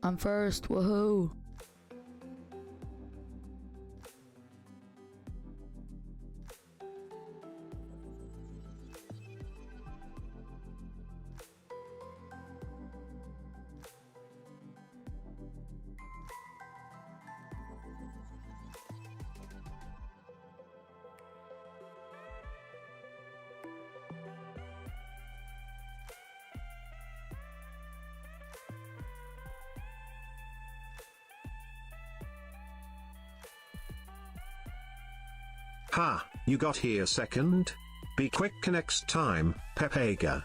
I'm first, woohoo! Ha, you got here second? Be quick next time, Pepega.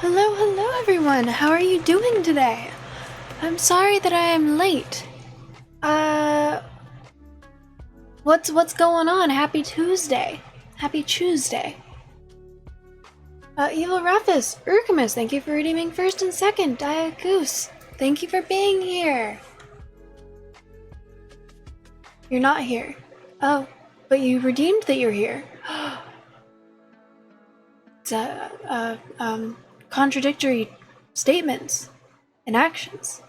Hello, hello everyone! How are you doing today? I'm sorry that I am late. What's going on? Happy Tuesday. Happy Tuesday. Evil Ruffus, Urkamus, thank you for redeeming first and second. Diet Goose, thank you for being here. You're not here. Oh, but you redeemed that you're here. It's contradictory statements and actions.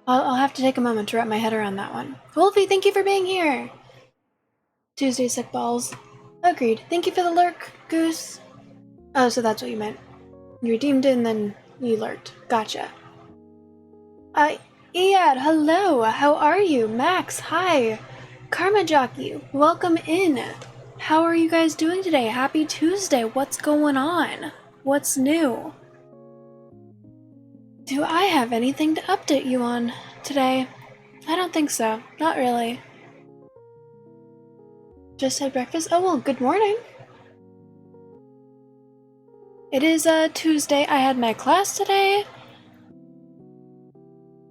I'll have to take a moment to wrap my head around that one. Wolfie, thank you for being here. Tuesday sick balls. Agreed. Thank you for the lurk, Goose. Oh, so that's what you meant. You redeemed it and then you lurked. Gotcha. Iad, hello. How are you? Max, hi. Karma Jockey, welcome in. How are you guys doing today? Happy Tuesday. What's going on? What's new? Do I have anything to update you on today? I don't think so. Not really. Just had breakfast? Oh, well, good morning. It is Tuesday. I had my class today.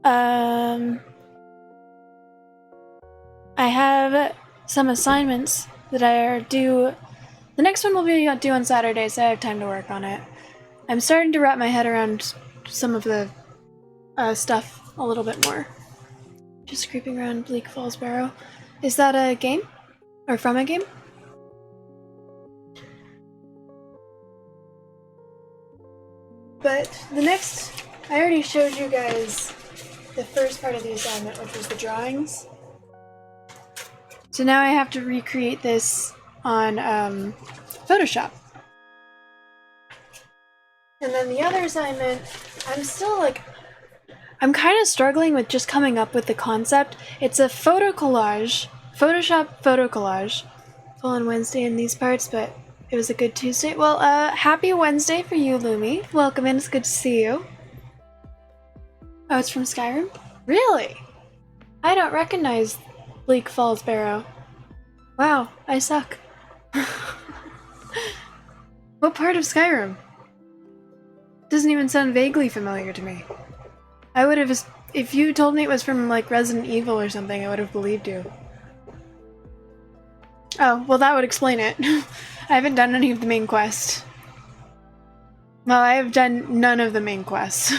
I have some assignments that are due. The next one will be due on Saturday, so I have time to work on it. I'm starting to wrap my head around some of the stuff a little bit more. Just creeping around Bleak Falls Barrow. Is that a game? Or from a game? But the next, I already showed you guys the first part of the assignment, which was the drawings. So now I have to recreate this on Photoshop. And then the other assignment, I'm kind of struggling with just coming up with the concept. It's a photo collage, Photoshop photo collage. Full on Wednesday in these parts, but it was a good Tuesday. Well, happy Wednesday for you, Lumi. Welcome in, it's good to see you. Oh, it's from Skyrim? Really? I don't recognize Bleak Falls Barrow. Wow, I suck. What part of Skyrim? Doesn't even sound vaguely familiar to me. I would have, if you told me it was from like Resident Evil or something, I would have believed you. Oh, well that would explain it. I haven't done any of the main quest. Well, I have done none of the main quests.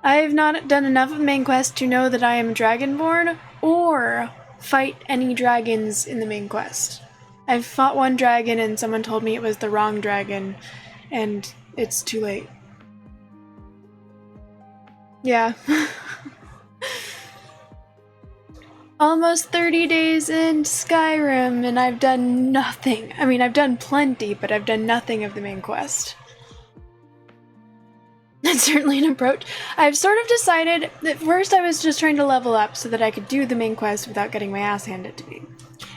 I have not done enough of the main quest to know that I am Dragonborn or fight any dragons in the main quest. I've fought one dragon and someone told me it was the wrong dragon, and it's too late. Yeah. Almost 30 days in Skyrim, and I've done nothing. I mean, I've done plenty, but I've done nothing of the main quest. That's certainly an approach. I've sort of decided that first I was just trying to level up so that I could do the main quest without getting my ass handed to me.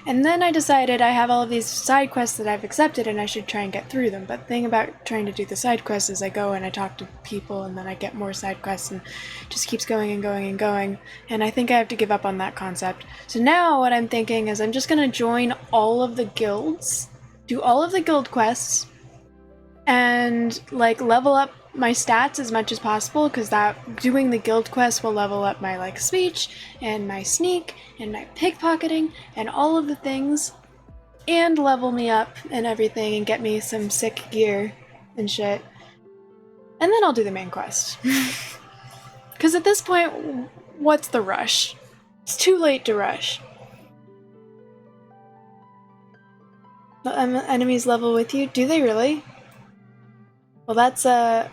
And then I decided I have all of these side quests that I've accepted and I should try and get through them. But the thing about trying to do the side quests is I go and I talk to people and then I get more side quests and it just keeps going and going and going. And I think I have to give up on that concept. So now what I'm thinking is I'm just going to join all of the guilds, do all of the guild quests, and like level up my stats as much as possible, because that doing the guild quest will level up my like speech and my sneak and my pickpocketing and all of the things, and level me up and everything and get me some sick gear and shit. And then I'll do the main quest. Because at this point, what's the rush? It's too late to rush. The enemies level with you? Do they really? Well, that's that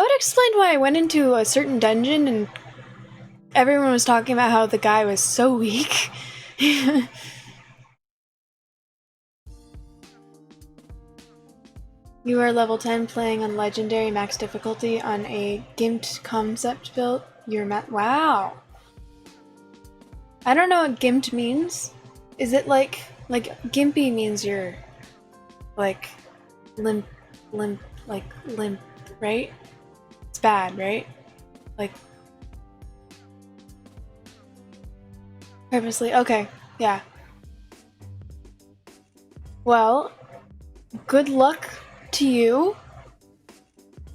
would explain why I went into a certain dungeon and everyone was talking about how the guy was so weak. You are level 10 playing on Legendary max difficulty on a gimped concept build. You're wow. I don't know what gimped means. Is it like gimpy means you're like limp, right? It's bad, right? Like purposely. Okay, yeah. Well, good luck to you.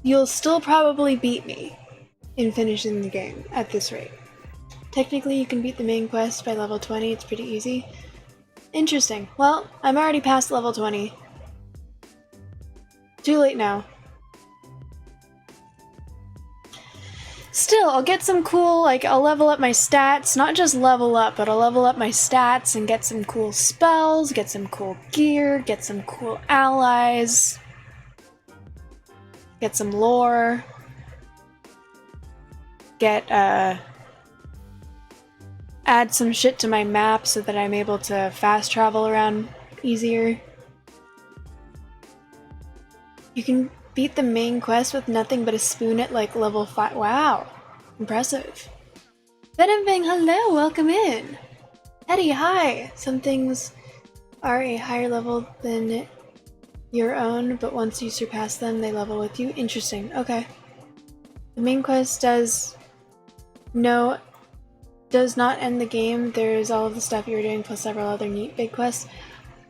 You'll still probably beat me in finishing the game at this rate. Technically, you can beat the main quest by level 20, it's pretty easy. Interesting. Well, I'm already past level 20. Too late now. Still, I'll get some cool, like, I'll level up my stats. Not just level up, but I'll level up my stats and get some cool spells, get some cool gear, get some cool allies, get some lore, add some shit to my map so that I'm able to fast travel around easier. You can beat the main quest with nothing but a spoon at like level 5. Wow, impressive. Venom, hello, welcome in. Eddie, hi. Some things are a higher level than your own, but once you surpass them, they level with you. Interesting, okay. The main quest does not end the game. There's all of the stuff you're doing plus several other neat big quests.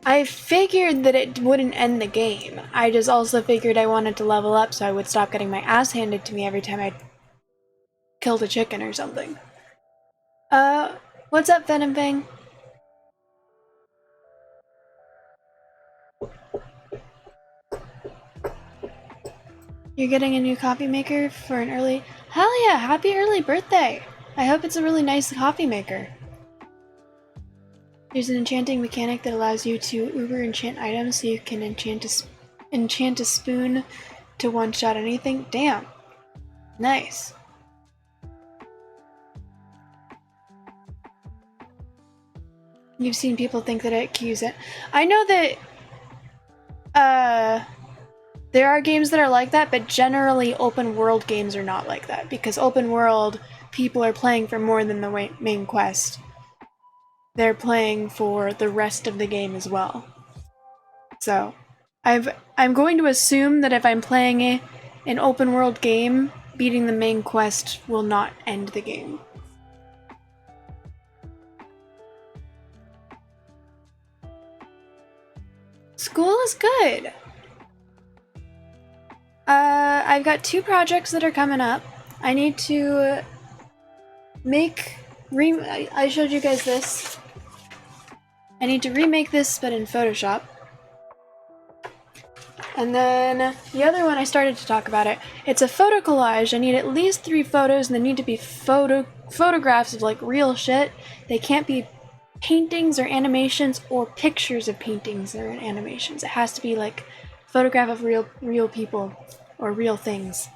I figured that it wouldn't end the game. I just also figured I wanted to level up so I would stop getting my ass handed to me every time I killed a chicken or something. What's up, Venom Bang? You're getting a new coffee maker for an early... Hell yeah, happy early birthday! I hope it's a really nice coffee maker. There's an enchanting mechanic that allows you to uber enchant items so you can enchant a spoon to one-shot anything. Damn. Nice. You've seen people think that it cues it. I know that there are games that are like that, but generally open world games are not like that, because open world people are playing for more than the main quest. They're playing for the rest of the game as well. So, I'm going to assume that if I'm playing an open world game, beating the main quest will not end the game. School is good. I've got 2 projects that are coming up. I need to I showed you guys this. I need to remake this, but in Photoshop. And then the other one, I started to talk about it. It's a photo collage. I need at least 3 photos, and they need to be photographs of like real shit. They can't be paintings or animations or pictures of paintings or animations. It has to be like a photograph of real people or real things.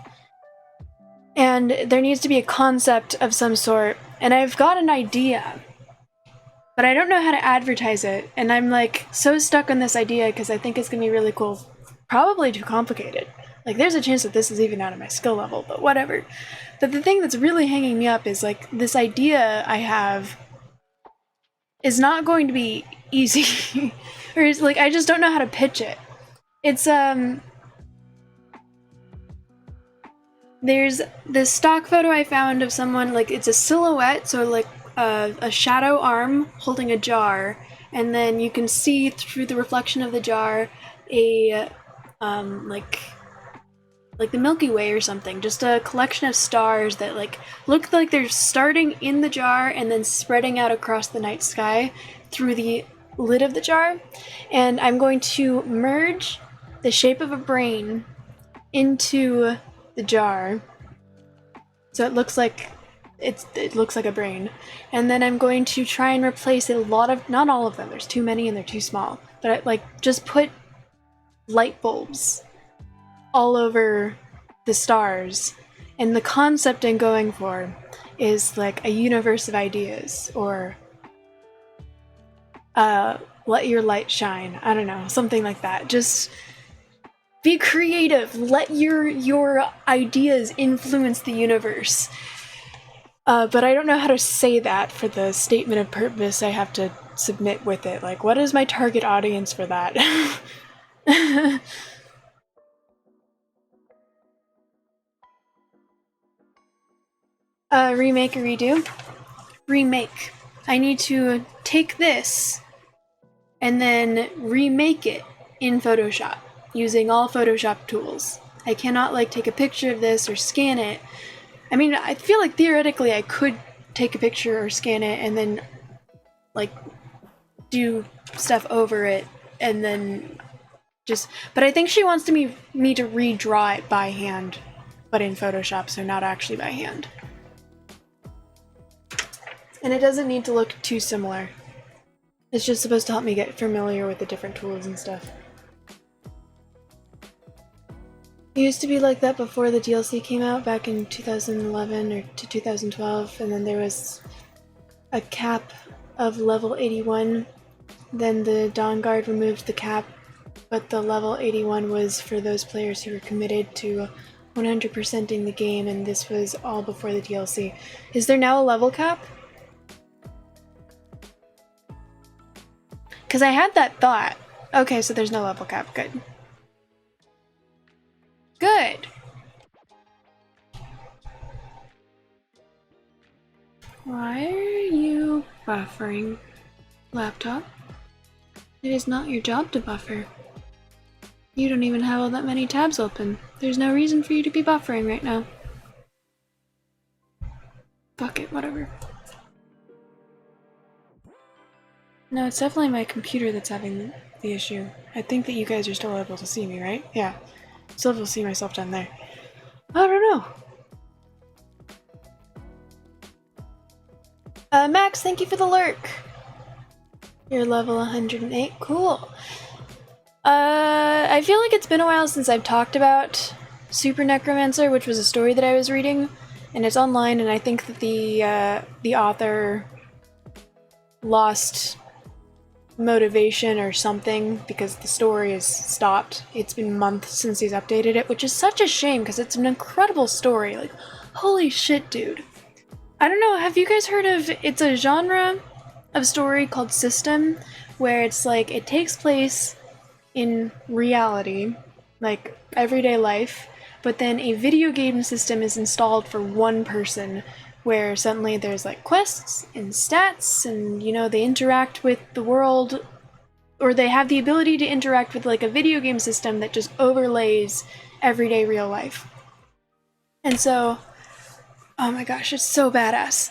And there needs to be a concept of some sort. And I've got an idea, but I don't know how to advertise it. And I'm like so stuck on this idea because I think it's gonna be really cool. Probably too complicated. Like there's a chance that this is even out of my skill level, but whatever. But the thing that's really hanging me up is like this idea I have is not going to be easy. Or it's like I just don't know how to pitch it. It's there's this stock photo I found of someone, like it's a silhouette, so like a shadow arm holding a jar, and then you can see through the reflection of the jar a like the Milky Way or something, just a collection of stars that like look like they're starting in the jar and then spreading out across the night sky through the lid of the jar. And I'm going to merge the shape of a brain into the jar, so it looks like a brain. And then I'm going to try and replace not all of them, there's too many and they're too small, but just put light bulbs all over the stars. And the concept I'm going for is like a universe of ideas, or let your light shine. I don't know, something like that. Just be creative. Let your ideas influence the universe. But I don't know how to say that for the statement of purpose I have to submit with it. Like, what is my target audience for that? Remake or redo? Remake. I need to take this and then remake it in Photoshop using all Photoshop tools. I cannot like take a picture of this or scan it. I mean, I feel like theoretically I could take a picture or scan it and then like do stuff over it and then just, but I think she wants me to redraw it by hand, but in Photoshop, so not actually by hand. And it doesn't need to look too similar. It's just supposed to help me get familiar with the different tools and stuff. It used to be like that before the DLC came out back in 2011 or to 2012, and then there was a cap of level 81. Then the Dawn Guard removed the cap, but the level 81 was for those players who were committed to 100%ing the game, and this was all before the DLC. Is there now a level cap? Because I had that thought. Okay, so there's no level cap. Good. Good! Why are you buffering, laptop? It is not your job to buffer. You don't even have all that many tabs open. There's no reason for you to be buffering right now. Fuck it, whatever. No, it's definitely my computer that's having the issue. I think that you guys are still able to see me, right? Yeah. Still able to see myself down there. I don't know. Max, thank you for the lurk. You're level 108. Cool. I feel like it's been a while since I've talked about Super Necromancer, which was a story that I was reading, and it's online, and I think that the author lost motivation or something because the story is stopped. It's been months since he's updated it, which is such a shame because it's an incredible story. Like, holy shit, dude. I don't know, have you guys heard of, it's a genre of story called System, where it's like, it takes place in reality, like everyday life, but then a video game system is installed for one person, where suddenly there's like quests and stats and, you know, they interact with the world, or they have the ability to interact with like a video game system that just overlays everyday real life. And so, oh my gosh, it's so badass.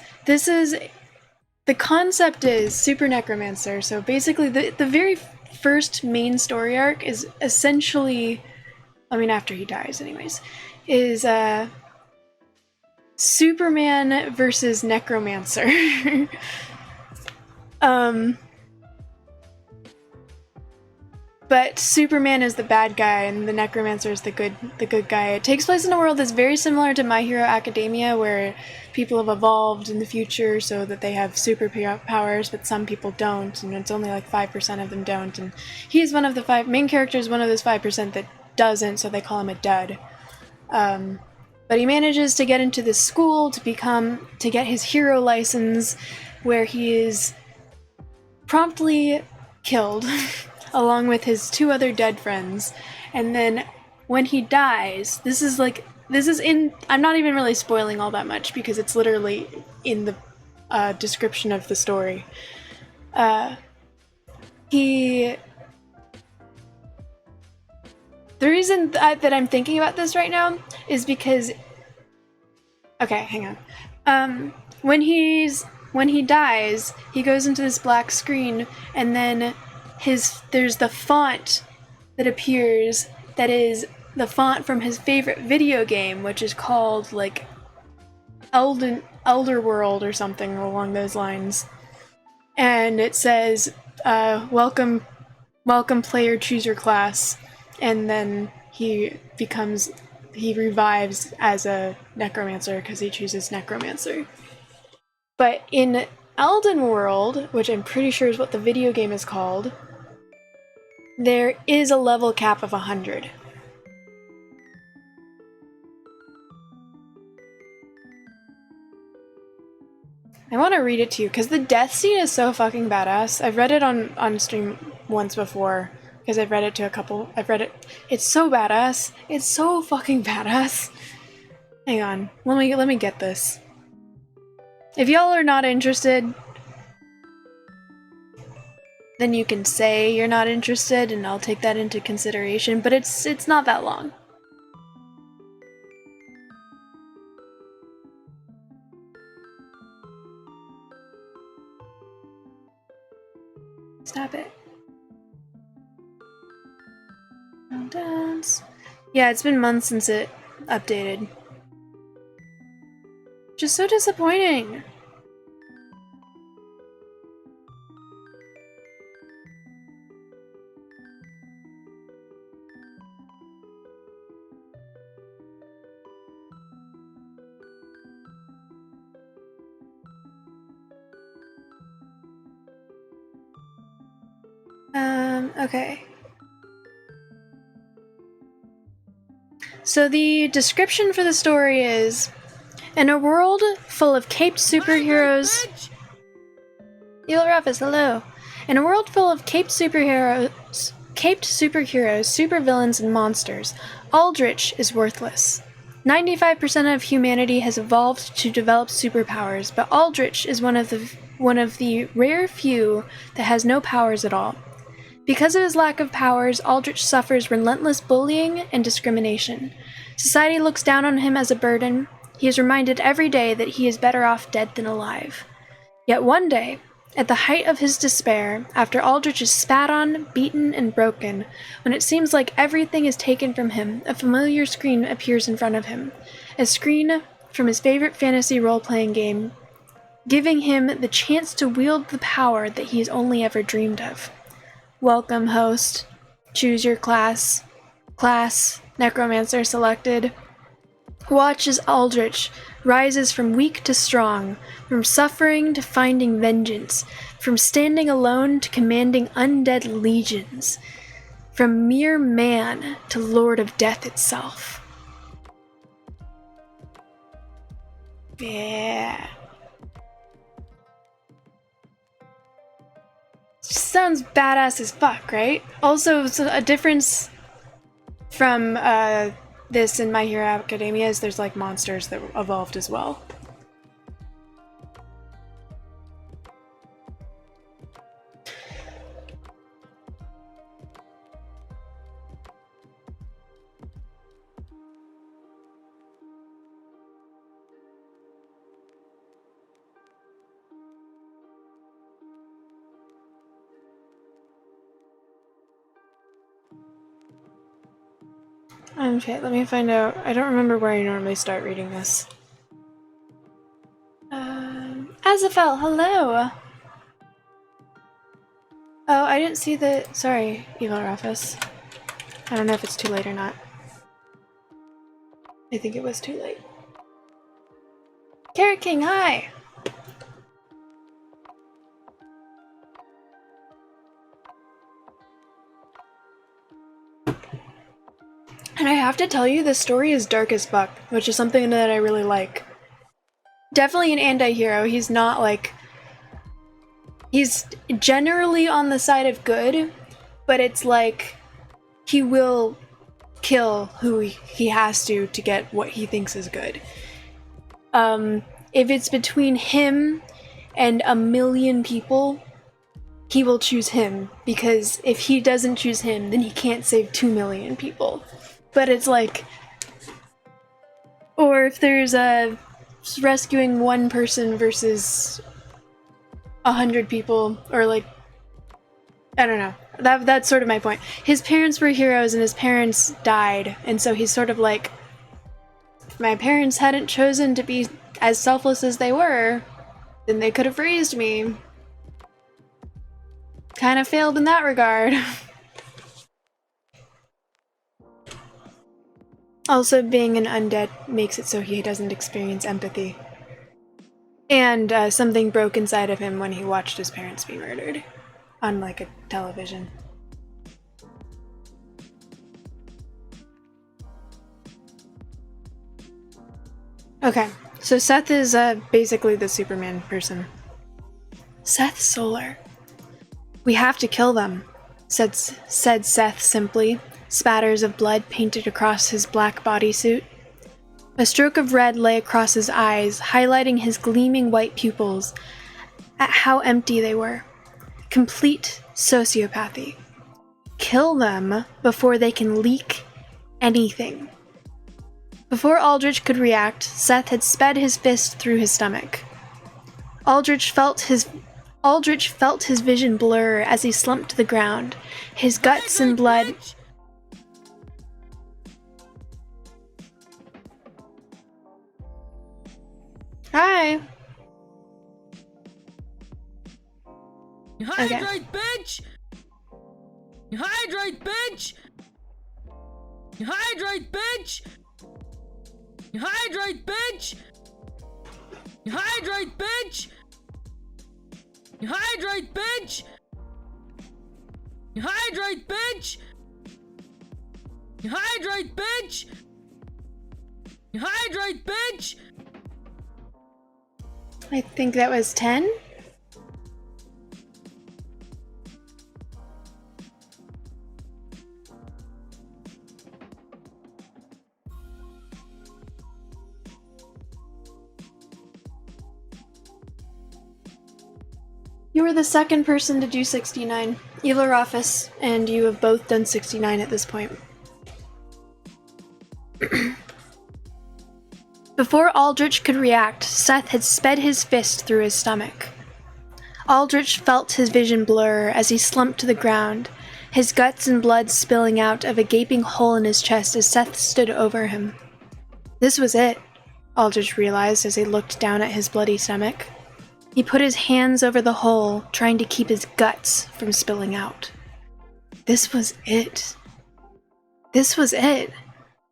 The concept is Super Necromancer, so basically the very first main story arc is essentially, I mean after he dies anyways, is Superman versus Necromancer. But Superman is the bad guy and the Necromancer is the good guy. It takes place in a world that's very similar to My Hero Academia, where people have evolved in the future so that they have superpowers, but some people don't, and it's only like 5% of them don't. And he's one of the main characters, one of those 5% that doesn't, so they call him a dud. But he manages to get into this school to get his hero license, where he is promptly killed along with his two other dead friends. And then when he dies, I'm not even really spoiling all that much because it's literally in the description of the story. The reason that I'm thinking about this right now is because, okay, hang on. When he dies, he goes into this black screen, and then there's the font that appears that is the font from his favorite video game, which is called like Elder World or something along those lines. And it says, welcome player, choose your class. And then he revives as a necromancer because he chooses necromancer. But in Elden World, which I'm pretty sure is what the video game is called, there is a level cap of 100. I want to read it to you because the death scene is so fucking badass. I've read it on stream once before. Because I've read it to a couple. It's so badass. It's so fucking badass. Hang on. Let me get this. If y'all are not interested, then you can say you're not interested and I'll take that into consideration, but it's not that long. Stop it. Dance. Yeah, it's been months since it updated. Just so disappointing. Okay. So the description for the story is, in a world full of caped superheroes... Yo, Rufus, hello. In a world full of caped superheroes, supervillains, and monsters, Aldrich is worthless. 95% of humanity has evolved to develop superpowers, but Aldrich is one of the rare few that has no powers at all. Because of his lack of powers, Aldrich suffers relentless bullying and discrimination. Society looks down on him as a burden. He is reminded every day that he is better off dead than alive. Yet one day, at the height of his despair, after Aldrich is spat on, beaten, and broken, when it seems like everything is taken from him, a familiar screen appears in front of him. A screen from his favorite fantasy role-playing game, giving him the chance to wield the power that he has only ever dreamed of. Welcome, host. Choose your class. Class, Necromancer selected. Watch as Aldrich rises from weak to strong, from suffering to finding vengeance, from standing alone to commanding undead legions, from mere man to Lord of Death itself. Yeah. Sounds badass as fuck, right? Also, a difference from this and My Hero Academia is there's like monsters that evolved as well. Okay, let me find out. I don't remember where I normally start reading this. Azafel, hello! Oh, I didn't see the... Sorry, Evil Rufus. I don't know if it's too late or not. I think it was too late. Carrot King, hi! And I have to tell you, this story is dark as fuck, which is something that I really like. Definitely an anti-hero. He's not like... He's generally on the side of good, but it's like he will kill who he has to get what he thinks is good. If it's between him and a million people, he will choose him, because if he doesn't choose him, then he can't save 2 million people. But it's like... Or if there's a rescuing one person versus 100 people, or like... I don't know. That's sort of my point. His parents were heroes and his parents died, and so he's sort of like... My parents hadn't chosen to be as selfless as they were, then they could have raised me. Kind of failed in that regard. Also, being an undead makes it so he doesn't experience empathy. And something broke inside of him when he watched his parents be murdered on, like, a television. Okay, so Seth is basically the Superman person. Seth Solar. We have to kill them, said Seth simply. Spatters of blood painted across his black bodysuit. A stroke of red lay across his eyes, highlighting his gleaming white pupils at how empty they were. Complete sociopathy. Kill them before they can leak anything. Before Aldrich could react, Seth had sped his fist through his stomach. Aldrich felt his vision blur as he slumped to the ground, his guts and blood. Hi. Hydrate, bitch! Hydrate, bitch! Hydrate, bitch! Hydrate, bitch! Hydrate, bitch! Hydrate, bitch! Hydrate, bitch! Hydrate, bitch! Hydrate, bitch! I think that was 10. You were the second person to do 69, Elarofus, and you have both done 69 at this point. Before Aldrich could react, Seth had sped his fist through his stomach. Aldrich felt his vision blur as he slumped to the ground, his guts and blood spilling out of a gaping hole in his chest as Seth stood over him. This was it, Aldrich realized as he looked down at his bloody stomach. He put his hands over the hole, trying to keep his guts from spilling out. This was it. This was it.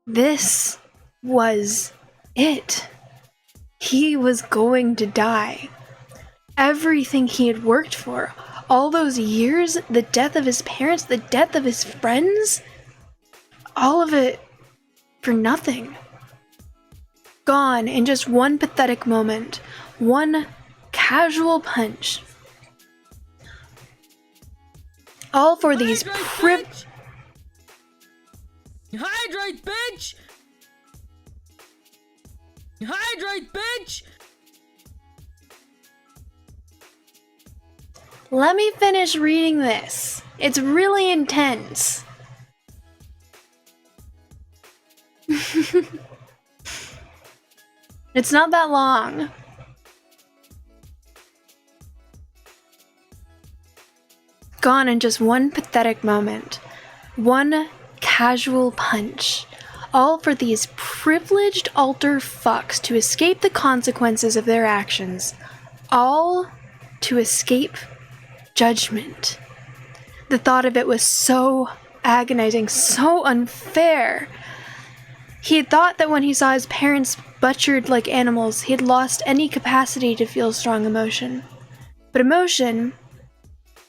This was it. He was going to die. Everything he had worked for, all those years, the death of his parents, the death of his friends, all of it for nothing. Gone in just one pathetic moment, one casual punch. All for these Hydrate, bitch! Hydrate, bitch! Let me finish reading this. It's really intense. It's not that long. Gone in just one pathetic moment. One casual punch. All for these privileged altar fucks to escape the consequences of their actions. All to escape judgment. The thought of it was so agonizing, so unfair. He had thought that when he saw his parents butchered like animals, he had lost any capacity to feel strong emotion. But emotion,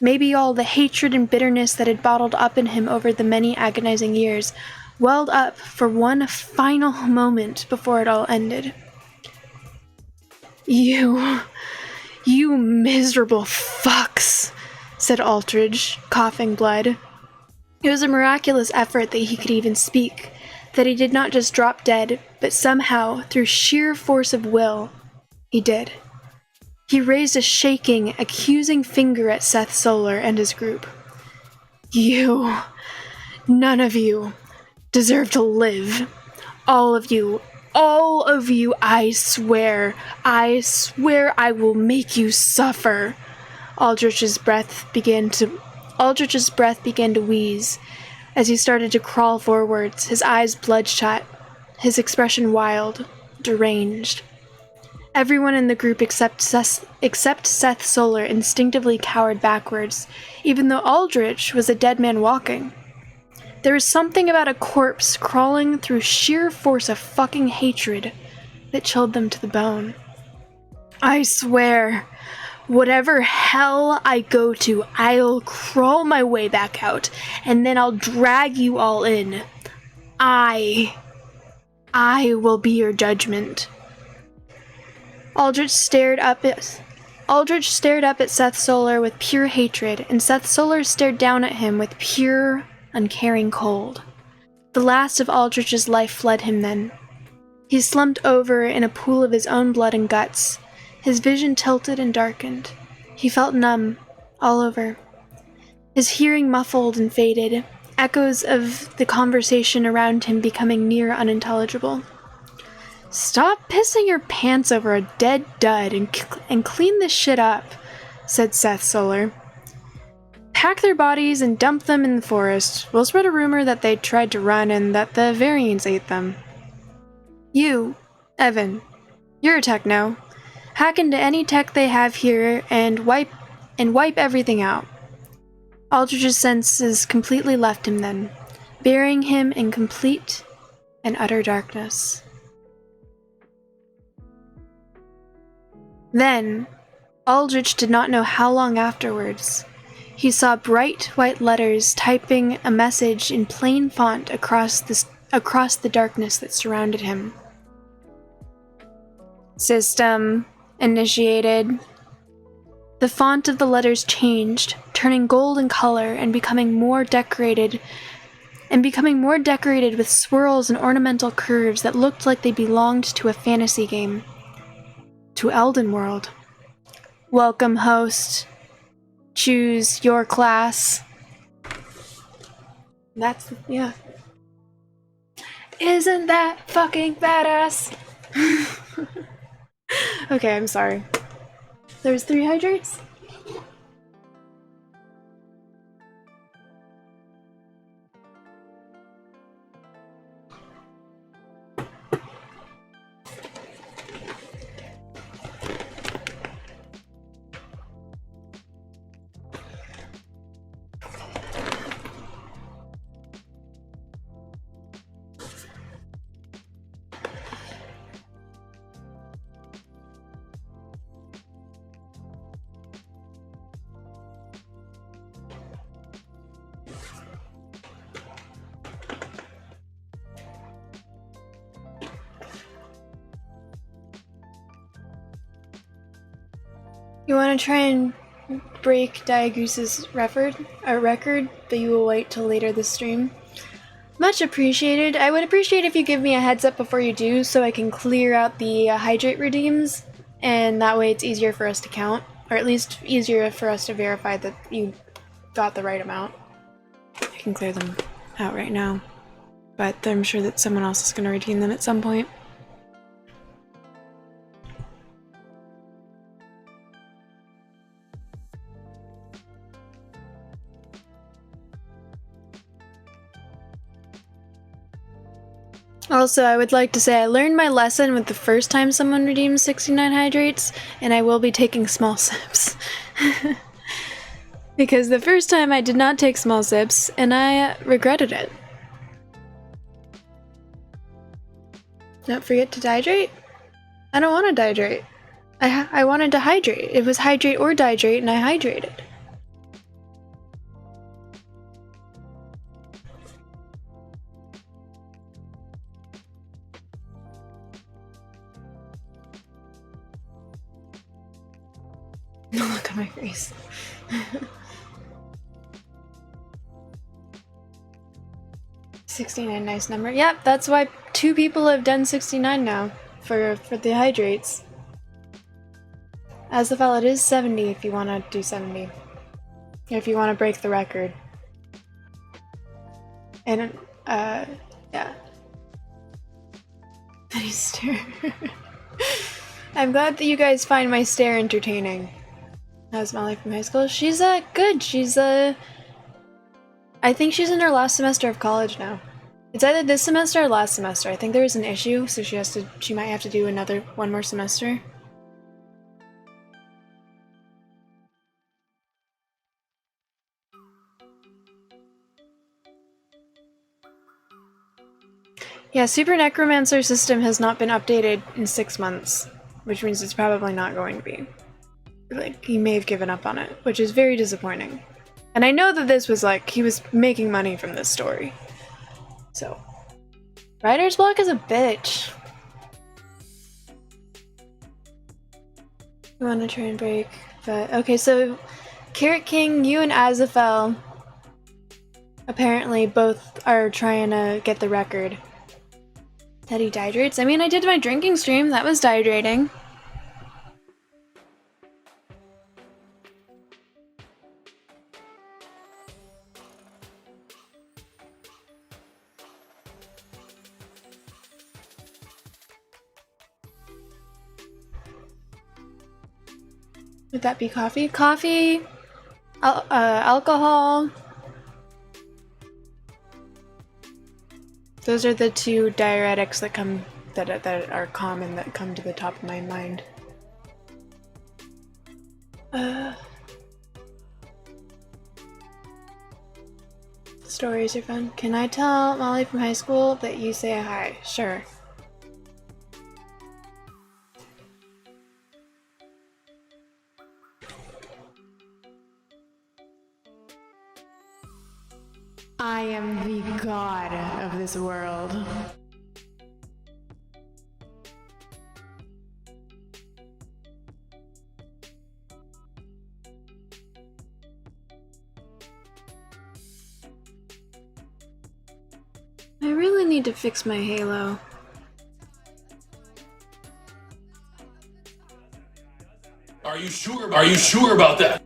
maybe all the hatred and bitterness that had bottled up in him over the many agonizing years, welled up for one final moment before it all ended. You miserable fucks, said Aldrich, coughing blood. It was a miraculous effort that he could even speak, that he did not just drop dead, but somehow, through sheer force of will, he did. He raised a shaking, accusing finger at Seth Solar and his group. You, none of you, deserve to live. All of you, I swear I will make you suffer. Aldrich's breath began to wheeze as he started to crawl forwards, his eyes bloodshot, his expression wild, deranged. Everyone in the group except Seth Solar instinctively cowered backwards, even though Aldrich was a dead man walking. There was something about a corpse crawling through sheer force of fucking hatred that chilled them to the bone. I swear, whatever hell I go to, I'll crawl my way back out, and then I'll drag you all in. I will be your judgment. Aldrich stared up at Seth Solar with pure hatred, and Seth Solar stared down at him with pure, uncaring cold. The last of Aldrich's life fled him then. He slumped over in a pool of his own blood and guts. His vision tilted and darkened. He felt numb all over. his hearing muffled and faded, echoes of the conversation around him becoming near unintelligible. "Stop pissing your pants over a dead dud and clean this shit up," said Seth Solar. "Pack their bodies and dump them in the forest. We'll spread a rumor that they tried to run and that the variants ate them. You, Evan, you're a techno. Hack into any tech they have here and wipe everything out." Aldrich's senses completely left him then, burying him in complete and utter darkness. Then, Aldrich did not know how long afterwards, he saw bright white letters typing a message in plain font across the darkness that surrounded him. "System initiated." The font of the letters changed, turning gold in color and becoming more decorated with swirls and ornamental curves that looked like they belonged to a fantasy game. To Elden World. "Welcome, host. Choose your class." Yeah. Isn't that fucking badass? Okay, I'm sorry. There's 3 hydrates? You want to try and break Diagoose's record, but you will wait till later this stream? Much appreciated. I would appreciate if you give me a heads up before you do so I can clear out the hydrate redeems, and that way it's easier for us to count, or at least easier for us to verify that you got the right amount. I can clear them out right now, but I'm sure that someone else is going to redeem them at some point. Also, I would like to say I learned my lesson with the first time someone redeemed 69 hydrates, and I will be taking small sips. Because the first time I did not take small sips, and I regretted it. Don't forget to dehydrate? I don't want to dehydrate. I wanted to hydrate. It was hydrate or dehydrate, and I hydrated. Look at my face. 69, nice number. Yep, that's why 2 people have done 69 now for the hydrates. As the fell, it is 70 if you want to do 70. If you want to break the record. And, yeah. Funny stare. I'm glad that you guys find my stare entertaining. How's Molly from high school? She's, good. She's, I think she's in her last semester of college now. It's either this semester or last semester. I think there was an issue, so she might have to do one more semester. Yeah, Super Necromancer system has not been updated in 6 months, which means it's probably not going to be. Like, he may have given up on it, which is very disappointing. And I know that this was like, he was making money from this story. So, writer's block is a bitch. I want to try and break, but okay, so Carrot King, you and Azafel apparently both are trying to get the record. That he dehydrates? I mean, I did my drinking stream, that was dehydrating. Would that be coffee? Coffee, alcohol. Those are the two diuretics that are common that come to the top of my mind. Stories are fun. Can I tell Molly from high school that you say hi? Sure. I am the god of this world. I really need to fix my halo. Are you sure about that?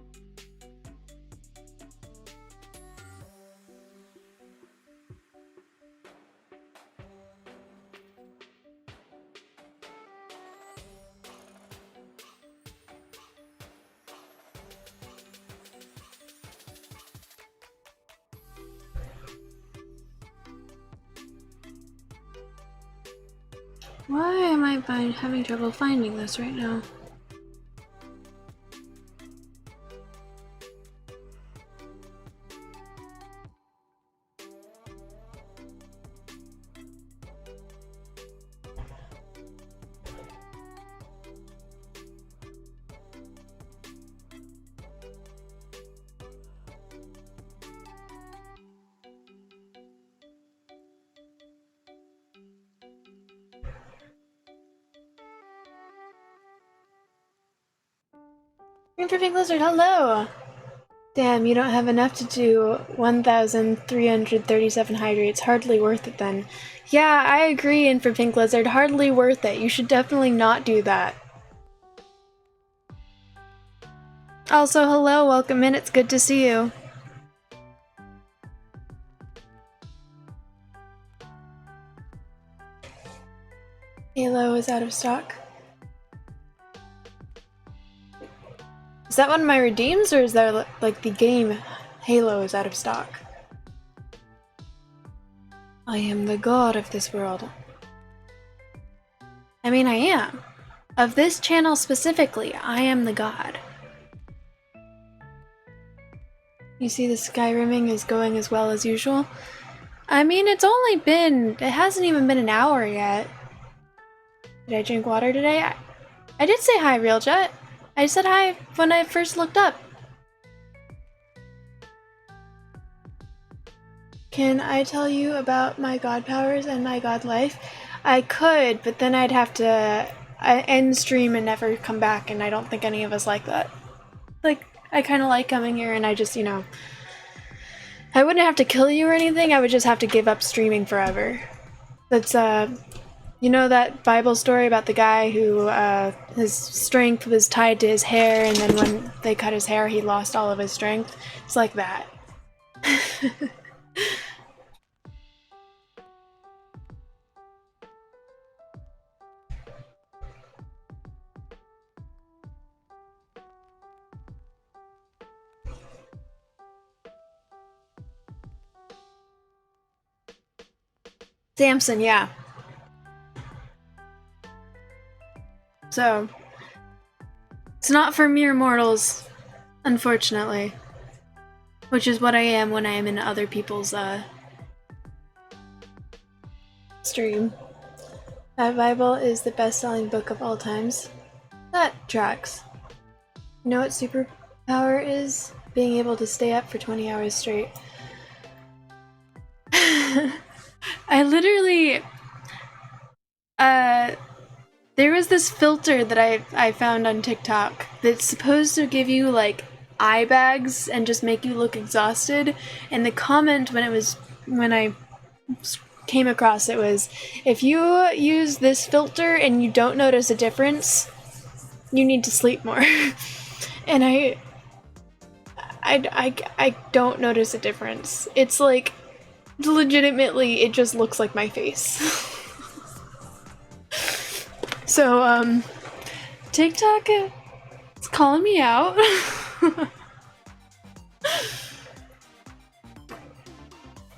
Why am I having trouble finding this right now? Perfect Lizard, hello! Damn, you don't have enough to do 1,337 hydrates. Hardly worth it then. Yeah, I agree, and for Pink Lizard, hardly worth it. You should definitely not do that. Also, hello, welcome in, it's good to see you. Halo is out of stock. Is that one of my redeems, or is that like the game Halo is out of stock? I am the god of this world. I mean, I am. Of this channel specifically, I am the god. You see the Skyrimming is going as well as usual? I mean, it hasn't even been an hour yet. Did I drink water today? I did say hi, Realjet. I said hi when I first looked up. Can I tell you about my god powers and my god life? I could, but then I'd have to end stream and never come back, and I don't think any of us like that. Like, I kind of like coming here and I just, you know, I wouldn't have to kill you or anything, I would just have to give up streaming forever. That's, you know that Bible story about the guy who, his strength was tied to his hair, and then when they cut his hair, he lost all of his strength? It's like that. Samson, yeah. So, it's not for mere mortals, unfortunately. Which is what I am when I am in other people's, stream. That Bible is the best-selling book of all times. That tracks. You know what superpower is? Being able to stay up for 20 hours straight. I literally... there was this filter that I found on TikTok that's supposed to give you, like, eye bags and just make you look exhausted, and the comment when I came across it was, if you use this filter and you don't notice a difference, you need to sleep more. And I don't notice a difference. It's like, legitimately, it just looks like my face. So, TikTok, it's just calling me out.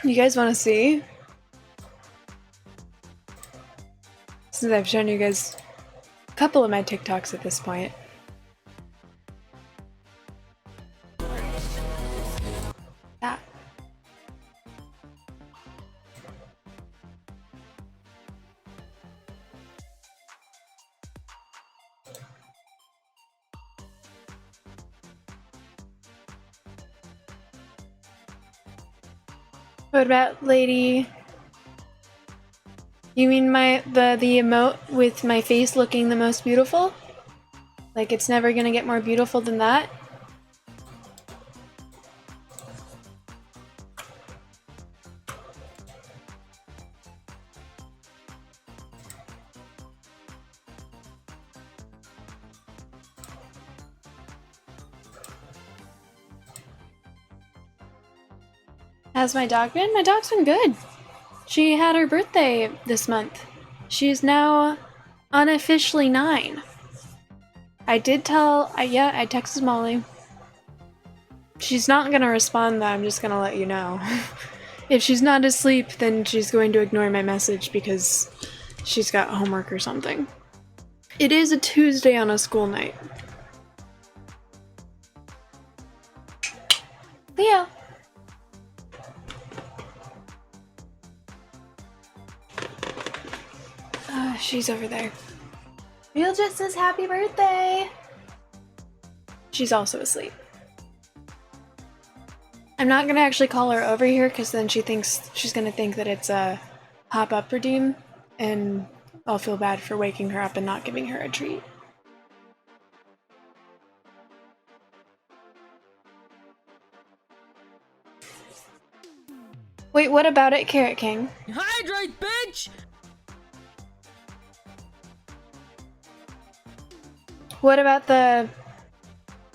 You guys want to see? Since I've shown you guys a couple of my TikToks at this point. That. What about lady? You mean the emote with my face looking the most beautiful? Like it's never gonna get more beautiful than that? How's my dog been? My dog's been good. She had her birthday this month. She's now unofficially 9. I texted Molly. She's not gonna respond though, I'm just gonna let you know. If she's not asleep, then she's going to ignore my message because she's got homework or something. It is a Tuesday on a school night. Leo. She's over there. Real just says happy birthday! She's also asleep. I'm not gonna actually call her over here because then she's gonna think that it's a pop-up redeem and I'll feel bad for waking her up and not giving her a treat. Wait, what about it, Carrot King? Hydrate, bitch! What about the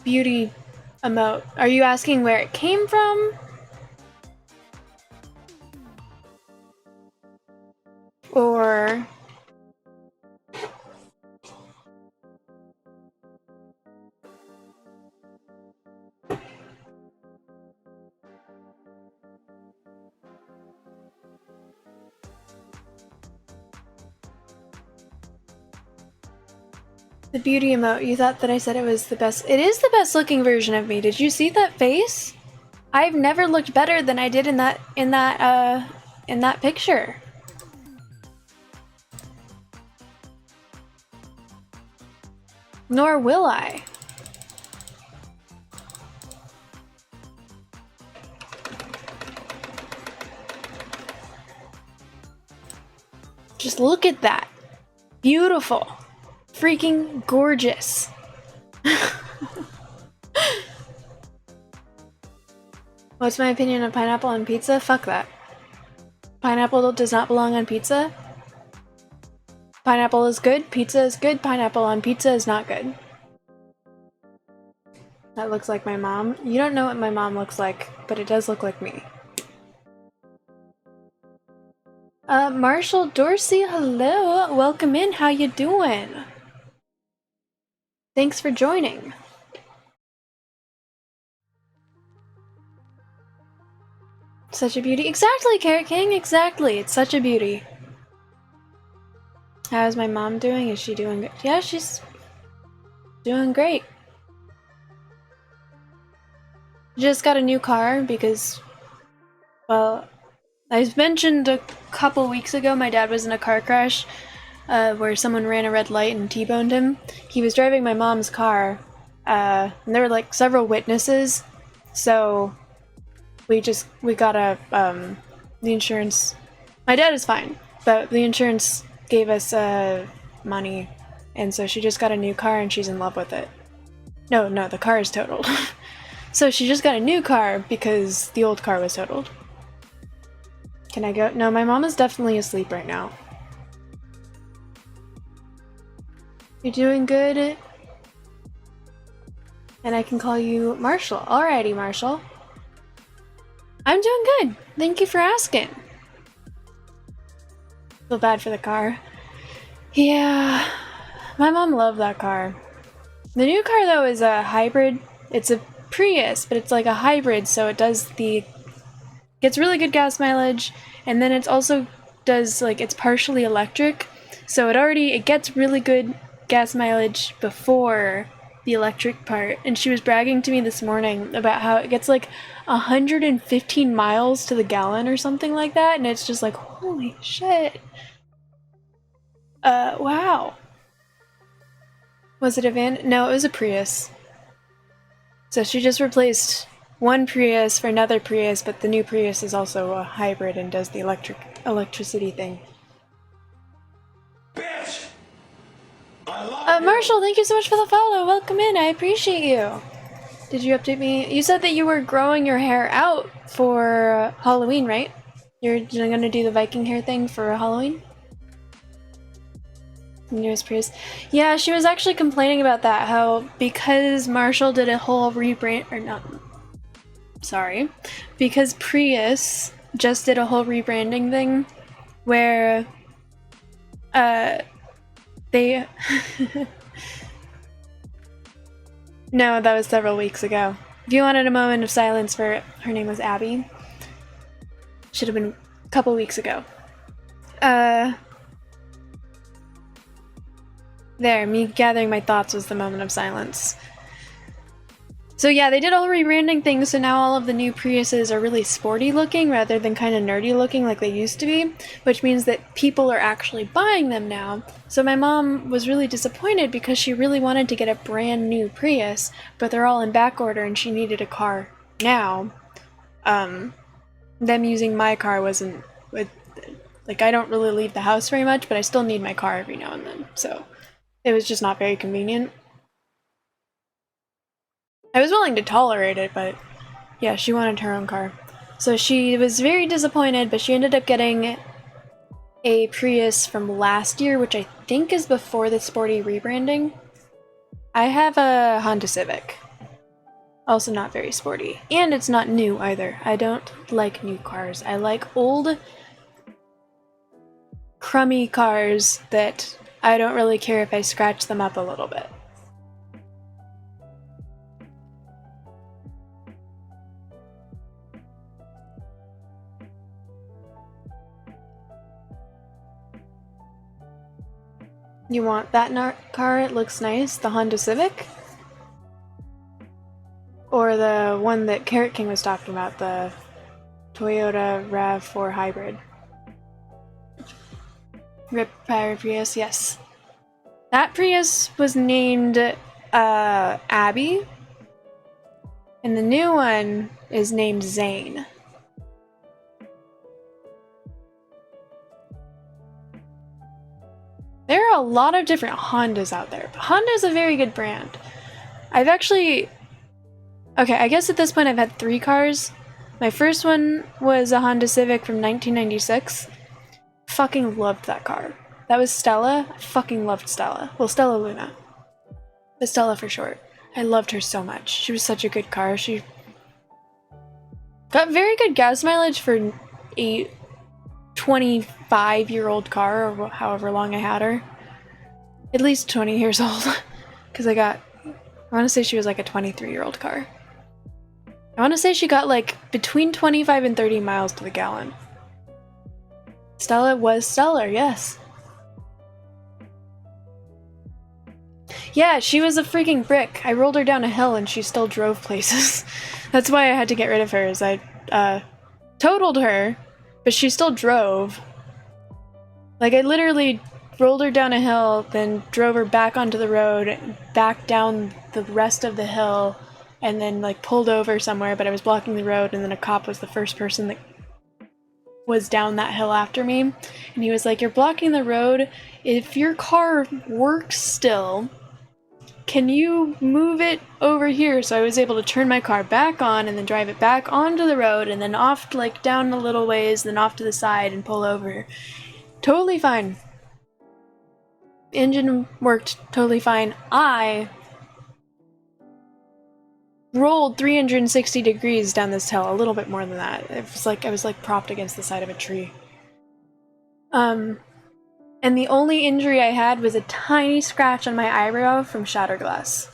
beauty emote? Are you asking where it came from? Or... The beauty emote, you thought that I said it was the best. It is the best looking version of me. Did you see that face? I've never looked better than I did in that picture. Nor will I. Just look at that. Beautiful. Freaking gorgeous. What's my opinion of pineapple on pizza? Fuck that. Pineapple does not belong on pizza. Pineapple is good, pizza is good, pineapple on pizza is not good. That looks like my mom. You don't know what my mom looks like, but it does look like me. Marshall Dorsey, hello. Welcome in, how you doing? Thanks for joining. Such a beauty. Exactly, Carrot King, exactly. It's such a beauty. How's my mom doing? Is she doing good? Yeah, she's doing great. Just got a new car because, well, I mentioned a couple weeks ago my dad was in a car crash where someone ran a red light and T-boned him. He was driving my mom's car, and there were like several witnesses, so we got the insurance. My dad is fine, but the insurance gave us money, and so she just got a new car and she's in love with it. No, the car is totaled. So she just got a new car because the old car was totaled. Can I go? No, my mom is definitely asleep right now. You're doing good. And I can call you Marshall. Alrighty, Marshall. I'm doing good. Thank you for asking. Feel bad for the car. Yeah. My mom loved that car. The new car though is a hybrid. It's a Prius, but it's like a hybrid, so it gets really good gas mileage, and then it's also does like it's partially electric, so it gets really good gas mileage before the electric part. And she was bragging to me this morning about how it gets like 115 miles to the gallon or something like that, and it's just like, holy shit. Wow. Was it a van? No, it was a Prius. So she just replaced one Prius for another Prius, but the new Prius is also a hybrid and does the electricity thing. Bitch! I love Marshall, thank you so much for the follow. Welcome in. I appreciate you. Did you update me? You said that you were growing your hair out for Halloween, right? You're gonna do the Viking hair thing for Halloween? Newest Prius. Yeah, she was actually complaining about that, how because Marshall did a whole rebrand, or not, sorry, because Prius just did a whole rebranding thing where they no, that was several weeks ago. If you wanted a moment of silence for her name was Abby, should have been a couple weeks ago. There, me gathering my thoughts was the moment of silence. So yeah, they did a whole rebranding thing, so now all of the new Priuses are really sporty looking rather than kind of nerdy looking like they used to be, which means that people are actually buying them now. So my mom was really disappointed because she really wanted to get a brand new Prius, but they're all in back order and she needed a car now. Them using my car wasn't, like, I don't really leave the house very much, but I still need my car every now and then, so it was just not very convenient. I was willing to tolerate it, but yeah, she wanted her own car. So she was very disappointed, but she ended up getting a Prius from last year, which I think is before the sporty rebranding. I have a Honda Civic. Also not very sporty. And it's not new either. I don't like new cars. I like old, crummy cars that I don't really care if I scratch them up a little bit. You want that car? It looks nice. The Honda Civic? Or the one that Carrot King was talking about, the Toyota RAV4 Hybrid? Rip Fire Prius, yes. That Prius was named Abby, and the new one is named Zane. There are a lot of different Hondas out there, but Honda is a very good brand. I've actually... Okay, I guess at this point I've had 3 cars. My first one was a Honda Civic from 1996. Fucking loved that car. That was Stella. I fucking loved Stella. Well, Stella Luna. But Stella for short. I loved her so much. She was such a good car. She got very good gas mileage for a 25-year-old car, or however long I had her. At least 20 years old. Because I want to say she was like a 23-year-old car. I want to say she got like between 25 and 30 miles to the gallon. Stella was stellar, yes. Yeah, she was a freaking brick. I rolled her down a hill and she still drove places. That's why I had to get rid of her, is I totaled her, but she still drove. Like, I literally rolled her down a hill, then drove her back onto the road, back down the rest of the hill, and then, like, pulled over somewhere, but I was blocking the road, and then a cop was the first person that was down that hill after me. And he was like, "You're blocking the road. If your car works still, can you move it over here?" So I was able to turn my car back on and then drive it back onto the road and then off, like, down a little ways, then off to the side and pull over. Totally fine. Engine worked totally fine. I rolled 360 degrees down this hill, a little bit more than that. It was like I was like propped against the side of a tree. And the only injury I had was a tiny scratch on my eyebrow from shatter glass.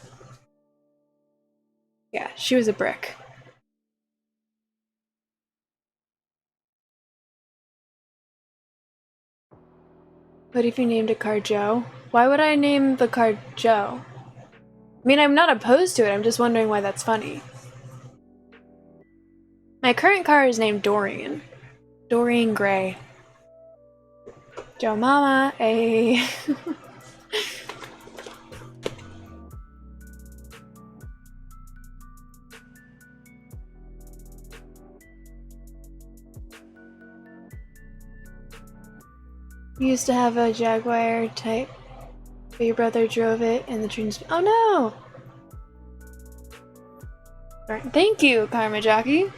Yeah, she was a brick. What if you named a car Joe? Why would I name the car Joe? I mean, I'm not opposed to it, I'm just wondering why that's funny. My current car is named Dorian. Dorian Gray. Joe Mama, a. You used to have a Jaguar type, but your brother drove it and the trans. Oh no! Right. Thank you, Karma Jockey.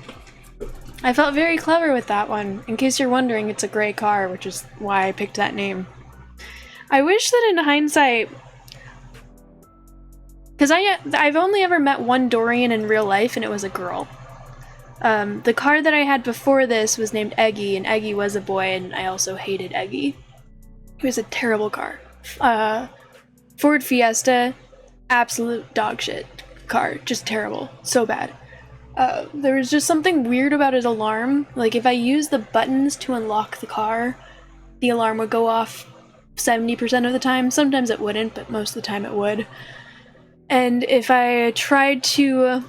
I felt very clever with that one. In case you're wondering, it's a gray car, which is why I picked that name. I wish that in hindsight, because I've only ever met one Dorian in real life, and it was a girl. The car that I had before this was named Eggy, and Eggy was a boy, and I also hated Eggy. It was a terrible car. Ford Fiesta, absolute dog shit car, just terrible, so bad. There was just something weird about his alarm. Like, if I used the buttons to unlock the car, the alarm would go off 70% of the time. Sometimes it wouldn't, but most of the time it would. And if I tried to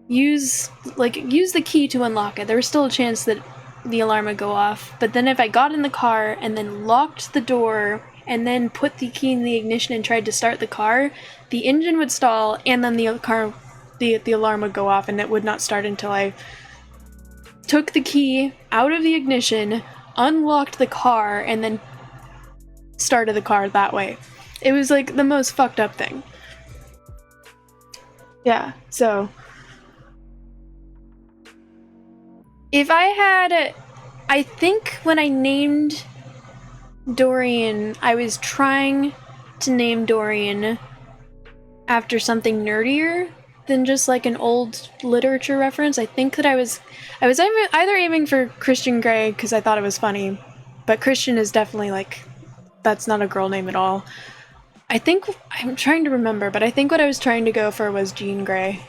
use the key to unlock it, there was still a chance that the alarm would go off. But then if I got in the car and then locked the door and then put the key in the ignition and tried to start the car, the engine would stall and then the alarm would go off and it would not start until I took the key out of the ignition, unlocked the car, and then started the car that way. It was like the most fucked up thing. Yeah, so if I think when I named Dorian, I was trying to name Dorian after something nerdier than just like an old literature reference. I think that I was either aiming for Christian Grey because I thought it was funny, but Christian is definitely like, that's not a girl name at all. I'm trying to remember, but I think what I was trying to go for was Jean Grey.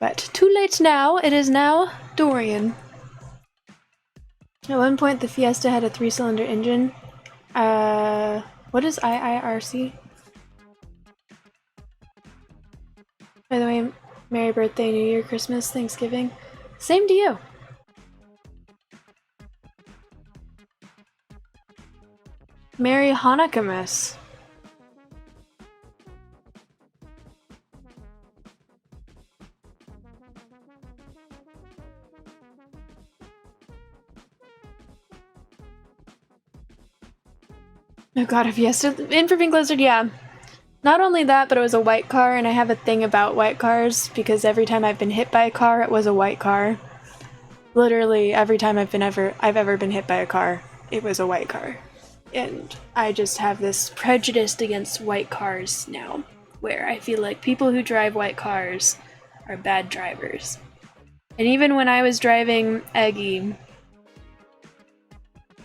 But too late now, it is now Dorian. At one point, the Fiesta had a 3-cylinder engine. What is IIRC? By the way, Merry birthday, New Year, Christmas, Thanksgiving. Same to you. Merry Hanukkah, miss. Oh god, a Fiesta in for Pink Lizard, yeah. Not only that, but it was a white car, and I have a thing about white cars, because every time I've been hit by a car, it was a white car. Literally, every time I've ever been hit by a car, it was a white car. And I just have this prejudice against white cars now, where I feel like people who drive white cars are bad drivers. And even when I was driving Eggy,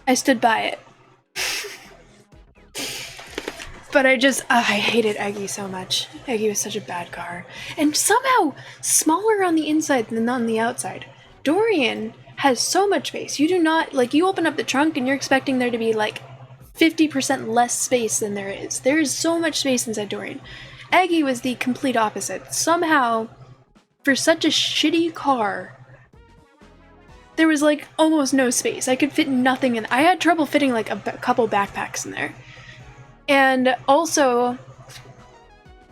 I stood by it. But I hated Eggy so much. Eggy was such a bad car. And somehow smaller on the inside than on the outside. Dorian has so much space. You do not, like, you open up the trunk and you're expecting there to be, like, 50% less space than there is. There is so much space inside Dorian. Eggy was the complete opposite. Somehow, for such a shitty car, there was, like, almost no space. I could fit nothing in. I had trouble fitting, like, a couple backpacks in there. And also,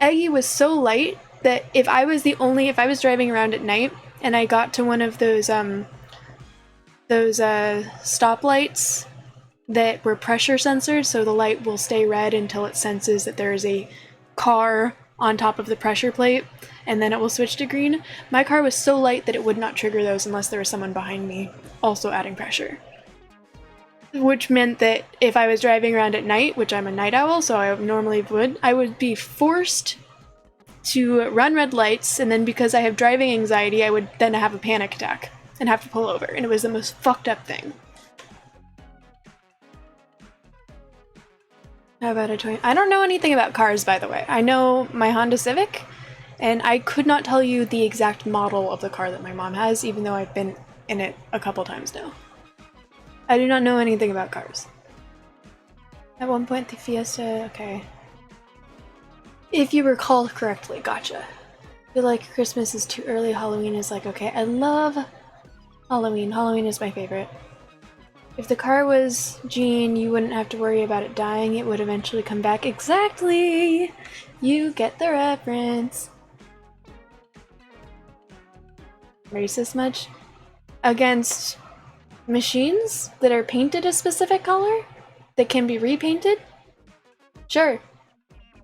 Eggy was so light that if I was driving around at night and I got to one of those stoplights that were pressure censored, so the light will stay red until it senses that there is a car on top of the pressure plate, and then it will switch to green. My car was so light that it would not trigger those unless there was someone behind me also adding pressure. Which meant that if I was driving around at night, which I'm a night owl, so I normally I would be forced to run red lights, and then because I have driving anxiety, I would then have a panic attack and have to pull over, and it was the most fucked up thing. How about a toy? I don't know anything about cars, by the way. I know my Honda Civic, and I could not tell you the exact model of the car that my mom has, even though I've been in it a couple times now. I do not know anything about cars. At one point, the Fiesta, okay. If you recall correctly, gotcha. I feel like Christmas is too early, Halloween is like, okay. I love Halloween. Halloween is my favorite. If the car was Jean, you wouldn't have to worry about it dying. It would eventually come back. Exactly! You get the reference. Racist much? Against machines that are painted a specific color? That can be repainted? Sure.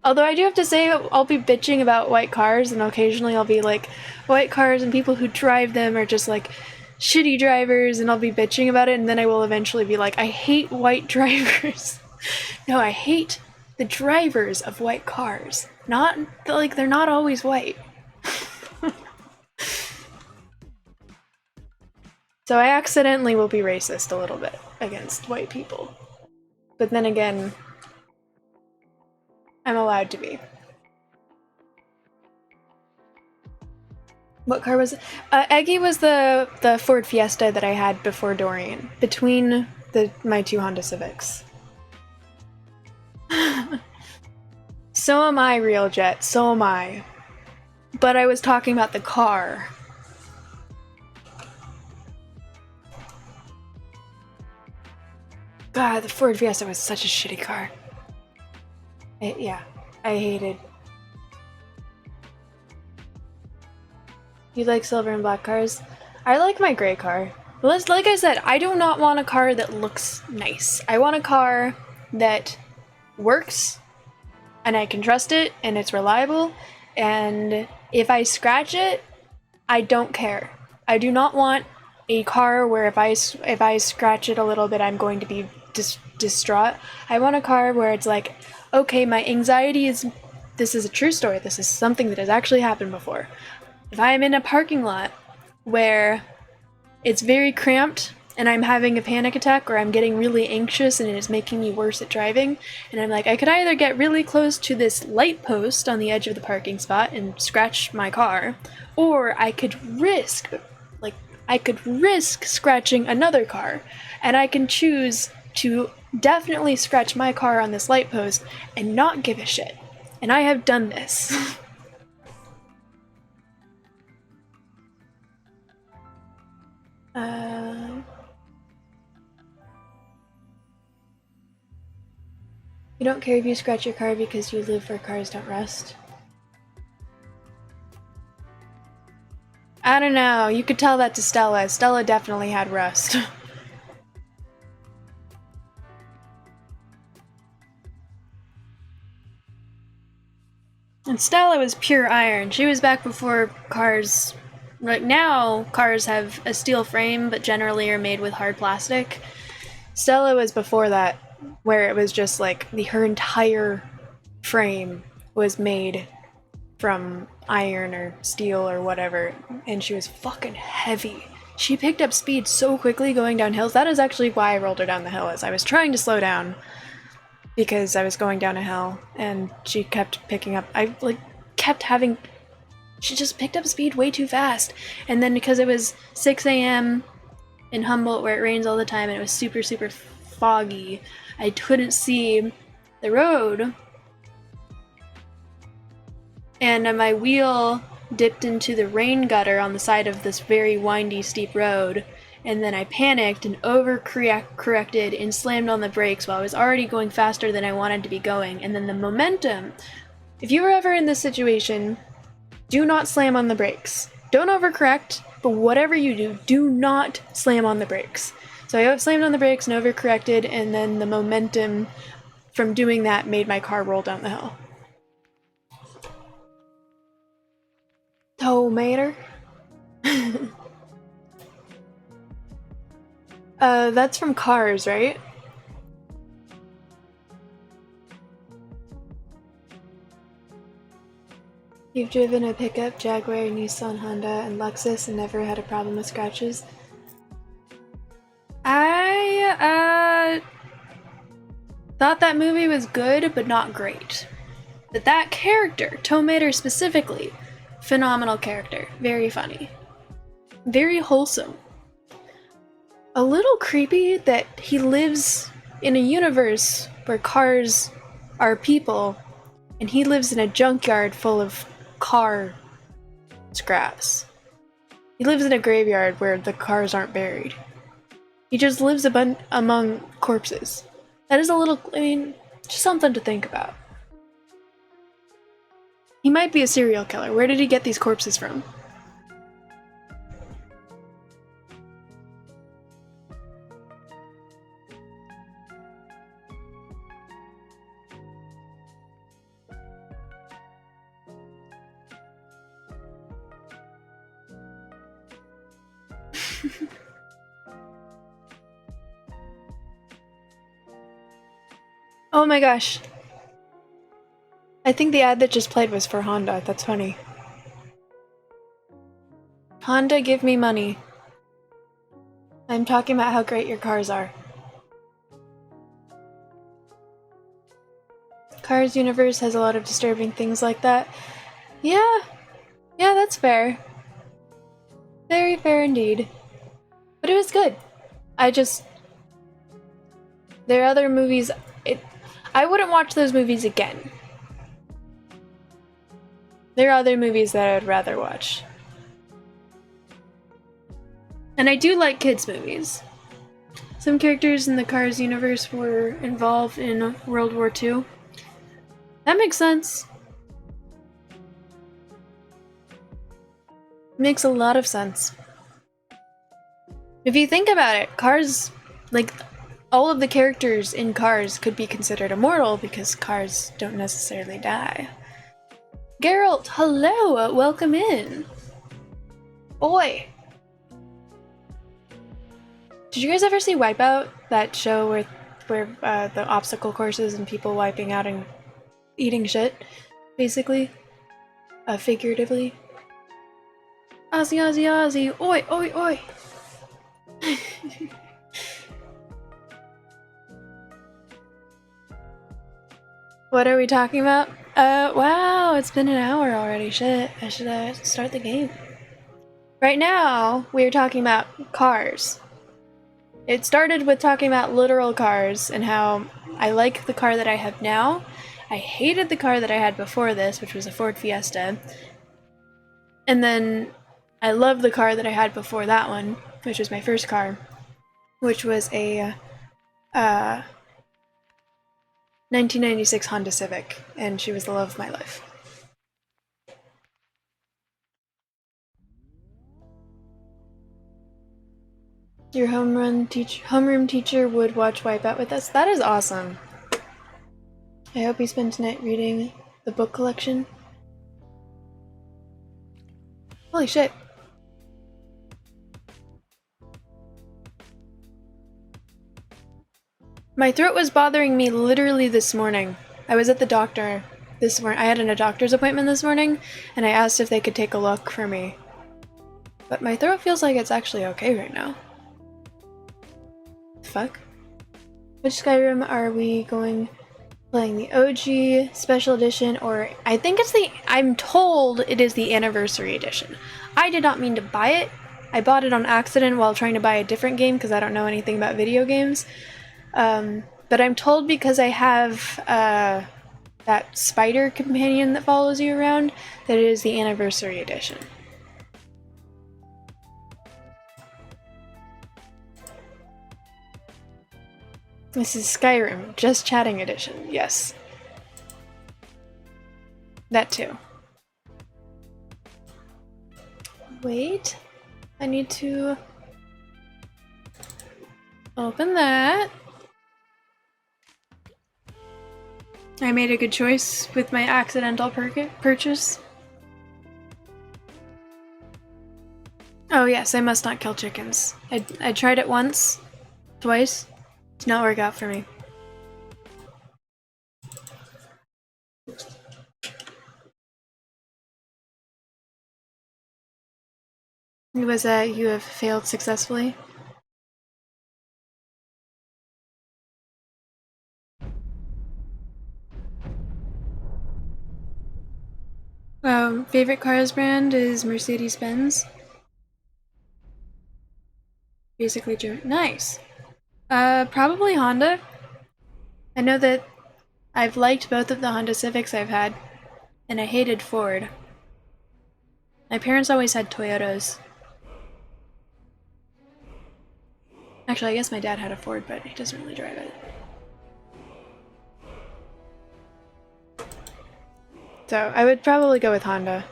Although I do have to say, I'll be bitching about white cars, and occasionally I'll be like, white cars and people who drive them are just like shitty drivers, and I'll be bitching about it, and then I will eventually be like, I hate white drivers. No, I hate the drivers of white cars. Not, like, they're not always white. So I accidentally will be racist a little bit against white people. But then again, I'm allowed to be. What car was it? Eggy was the Ford Fiesta that I had before Dorian, between my two Honda Civics. So am I, Real Jet, so am I. But I was talking about the car. God, the Ford Fiesta was such a shitty car. Yeah, I hated. You like silver and black cars? I like my gray car. Like I said, I do not want a car that looks nice. I want a car that works, and I can trust it, and it's reliable, and if I scratch it, I don't care. I do not want a car where if I scratch it a little bit, I'm going to be distraught. I want a car where it's like, okay, my anxiety is, this is a true story, this is something that has actually happened before. If I am in a parking lot where it's very cramped and I'm having a panic attack or I'm getting really anxious and it is making me worse at driving, and I'm like, I could either get really close to this light post on the edge of the parking spot and scratch my car, or I could risk scratching another car, and I can choose to definitely scratch my car on this light post and not give a shit. And I have done this. You don't care if you scratch your car because you live where cars don't rust? I don't know, you could tell that to Stella. Stella definitely had rust. And Stella was pure iron. She was back before cars. Like now, cars have a steel frame, but generally are made with hard plastic. Stella was before that, where it was just like her entire frame was made from iron or steel or whatever, and she was fucking heavy. She picked up speed so quickly going down hills. That is actually why I rolled her down the hill, is I was trying to slow down because I was going down a hill, and she kept picking up. She just picked up speed way too fast. And then because it was 6 a.m. in Humboldt where it rains all the time and it was super, super foggy, I couldn't see the road. And my wheel dipped into the rain gutter on the side of this very windy, steep road. And then I panicked and overcorrected and slammed on the brakes while I was already going faster than I wanted to be going. And then the momentum, if you were ever in this situation, do not slam on the brakes. Don't overcorrect, but whatever you do, do not slam on the brakes. So I slammed on the brakes and overcorrected, and then the momentum from doing that made my car roll down the hill. Tomater. That's from Cars, right? You've driven a pickup, Jaguar, Nissan, Honda, and Lexus and never had a problem with scratches? The Thought that movie was good, but not great. But that character, Tow Mater specifically, phenomenal character. Very funny. Very wholesome. A little creepy that he lives in a universe where cars are people, and he lives in a junkyard full of car scraps. He lives in a graveyard where the cars aren't buried. He just lives among corpses. That is a little, just something to think about. He might be a serial killer. Where did he get these corpses from? Oh my gosh. I think the ad that just played was for Honda. That's funny. Honda, give me money. I'm talking about how great your cars are. Cars universe has a lot of disturbing things like that. Yeah. Yeah, that's fair. Very fair indeed. But it was good. There are other movies. I wouldn't watch those movies again. There are other movies that I would rather watch. And I do like kids' movies. Some characters in the Cars universe were involved in World War II. That makes sense. Makes a lot of sense. If you think about it, Cars, like, all of the characters in Cars could be considered immortal because cars don't necessarily die. Geralt, hello! Welcome in! Oi! Did you guys ever see Wipeout? That show where the obstacle courses and people wiping out and eating shit, basically? Figuratively. Ozzy, Ozzy, Ozzy! Oi, oi, oi! What are we talking about? Wow, it's been an hour already. Shit, I should start the game. Right now, we're talking about cars. It started with talking about literal cars and how I like the car that I have now. I hated the car that I had before this, which was a Ford Fiesta. And then I love the car that I had before that one, which was my first car, which was a 1996 Honda Civic, and she was the love of my life. Your homeroom teacher would watch Wipeout with us. That is awesome. I hope you spend tonight reading the book collection. Holy shit. My throat was bothering me literally this morning. I was at the doctor this morning. I had a doctor's appointment this morning, and I asked if they could take a look for me. But my throat feels like it's actually okay right now. Fuck? Which Skyrim are we playing? The OG Special Edition, or I think I'm told it is the Anniversary Edition. I did not mean to buy it. I bought it on accident while trying to buy a different game because I don't know anything about video games. But I'm told because I have that spider companion that follows you around that it is the Anniversary Edition. This is Skyrim, Just Chatting Edition, yes. That too. Wait, I need to open that. I made a good choice with my accidental purchase. Oh yes, I must not kill chickens. I tried it once, twice. Did not work out for me. It was you have failed successfully. Favorite cars brand is Mercedes-Benz. Basically, nice. Probably Honda. I know that I've liked both of the Honda Civics I've had, and I hated Ford. My parents always had Toyotas. Actually, I guess my dad had a Ford, but he doesn't really drive it. So I would probably go with Honda.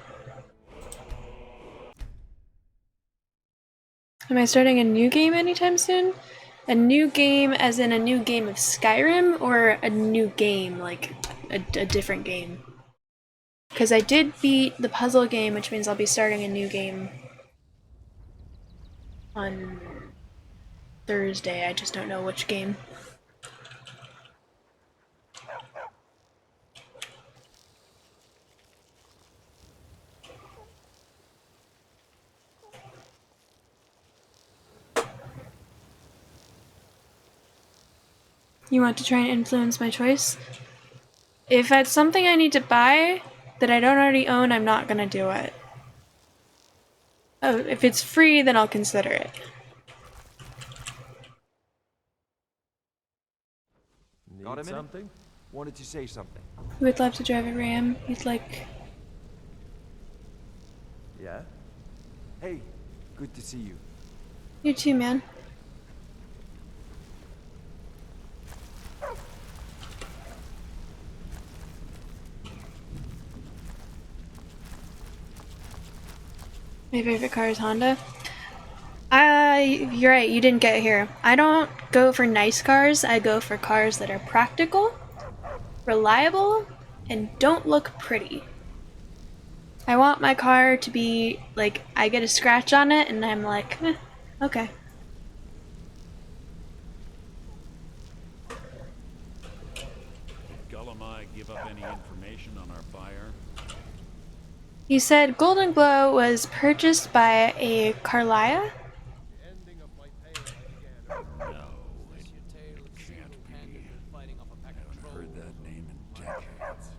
Am I starting a new game anytime soon? A new game as in a new game of Skyrim, or a new game, like a different game? Because I did beat the puzzle game, which means I'll be starting a new game on Thursday. I just don't know which game. You want to try and influence my choice? If it's something I need to buy that I don't already own, I'm not gonna do it. Oh, if it's free, then I'll consider it. Got a minute? Something? Wanted to say something. He would love to drive a Ram. He's like... Yeah? Hey, good to see you. You too, man. My favorite car is Honda. You're right, you didn't get here. I don't go for nice cars, I go for cars that are practical, reliable, and don't look pretty. I want my car to be, like, I get a scratch on it and I'm like, okay. Did Gullumai give up any information on our buyer? He said Golden Glow was purchased by a Carlia? No, it can't be. I haven't heard that name in decades.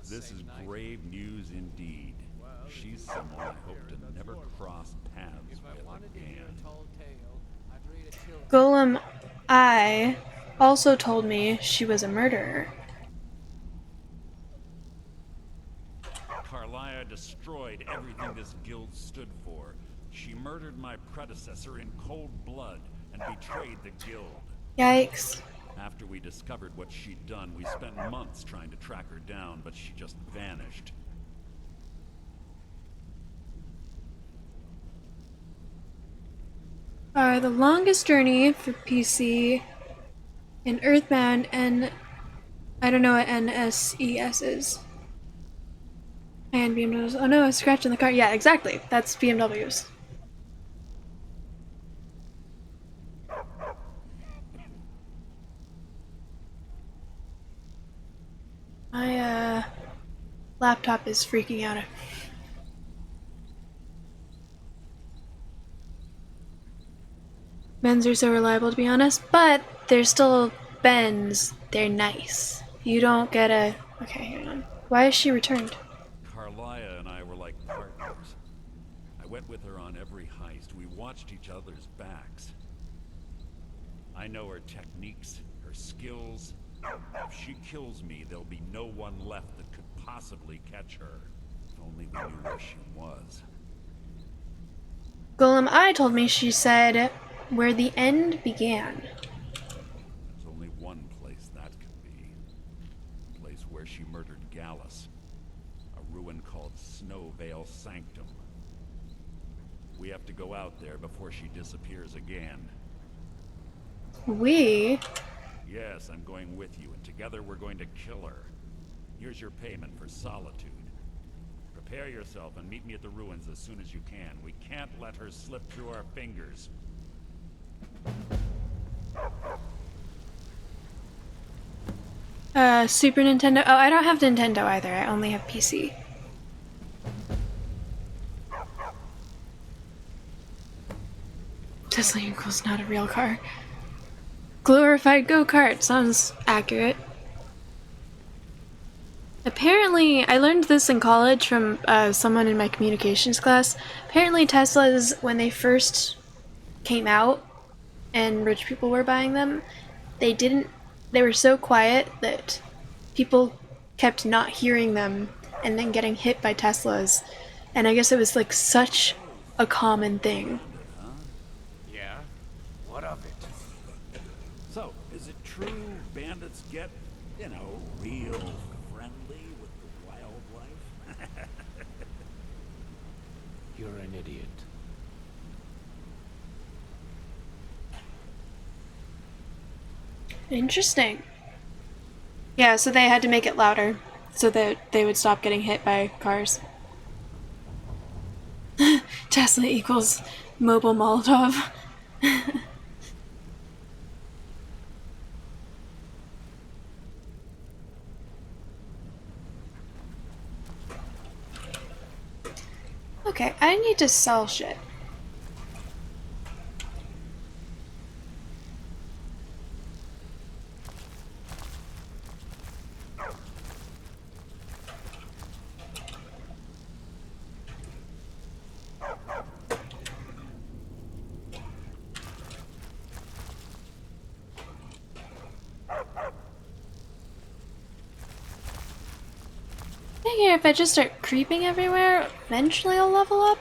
This is grave news indeed. She's someone I hope to never cross paths with again. Golem I also told me she was a murderer. Carlia destroyed everything this guild stood for. She murdered my predecessor in cold blood and betrayed the guild. Yikes. After we discovered what she'd done, we spent months trying to track her down, but she just vanished. The longest journey for PC in Earthbound, and I don't know what NSES is. And BMWs. Oh no, a scratch in the car. Yeah, exactly. That's BMWs. My laptop is freaking out. Benz are so reliable, to be honest, but they're still Benz. They're nice. You don't get a... Okay, hang on. Why is she returned? Carlia and I were like partners. I went with her on every heist. We watched each other's backs. I know her techniques, her skills. If she kills me, there'll be no one left that could possibly catch her. If only we knew where she was. Golem I told me she said where the end began. There's only one place that could be. The place where she murdered Gallus. A ruin called Snowvale Sanctum. We have to go out there before she disappears again. We? Yes, I'm going with you, and together we're going to kill her. Here's your payment for solitude. Prepare yourself and meet me at the ruins as soon as you can. We can't let her slip through our fingers. Super Nintendo. Oh, I don't have Nintendo either. I only have PC. Tesla equals not a real car. Glorified go-kart. Sounds accurate. Apparently, I learned this in college from someone in my communications class. Apparently, Teslas, when they first came out and rich people were buying them, they were so quiet that people kept not hearing them and then getting hit by Teslas. And I guess it was like such a common thing. Yeah? What of it? So, is it true bandits get, you know, real friendly with the wildlife? You're an idiot. Interesting. Yeah, so they had to make it louder so that they would stop getting hit by cars. Tesla equals mobile Molotov. Okay, I need to sell shit. I figure if I just start creeping everywhere, eventually I'll level up.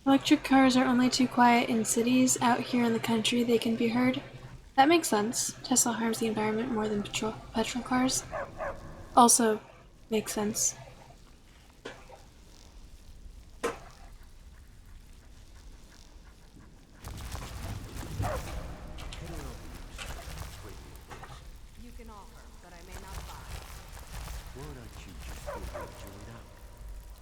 Electric cars are only too quiet in cities. Out here in the country, they can be heard. That makes sense. Tesla harms the environment more than petrol cars. Also makes sense. You can offer, but I may not buy. Why don't you just go and join up?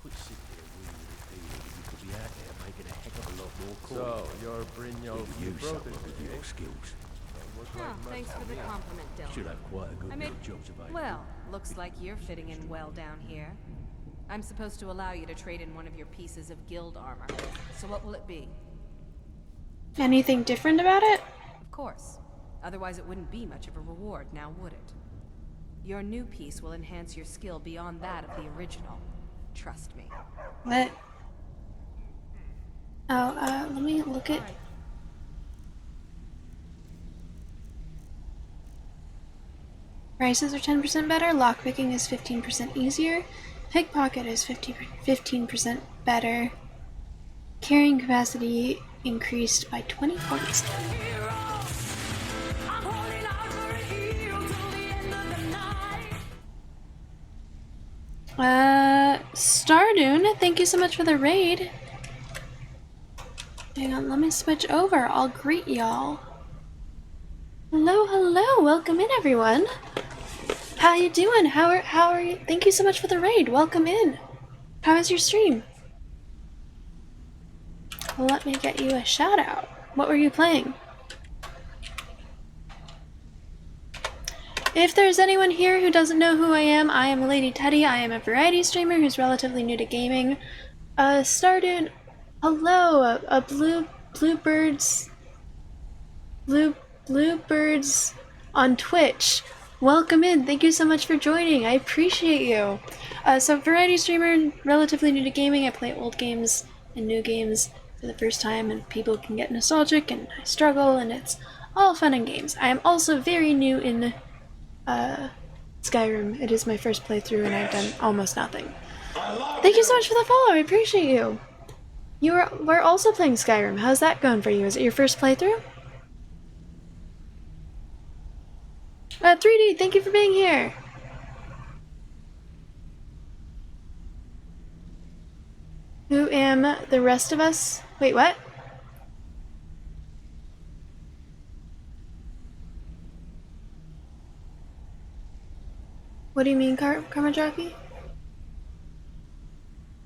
Quit sitting there waiting to feel that you could be out there making a heck of a lot more coin. So, you're Brynjolf You the some Protege. of your skills. Huh, thanks for the compliment, Dylan. Should have quite a good bit of jobs available. Well, looks like you're fitting in well down here. I'm supposed to allow you to trade in one of your pieces of guild armor. So what will it be? Anything different about it? Of course. Otherwise it wouldn't be much of a reward, now would it? Your new piece will enhance your skill beyond that of the original. Trust me. What? Oh, let me look at... Prices are 10% better, lockpicking is 15% easier, pickpocket is 15% better, carrying capacity increased by 20 points. Stardoon, thank you so much for the raid. Hang on, let me switch over, I'll greet y'all. Hello, hello, welcome in everyone. How you doing? How are you? Thank you so much for the raid. Welcome in. How was your stream? Well, let me get you a shout out. What were you playing? If there's anyone here who doesn't know who I am Lady Teddy. I am a variety streamer who's relatively new to gaming. Started. Hello, Bluebirds on Twitch. Welcome in. Thank you so much for joining. I appreciate you. So variety streamer, relatively new to gaming. I play old games and new games for the first time, and people can get nostalgic, and I struggle, and it's all fun and games. I am also very new in Skyrim. It is my first playthrough, and I've done almost nothing. Thank you so much for the follow. I appreciate you. We're also playing Skyrim. How's that going for you? Is it your first playthrough? 3D, thank you for being here. Who am the rest of us? Wait, what? What do you mean, Karma Jockey?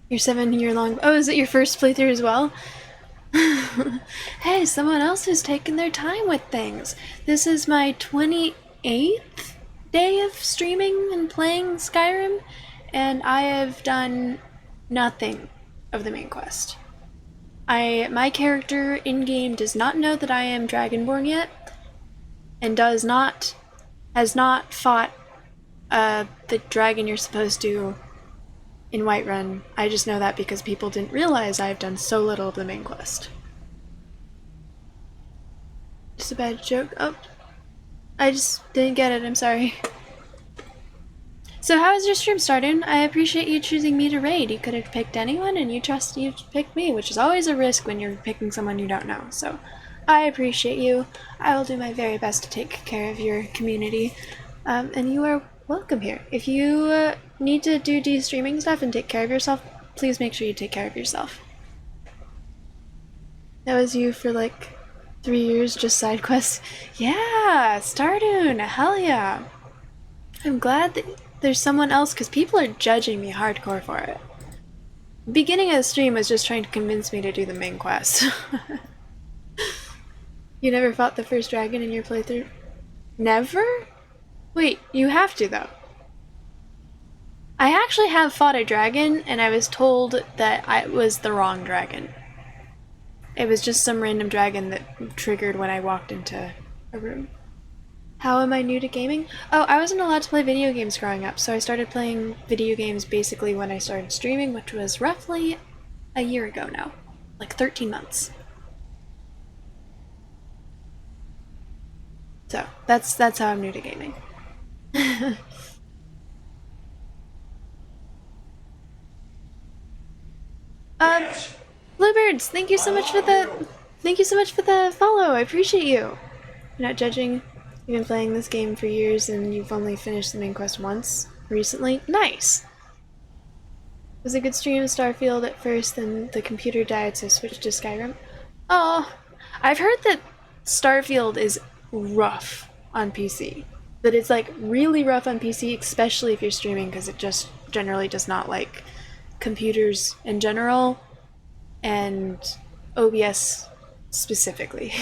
Your 7-year long. Oh, is it your first playthrough as well? Hey, someone else who's taken their time with things. This is my 28th day of streaming and playing Skyrim, and I have done nothing of the main quest. My character in-game does not know that I am Dragonborn yet, and has not fought the dragon you're supposed to in Whiterun. I just know that because people didn't realize I've done so little of the main quest. Just a bad joke. Oh, I just didn't get it, I'm sorry. So how is your stream starting? I appreciate you choosing me to raid. You could have picked anyone and you picked me, which is always a risk when you're picking someone you don't know. So I appreciate you. I will do my very best to take care of your community. And you are welcome here. If you need to do de-streaming stuff and take care of yourself, please make sure you take care of yourself. That was you for like 3 years, just side quests. Yeah, Stardoon, hell yeah. I'm glad that there's someone else, because people are judging me hardcore for it. The beginning of the stream was just trying to convince me to do the main quest. You never fought the first dragon in your playthrough? Never? Wait, you have to though. I actually have fought a dragon, and I was told that I was the wrong dragon. It was just some random dragon that triggered when I walked into a room. How am I new to gaming? Oh, I wasn't allowed to play video games growing up, so I started playing video games basically when I started streaming, which was roughly a year ago now. Like 13 months. So, that's how I'm new to gaming. Bluebirds, thank you so much for the follow. I appreciate you. You're not judging. You've been playing this game for years and you've only finished the main quest once recently. Nice. It was a good stream of Starfield at first, then the computer died, so I switched to Skyrim. Oh, I've heard that Starfield is rough on PC. That it's like really rough on PC, especially if you're streaming, because it just generally does not like computers in general, and OBS specifically.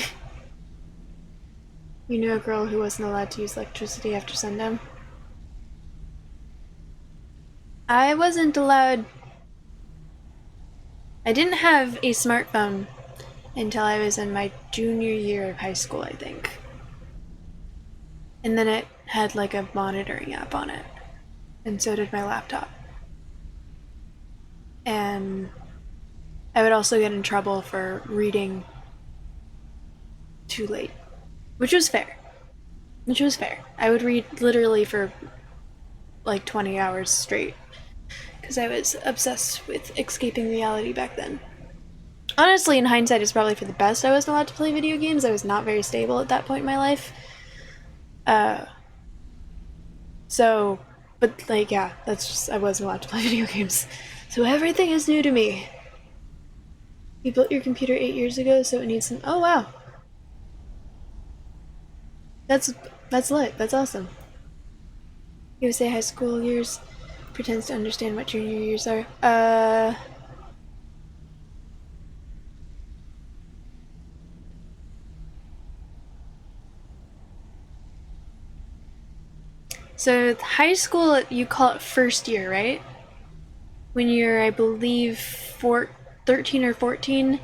You knew a girl who wasn't allowed to use electricity after sundown? I wasn't allowed... I didn't have a smartphone until I was in my junior year of high school, I think. And then it had like a monitoring app on it. And so did my laptop. And I would also get in trouble for reading too late. Which was fair. I would read literally for like 20 hours straight. Because I was obsessed with escaping reality back then. Honestly, in hindsight, it's probably for the best I wasn't allowed to play video games. I was not very stable at that point in my life. But like, yeah, that's just, I wasn't allowed to play video games. So everything is new to me. You built your computer 8 years ago, so it needs some, oh wow. That's lit, that's awesome. You would say high school years pretends to understand what junior years are. So high school, you call it first year, right? When you're, I believe, 13 or 14,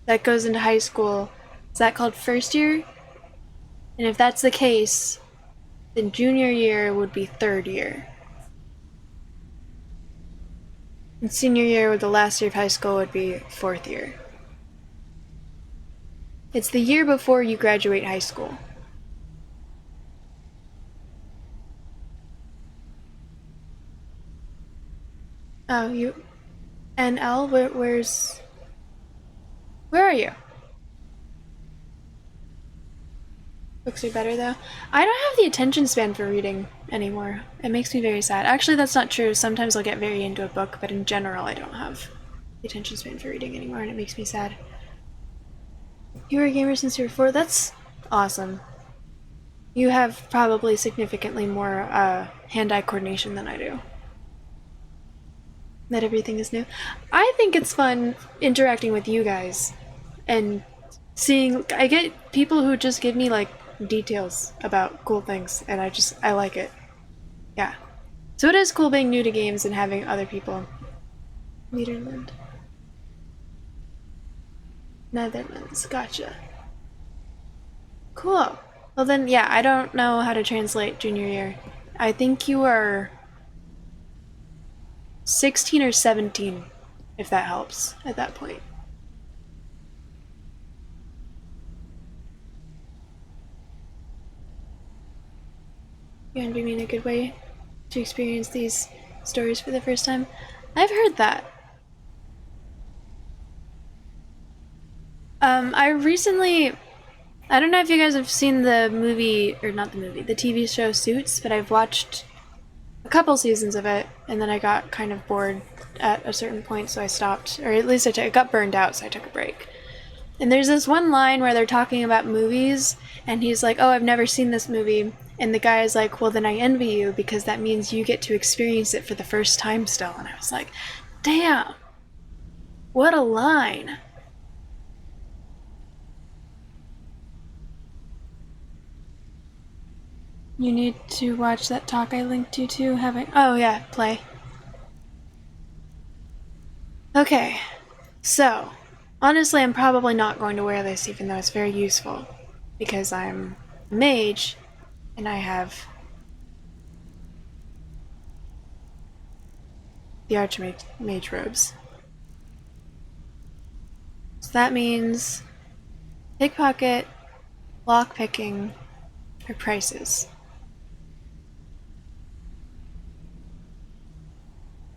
that goes into high school. Is that called first year? And if that's the case, then junior year would be third year. And senior year, with the last year of high school, would be fourth year. It's the year before you graduate high school. Oh, you... NL? Where's Where are you? Books are better though. I don't have the attention span for reading anymore. It makes me very sad. Actually, that's not true. Sometimes I'll get very into a book, but in general, I don't have the attention span for reading anymore, and it makes me sad. You were a gamer since you were 4? That's awesome. You have probably significantly more hand-eye coordination than I do. That everything is new. I think it's fun interacting with you guys and seeing. I get people who just give me like details about cool things, and I like it. Yeah. So it is cool being new to games and having other people. Netherlands. Netherlands, gotcha. Cool. Well then, yeah, I don't know how to translate junior year. I think you are 16 or 17, if that helps at that point. You're gonna be in a good way to experience these stories for the first time. I've heard that. I don't know if you guys have seen the movie, or not the movie, the TV show Suits, but I've watched a couple seasons of it, and then I got kind of bored at a certain point, so I stopped, or at least I got burned out, so I took a break. And there's this one line where they're talking about movies, and he's like, oh, I've never seen this movie. And the guy is like, well, then I envy you, because that means you get to experience it for the first time still. And I was like, damn, what a line. You need to watch that talk I linked you to. Oh yeah, play. Okay, so honestly, I'm probably not going to wear this, even though it's very useful, because I'm a mage and I have the Archmage robes. So that means pickpocket, lockpicking, or prices.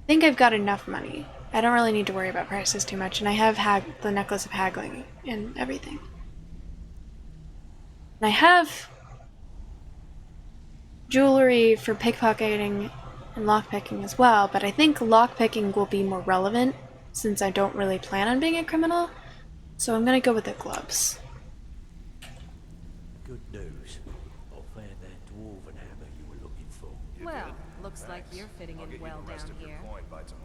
I think I've got enough money. I don't really need to worry about prices too much, and I have the necklace of haggling and everything. And I have jewelry for pickpocketing and lockpicking as well, but I think lockpicking will be more relevant since I don't really plan on being a criminal, so I'm gonna go with the gloves. Good news. I found that dwarven hammer you were looking for. Well, looks like you're fitting in well down here.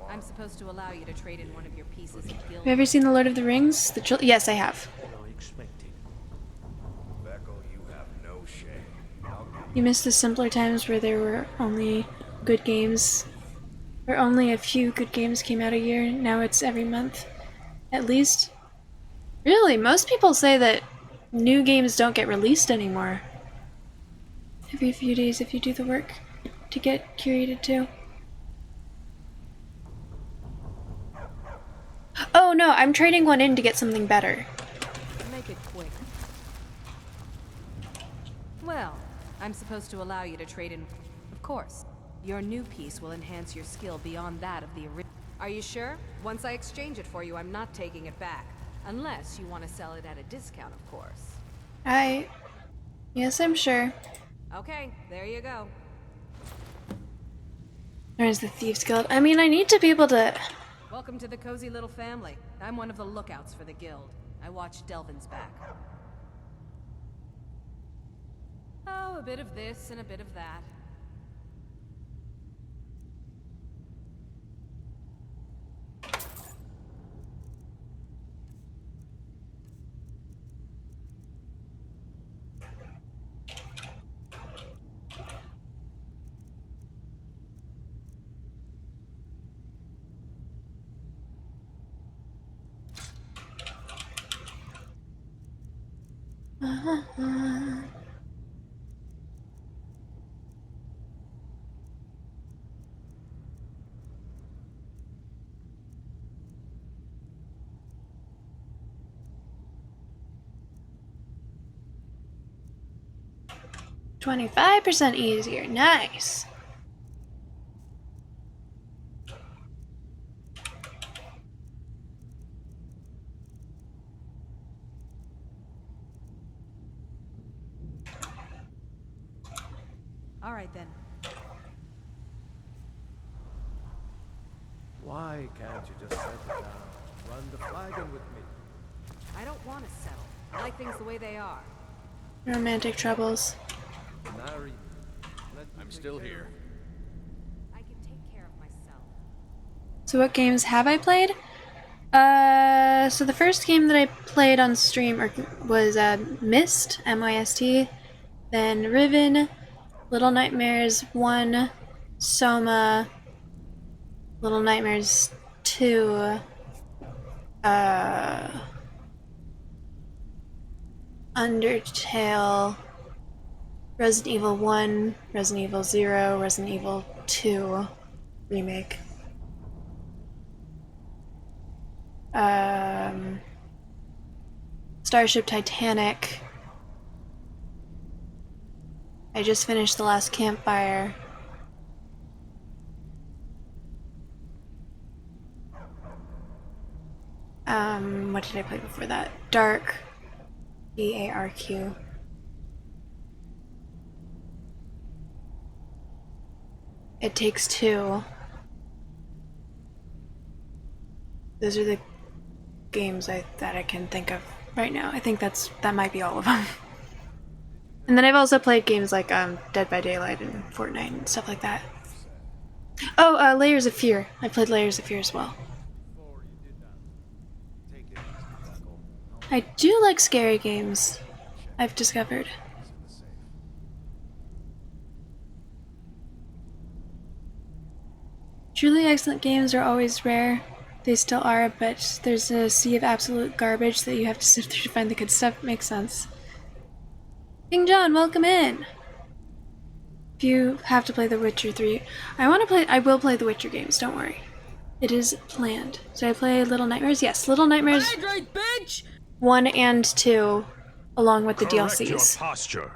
I'm supposed to allow you to trade in one of your pieces of guild. Have you ever seen The Lord of the Rings? Yes, I have. What I expected. You have no shame. You miss the simpler times where there were only good games, where only a few good games came out a year. Now it's every month, at least. Really, most people say that new games don't get released anymore. Every few days if you do the work to get curated to. Oh no, I'm trading one in to get something better. Make it quick. Well, I'm supposed to allow you to trade in. Of course. Your new piece will enhance your skill beyond that of the original. Are you sure? Once I exchange it for you, I'm not taking it back. Unless you want to sell it at a discount, of course. Yes, I'm sure. Okay, there you go. There's the Thieves Guild. I mean, I need to be able to... Welcome to the cozy little family. I'm one of the lookouts for the guild. I watch Delvin's back. Oh, a bit of this and a bit of that. $25% easier. Nice. Alright then. Why can't you just settle down? Run the flagon with me. I don't want to settle. I like things the way they are. Romantic troubles. Marry me. I'm still here. I can take care of myself. So what games have I played? So the first game that I played on stream was Myst, M-Y-S-T, then Riven, Little Nightmares 1, Soma, Little Nightmares 2, Undertale, Resident Evil 1, Resident Evil 0, Resident Evil 2 remake. Starship Titanic. I just finished The Last Campfire. What did I play before that? Dark. D-A-R-Q. It Takes Two. Those are the games that I can think of right now. I think that might be all of them. And then I've also played games like Dead by Daylight and Fortnite and stuff like that. Oh, Layers of Fear. I played Layers of Fear as well. I do like scary games, I've discovered. Truly excellent games are always rare. They still are, but there's a sea of absolute garbage that you have to sift through to find the good stuff. Makes sense. King John, welcome in! If you have to play The Witcher 3, I will play The Witcher games, don't worry. It is planned. So I play Little Nightmares? Yes, Little Nightmares Hydrate, bitch! 1 and 2, along with the Correct your DLCs. posture.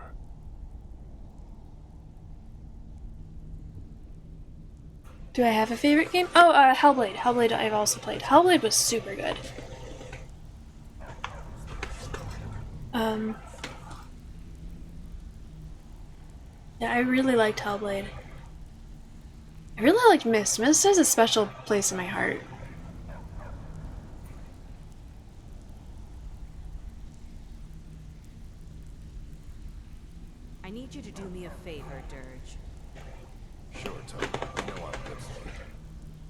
Do I have a favorite game? Oh, Hellblade. Hellblade I've also played. Hellblade was super good. Yeah, I really liked Hellblade. I really liked Myst. Myst has a special place in my heart. I need you to do me a favor, Dirge. Sure, Tony. You know I'm good for you.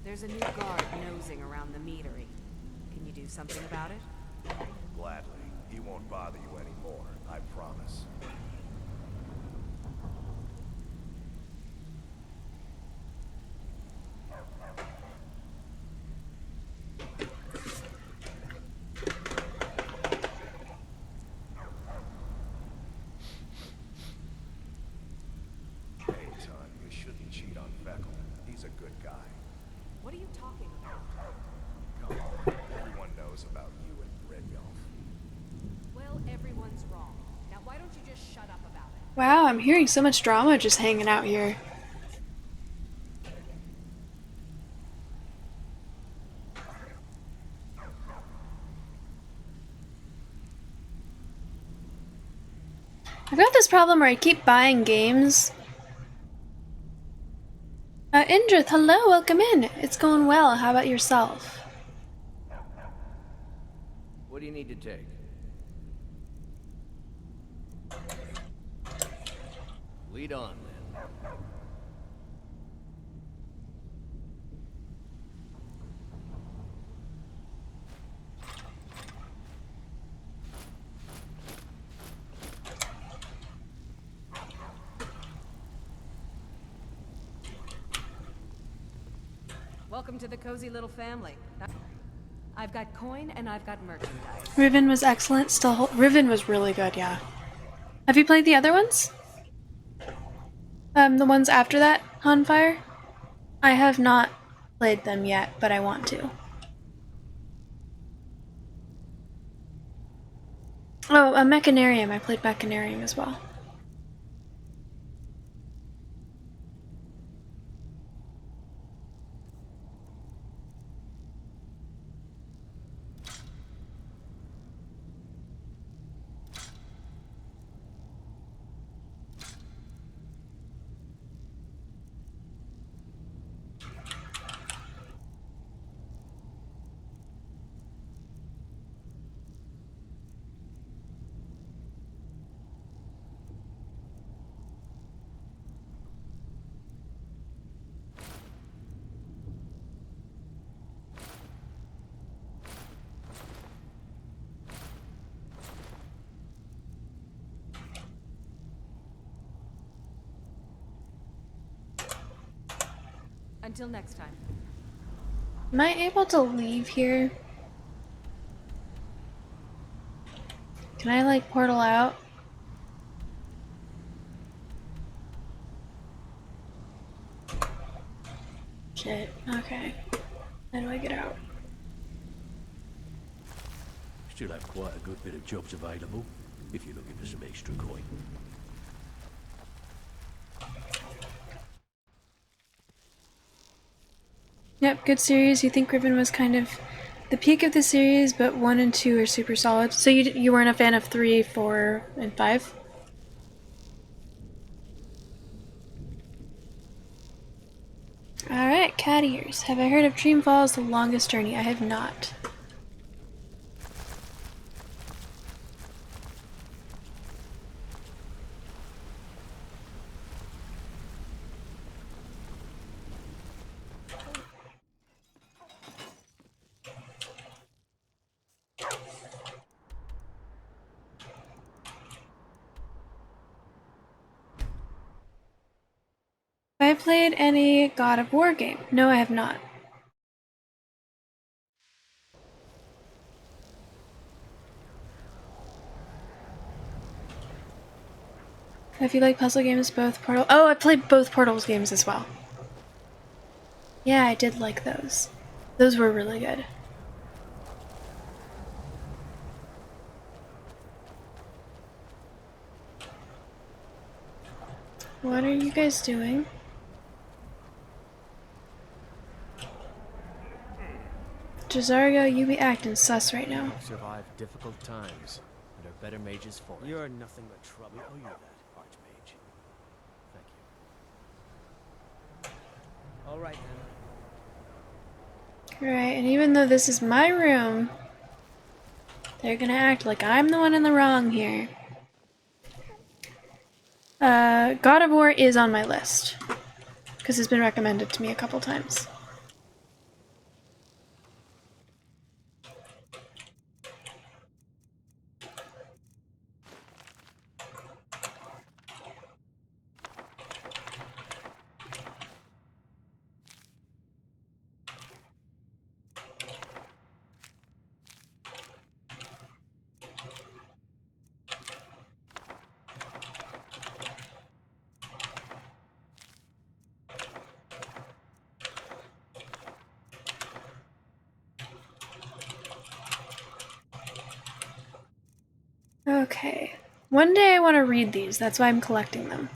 There's a new guard nosing around the meadery. Can you do something about it? Gladly. He won't bother you anymore. I promise. Hey, Ton, you shouldn't cheat on Beckel. He's a good guy. What are you talking about? Come on. Everyone knows about you and Redgolf. Well, everyone's wrong. Now why don't you just shut up about it? Wow, I'm hearing so much drama just hanging out here. I've got this problem where I keep buying games. Indrith, hello, welcome in. It's going well. How about yourself? What do you need to take? Lead on, then. Welcome to the cozy little family. I've got coin and I've got merchandise. Riven was excellent. Riven was really good, yeah. Have you played the other ones? The ones after that, on Fire? I have not played them yet, but I want to. Oh, a Mechanarium. I played Mechanarium as well. Until next time. Am I able to leave here? Can I, like, portal out? Shit. Okay. How do I get out? Still have quite a good bit of jobs available, if you're looking for some extra coin. Yep, good series. You think Griffin was kind of the peak of the series, but 1 and 2 are super solid. So you weren't a fan of 3, 4, and 5? Alright, cat ears. Have I heard of Dream Falls, The Longest Journey? I have not. Have I played any God of War game? No, I have not. If you like puzzle games, both Portal— oh, I played both Portals games as well. Yeah, I did like those. Those were really good. What are you guys doing? Jazargo, you be acting sus right now. Survive difficult times, and are better mages for it. You're nothing but trouble. We owe you that, Archmage. Thank you. All right then. Right, and even though this is my room, they're gonna act like I'm the one in the wrong here. God of War is on my list, because it's been recommended to me a couple times. Okay. One day I want to read these, that's why I'm collecting them.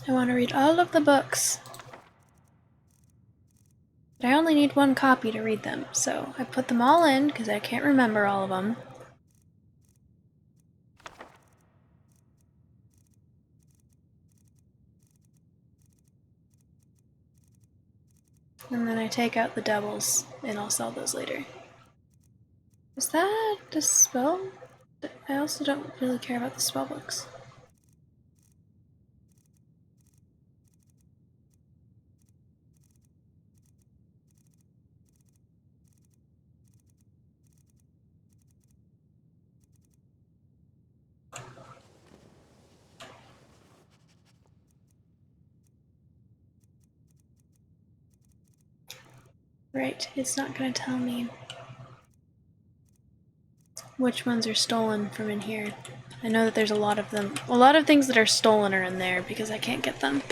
I want to read all of the books. But I only need one copy to read them, so I put them all in because I can't remember all of them. And then I take out the doubles, and I'll sell those later. Is that a spell? I also don't really care about the spell books. Right, it's not gonna tell me which ones are stolen from in here. I know that there's a lot of them. A lot of things that are stolen are in there because I can't get them.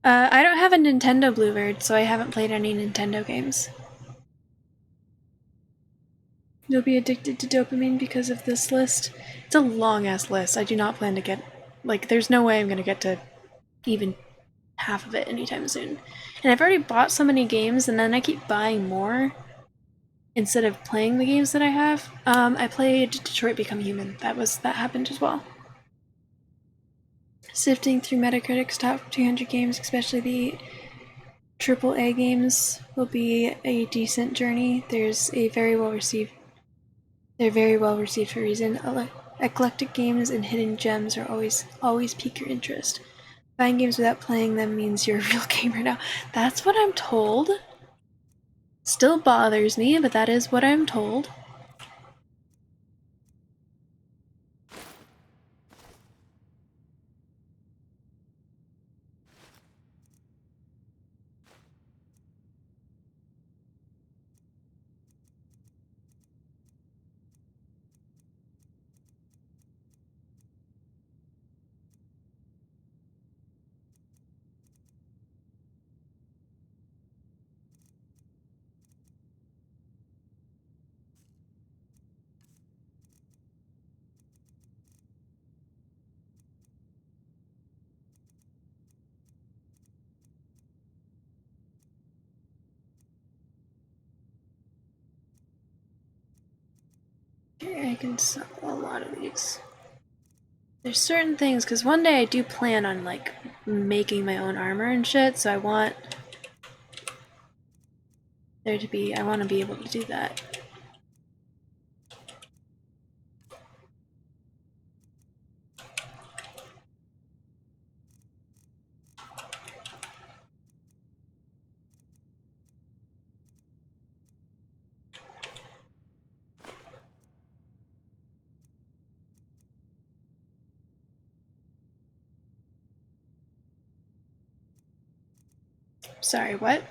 I don't have a Nintendo Bluebird, so I haven't played any Nintendo games. You'll be addicted to dopamine because of this list. It's a long-ass list. I do not plan to get— like, there's no way I'm gonna get to even half of it anytime soon. And I've already bought so many games, and then I keep buying more instead of playing the games that I have. I played Detroit Become Human. That happened as well. Sifting through Metacritic's top 200 games, especially the AAA games, will be a decent journey. They're very well received for a reason. Eclectic games and hidden gems are always pique your interest. Buying games without playing them means you're a real gamer now. That's what I'm told. Still bothers me, but that is what I'm told. can sell a lot of these. There's certain things, because one day I do plan on, like, making my own armor and shit, so I want there to be, I want to be able to do that. Sorry, what?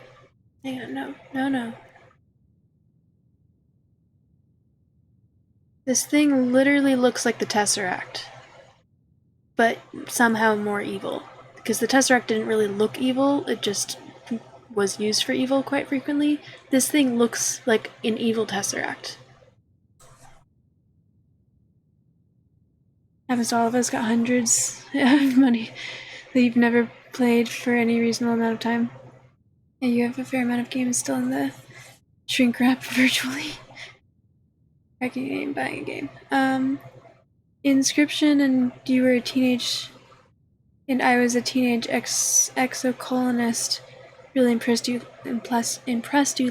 Hang on, no. This thing literally looks like the Tesseract, but somehow more evil. Because the Tesseract didn't really look evil, it just was used for evil quite frequently. This thing looks like an evil Tesseract. Happens to all of us, got hundreds of money that you've never played for any reasonable amount of time. And you have a fair amount of games still in the shrink wrap virtually. Cracking a game, buying a game. Inscription, and you were a teenage, and I was a teenage exocolonist. Really impressed you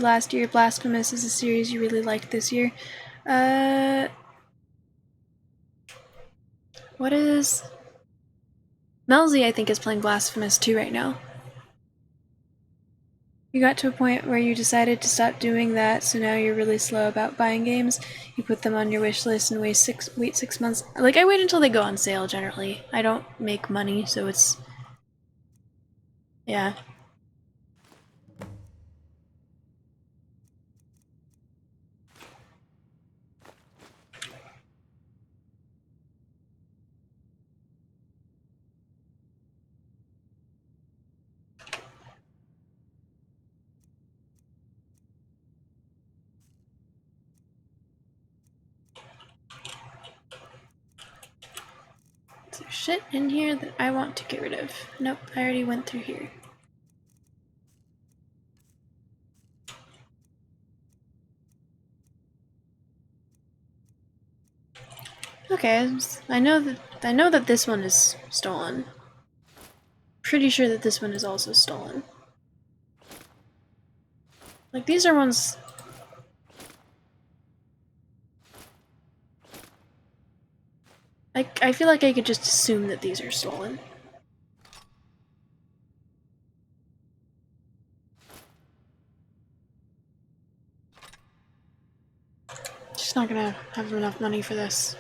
last year. Blasphemous is a series you really liked this year. What is... Melzy, I think, is playing Blasphemous 2 right now. You got to a point where you decided to stop doing that, so now you're really slow about buying games. You put them on your wish list and wait 6 months. Like, I wait until they go on sale, generally. I don't make money, so it's... yeah. Is there shit in here that I want to get rid of? Nope, I already went through here. Okay, I know that this one is stolen. Pretty sure that this one is also stolen. Like, these are ones... I feel like I could just assume that these are stolen. Just not gonna have enough money for this.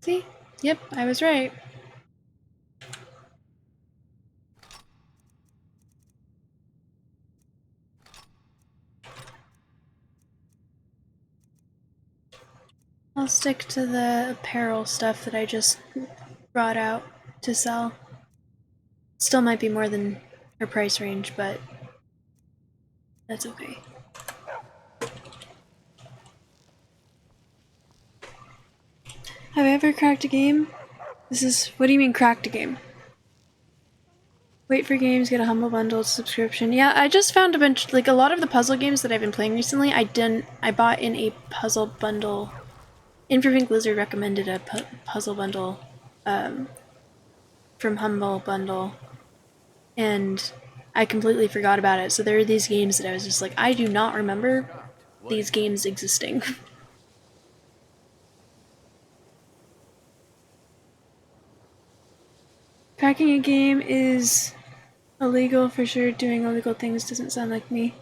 See? Yep, I was right. I'll stick to the apparel stuff that I just brought out to sell. Still might be more than her price range, but that's okay. Have I ever cracked a game? What do you mean cracked a game? Wait for games, get a Humble Bundle subscription. Yeah, I just found a bunch, like a lot of the puzzle games that I've been playing recently, I bought in a puzzle bundle. Infraring Lizard recommended a puzzle bundle from Humble Bundle, and I completely forgot about it. So there are these games that I was just like, I do not remember these games existing. Cracking a game is illegal for sure. Doing illegal things doesn't sound like me.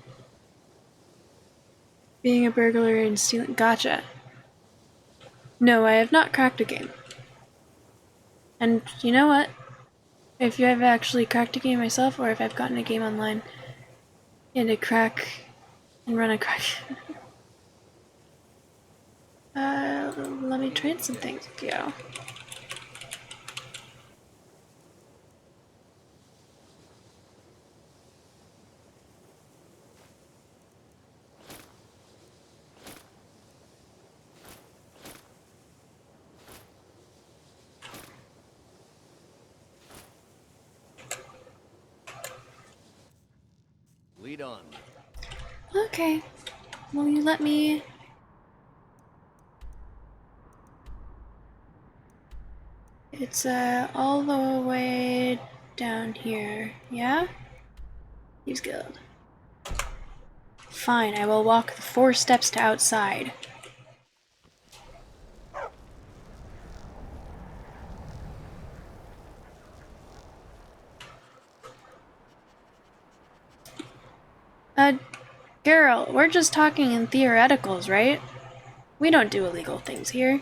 Being a burglar and stealing. Gotcha. No, I have not cracked a game. And you know what? If I've actually cracked a game myself, or if I've gotten a game online and run a crack. Let me trade some things with you. Lead on. Okay. Will you let me... It's all the way down here, yeah? Use guild. Fine, I will walk the 4 steps to outside. Geralt, we're just talking in theoreticals, right? We don't do illegal things here.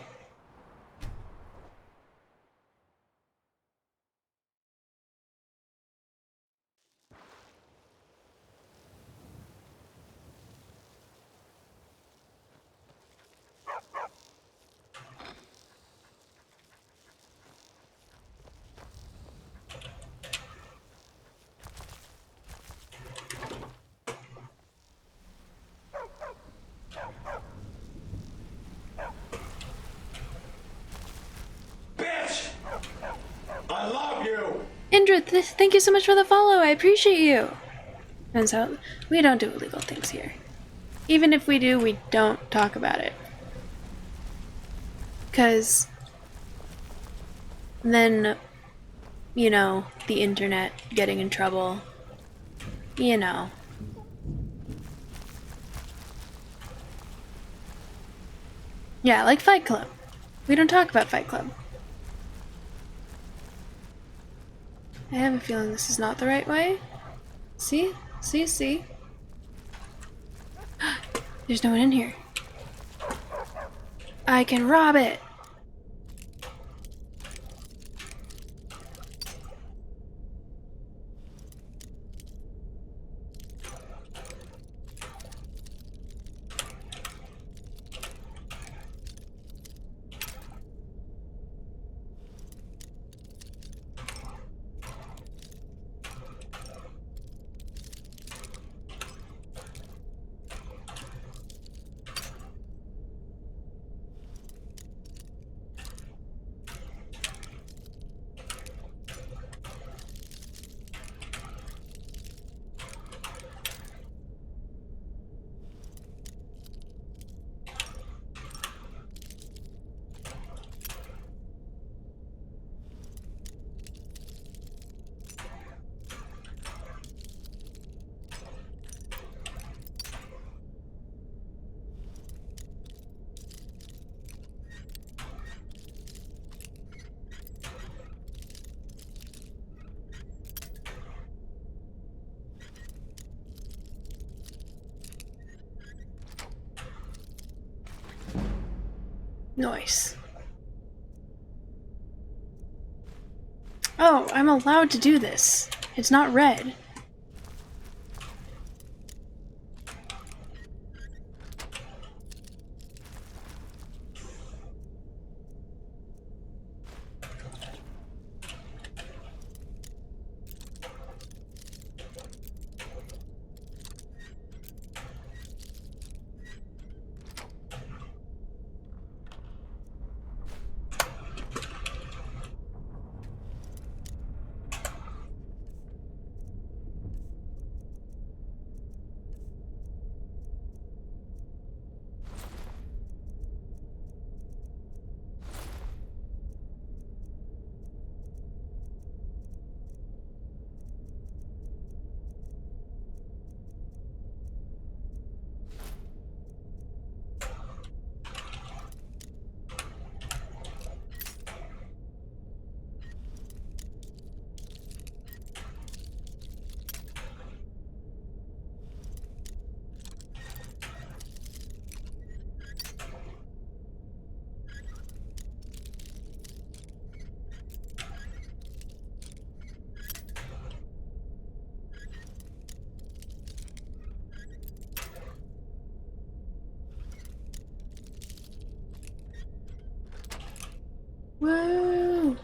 Bitch! I love you! Indra, thank you so much for the follow. I appreciate you. And so, we don't do illegal things here. Even if we do, we don't talk about it. Because then, you know, the internet getting in trouble. You know. Yeah, like Fight Club. We don't talk about Fight Club. I have a feeling this is not the right way. See? See? See? There's no one in here. I can rob it! Nice. Oh, I'm allowed to do this. It's not red. Whoa!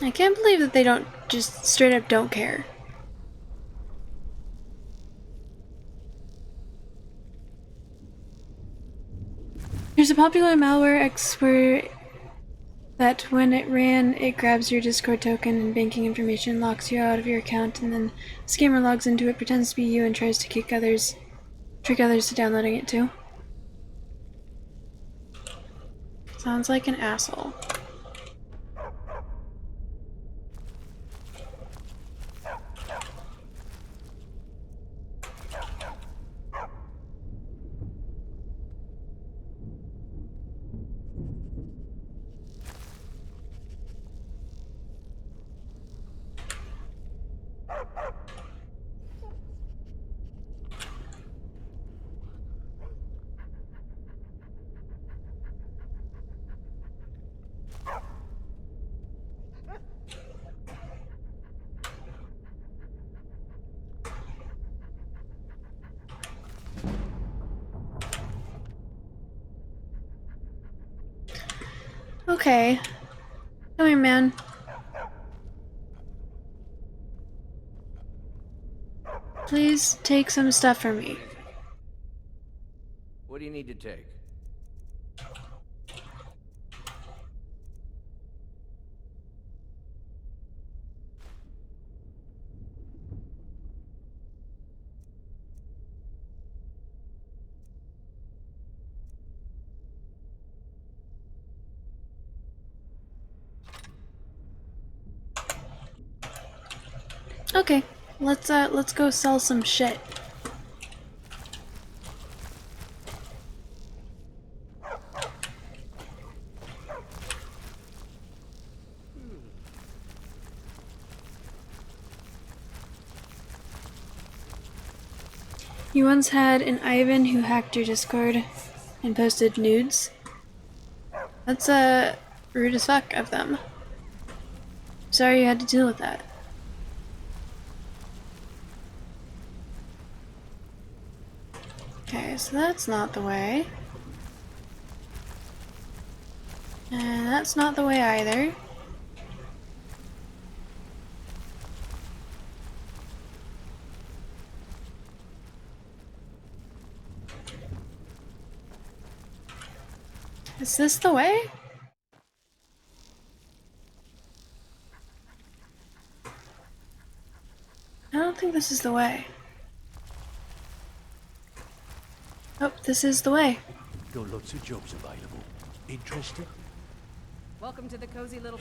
I can't believe that they don't just straight up don't care. There's a popular malware expert that when it ran, it grabs your Discord token and banking information, locks you out of your account, and then the scammer logs into it, pretends to be you, and tries to trick others to downloading it too. Sounds like an asshole. Okay. Come here, man. Please take some stuff from me. What do you need to take? Okay, let's go sell some shit. You once had an Ivan who hacked your Discord and posted nudes. That's rude as fuck of them. Sorry you had to deal with that. Okay, so that's not the way. And that's not the way either. Is this the way? I don't think this is the way. Oh, this is the way. Got lots of jobs available. Interested? Welcome to the cozy little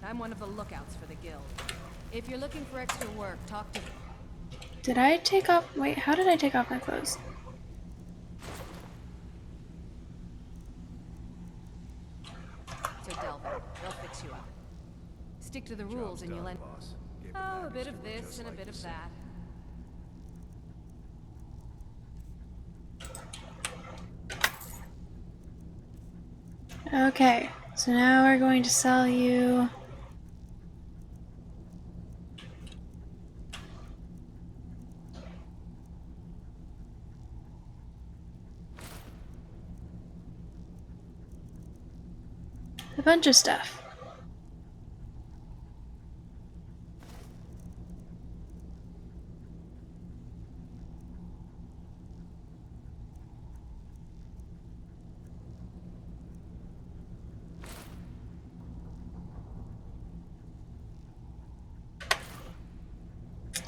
I'm one of the lookouts for the guild. If you're looking for extra work, talk to... Did I take off? Wait, how did I take off my clothes? To Delvin. They'll fix you up. Stick to the rules and you'll end... Oh, a bit of this and a bit of that. Okay, so now we're going to sell you... a bunch of stuff.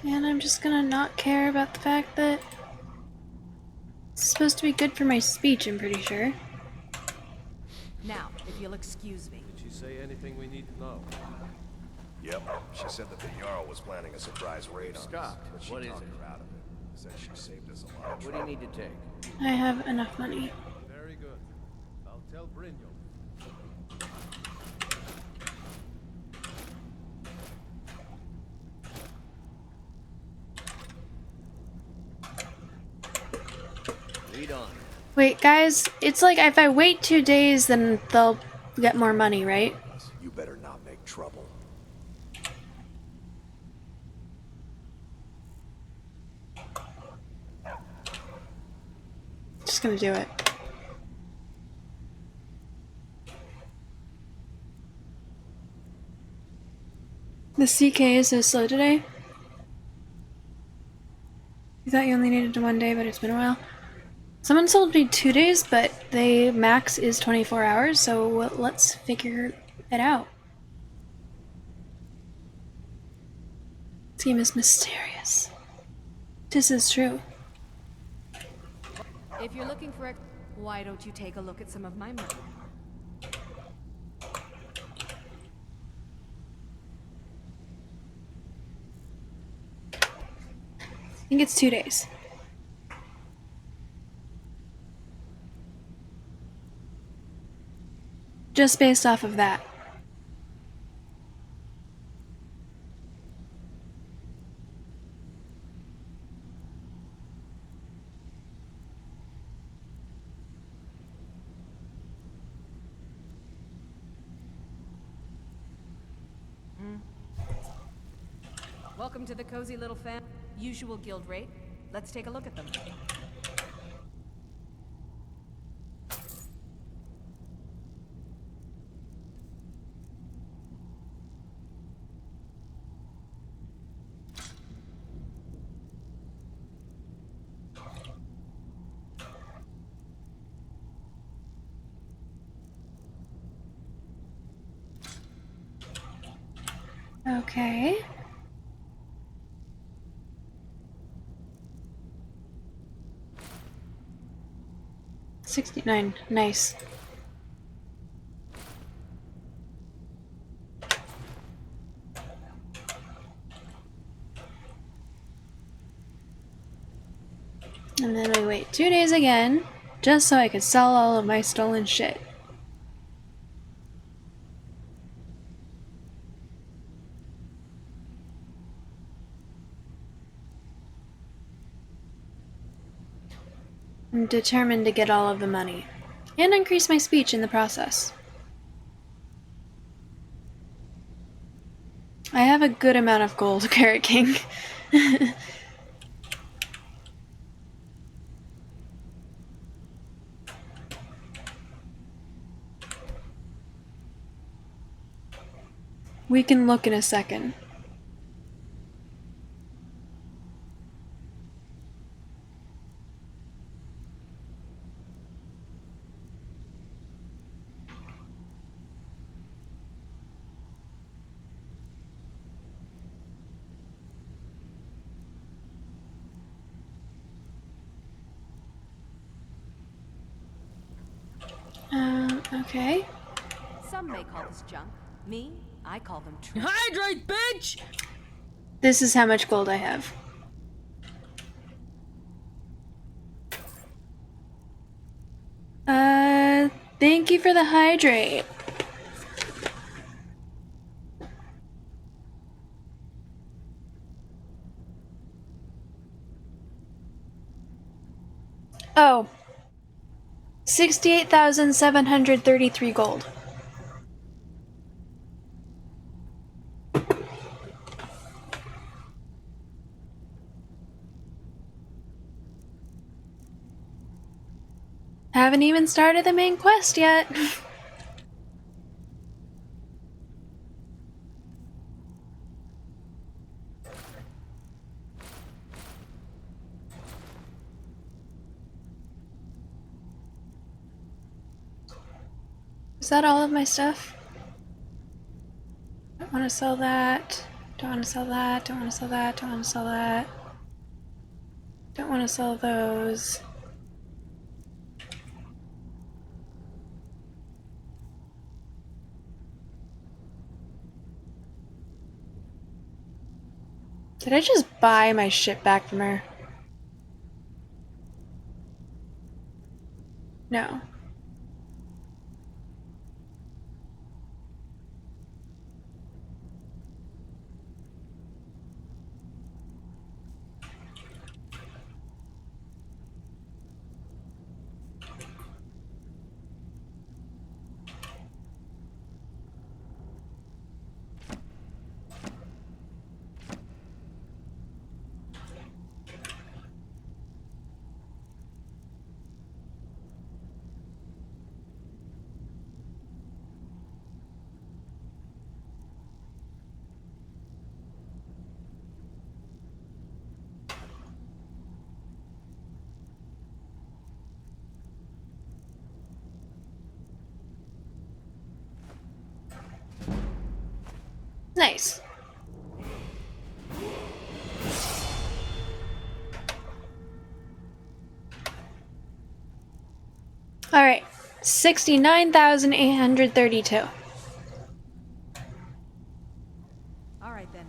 And I'm just gonna not care about the fact that it's supposed to be good for my speech, I'm pretty sure. Now, if you'll excuse me. Did she say anything we need to know? Yep. She said that the Jarl was planning a surprise raid on us, Scott, but she what is talked it? her out of it. Said she saved us a lot of What do trouble. you need to take? I have enough money. Very good. I'll tell Brynjolf. Lead on. Wait, guys, it's like if I wait 2 days, then they'll get more money, right? You better not make trouble. Just gonna do it. The CK is so slow today. You thought you only needed 1 day, but it's been a while. Someone told me 2 days, but the max is 24 hours, so let's figure it out. This game is mysterious. This is true. If you're looking for why don't you take a look at some of my money? I think it's 2 days. Just based off of that. Welcome to the cozy little usual guild rate. Let's take a look at them. Okay. $69. Nice. And then we wait 2 days again, just so I could sell all of my stolen shit. I'm determined to get all of the money, and increase my speech in the process. I have a good amount of gold, Carrot King. We can look in a second. Okay. Some may call this junk. Me, I call them true. Hydrate, bitch! This is how much gold I have. Thank you for the hydrate. Oh. 68,733 gold. Haven't even started the main quest yet. Is that all of my stuff? Don't want to sell that. Don't want to sell that. Don't want to sell that. Don't want to sell that. Don't want to sell those. Did I just buy my shit back from her? No. Nice. Alright, 69,832. All right then.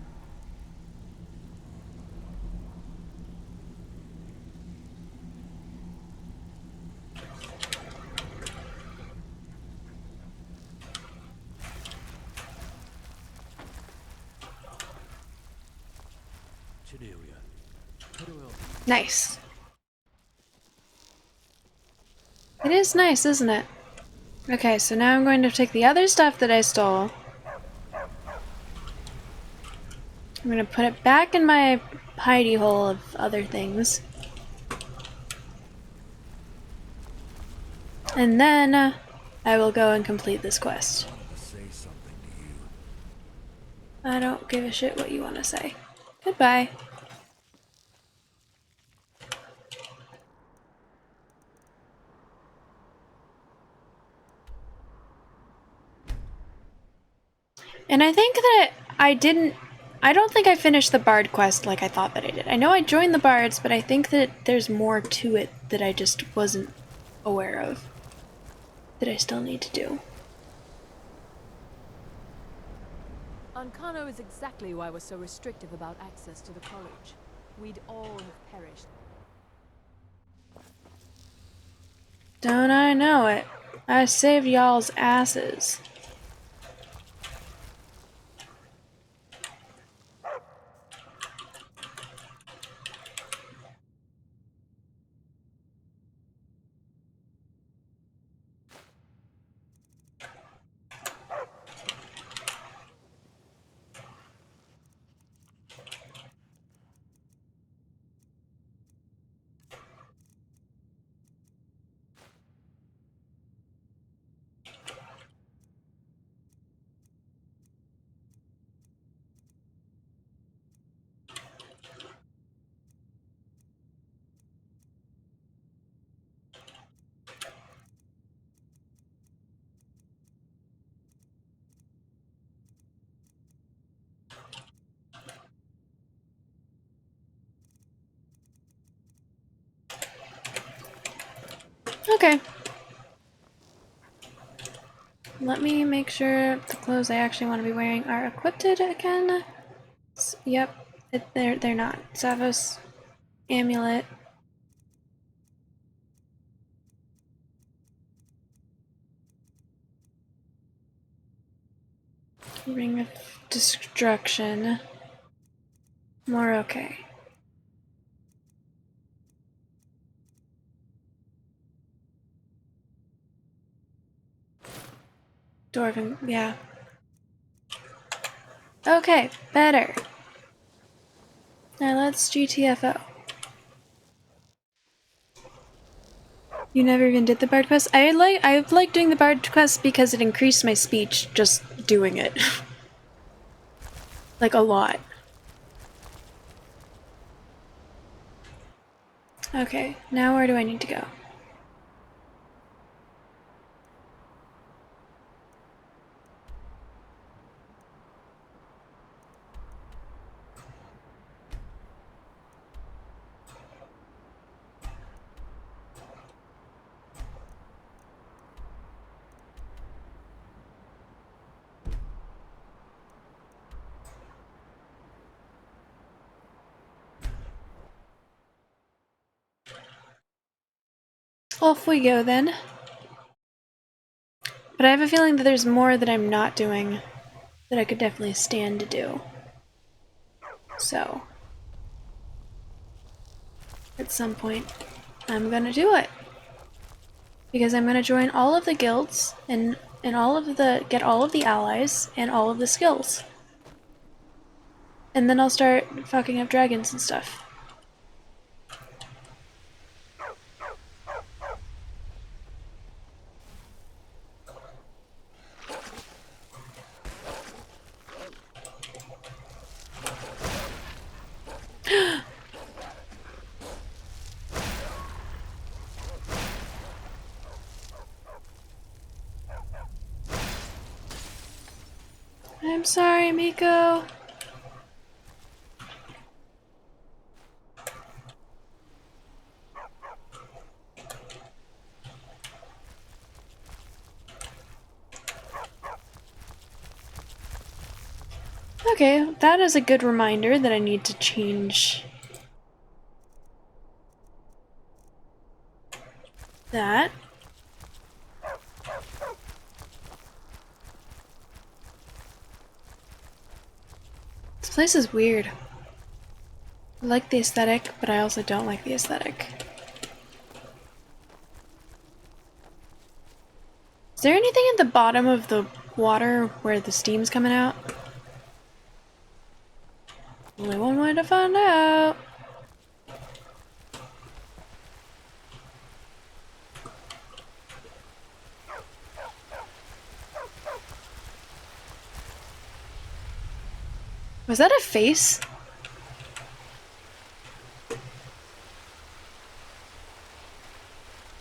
Cordelia, how do I... Nice. It is nice, isn't it? Okay, so now I'm going to take the other stuff that I stole. I'm going to put it back in my hidey hole of other things. And then I will go and complete this quest. To say something to you. I don't give a shit what you want to say. Goodbye. And I think that I don't think I finished the Bard quest like I thought that I did. I know I joined the Bards, but I think that there's more to it that I just wasn't aware of. That I still need to do. Ancano is exactly why we're so restrictive about access to the college. We'd all have perished. Don't I know it? I saved y'all's asses. Okay. Let me make sure the clothes I actually want to be wearing are equipped again. Yep, they're not. Savos amulet. Ring of destruction. More okay. Dwarven, yeah. Okay, better. Now let's GTFO. You never even did the Bard quest? I like doing the Bard quest because it increased my speech just doing it. Like a lot. Okay, now where do I need to go? Off we go then. But I have a feeling that there's more that I'm not doing that I could definitely stand to do. So, at some point, I'm gonna do it. Because I'm gonna join all of the guilds and all of the get all of the allies and all of the skills. And then I'll start fucking up dragons and stuff. I'm sorry, Miko. Okay, that is a good reminder that I need to change that. This place is weird. I like the aesthetic, but I also don't like the aesthetic. Is there anything at the bottom of the water where the steam's coming out? Only one way to find out. Was that a face?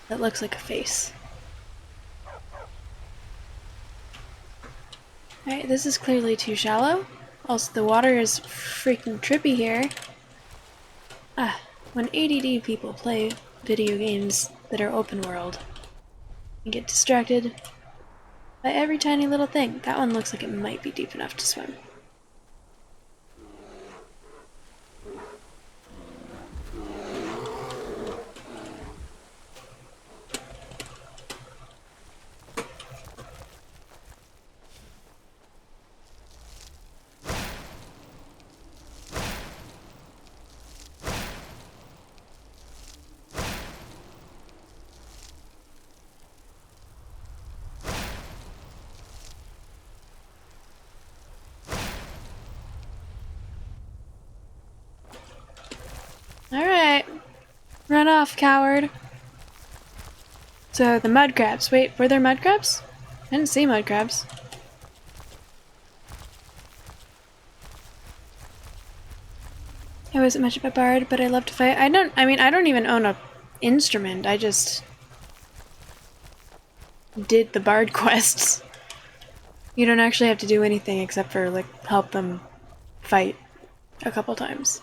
That looks like a face. Alright, this is clearly too shallow. Also, the water is freaking trippy here. Ah, when ADD people play video games that are open world, you get distracted by every tiny little thing. That one looks like it might be deep enough to swim. Alright. Run off, coward. So, the mud crabs. Wait, were there mud crabs? I didn't see mud crabs. I wasn't much of a bard, but I love to fight. I don't even own a instrument. I just did the bard quests. You don't actually have to do anything except for, like, help them fight a couple times.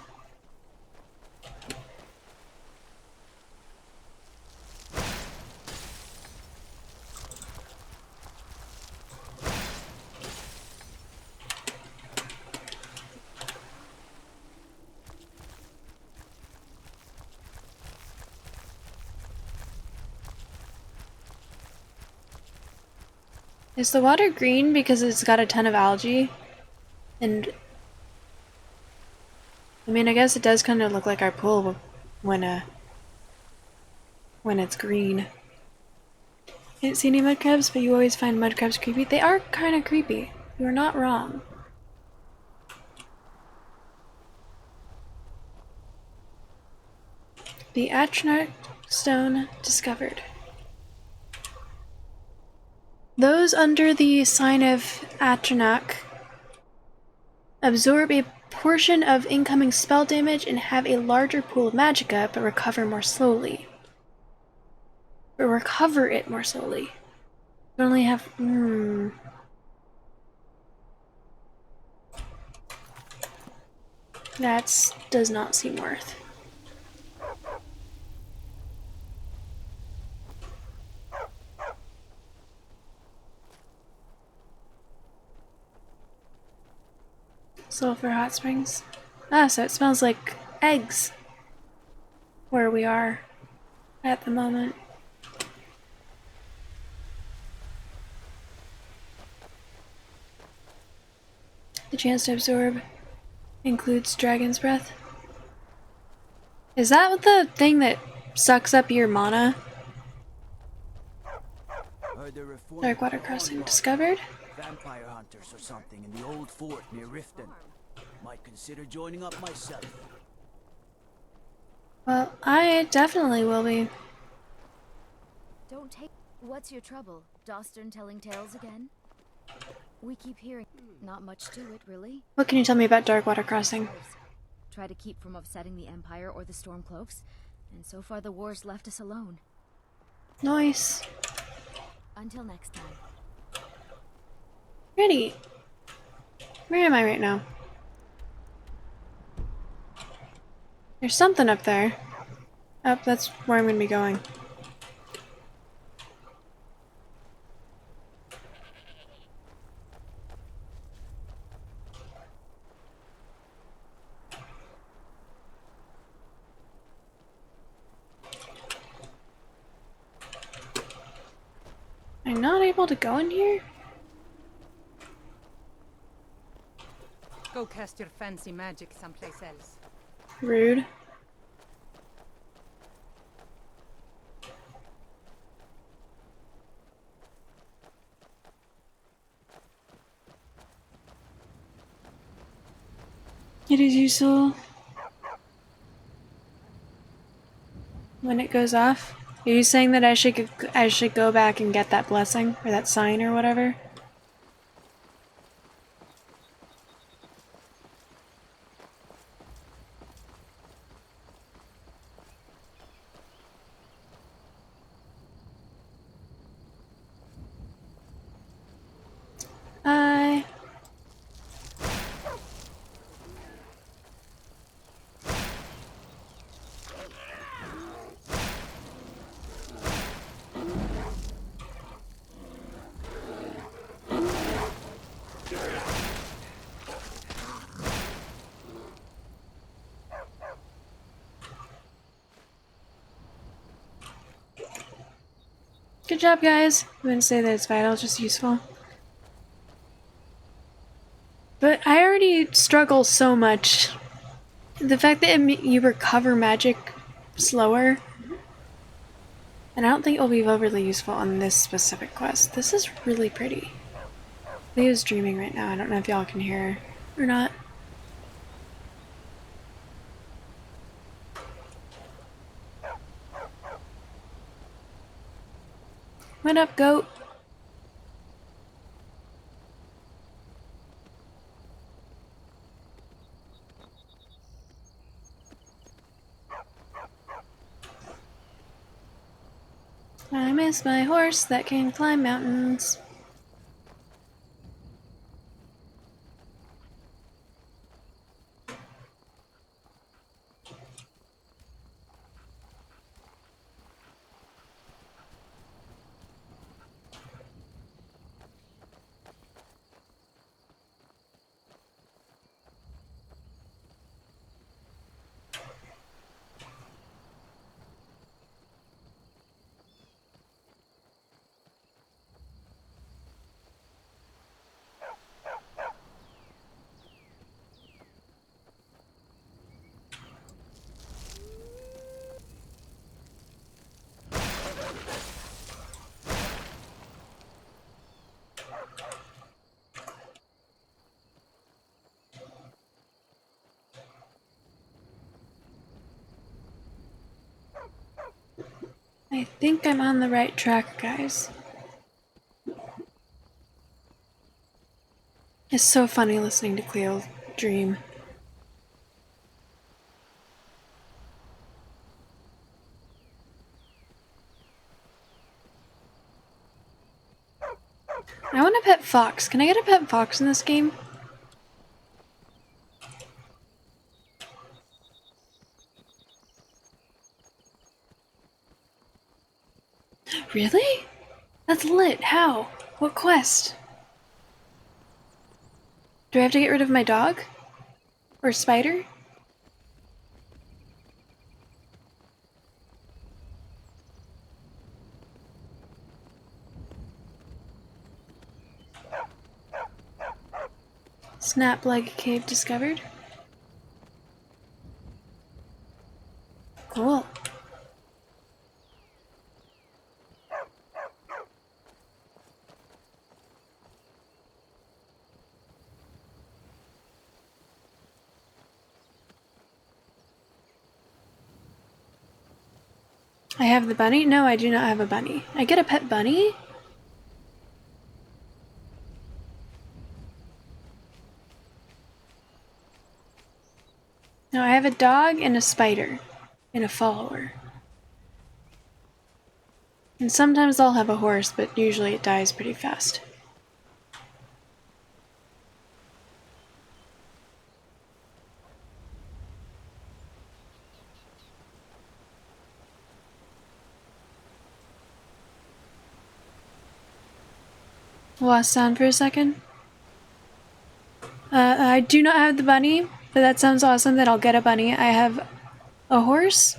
Is the water green because it's got a ton of algae? And I mean, I guess it does kind of look like our pool when it's green. I didn't see any mud crabs, but you always find mud crabs creepy. They are kind of creepy. You're not wrong. The Atronach stone discovered. Those under the sign of Atronach absorb a portion of incoming spell damage and have a larger pool of magicka, but recover more slowly. Or recover it more slowly. You only have... That does not seem worth. Sulfur hot springs. Ah, so it smells like eggs where we are at the moment. The chance to absorb includes dragon's breath. Is that the thing that sucks up your mana? Darkwater Crossing discovered. Vampire hunters or something in the old fort near Riften. Might consider joining up myself. Well, I definitely will be. Don't take... What's your trouble? Dostern telling tales again? We keep hearing... Not much to it, really. What can you tell me about Darkwater Crossing? Try to keep from upsetting the Empire or the Stormcloaks, and so far the war's left us alone. Nice. Until next time. Ready. Where am I right now? There's something up there. Oh, that's where I'm gonna be going. I'm not able to go in here? Go cast your fancy magic someplace else. Rude. It is useful when it goes off. Are you saying that I should go back and get that blessing or that sign or whatever? I Good job, guys. I wouldn't say that it's vital, just useful. But I already struggle so much. The fact that you recover magic slower, and I don't think it will be overly useful on this specific quest. This is really pretty. Leo's dreaming right now. I don't know if y'all can hear her or not. What up, goat? I miss my horse that can climb mountains. I think I'm on the right track, guys. It's so funny listening to Cleo dream. I want a pet fox. Can I get a pet fox in this game? Really? That's lit. How? What quest? Do I have to get rid of my dog? Or spider? Snap leg cave discovered. Cool. I have the bunny? No, I do not have a bunny. I get a pet bunny? No, I have a dog and a spider. And a follower. And sometimes I'll have a horse, but usually it dies pretty fast. lost sound for a second. I do not have the bunny, but that sounds awesome that I'll get a bunny. I have a horse.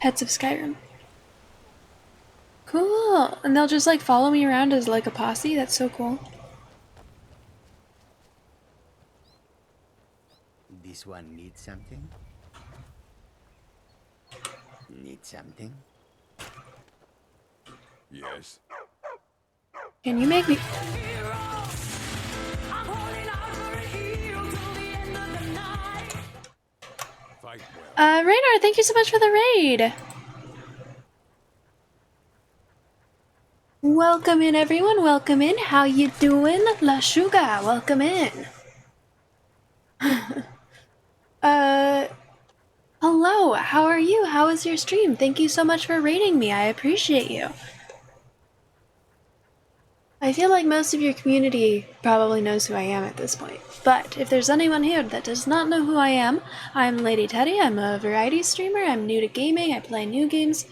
Pets of Skyrim. Cool. And they'll just like follow me around as like a posse. That's so cool. This one needs something? Need something? Yes. Can you make me... Radar, thank you so much for the raid! Welcome in, everyone. Welcome in. How you doing? La Shuga, welcome in. Hello, how are you? How was your stream? Thank you so much for raiding me. I appreciate you. I feel like most of your community probably knows who I am at this point, but if there's anyone here that does not know who I am, I'm Lady Teddy. I'm a variety streamer. I'm new to gaming. I play new games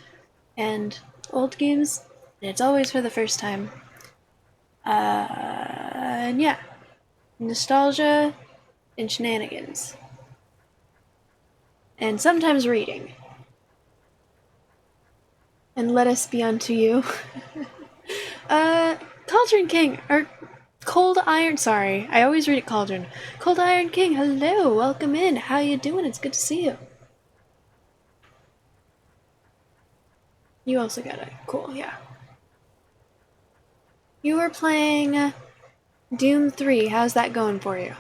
and old games, and it's always for the first time. And yeah, nostalgia and shenanigans. And sometimes reading. And let us be unto you. Cauldron King, or Cold Iron, sorry, I always read it Cauldron. Cold Iron King, hello, welcome in, how you doing? It's good to see you. You also got it, cool, yeah. You were playing Doom 3, how's that going for you?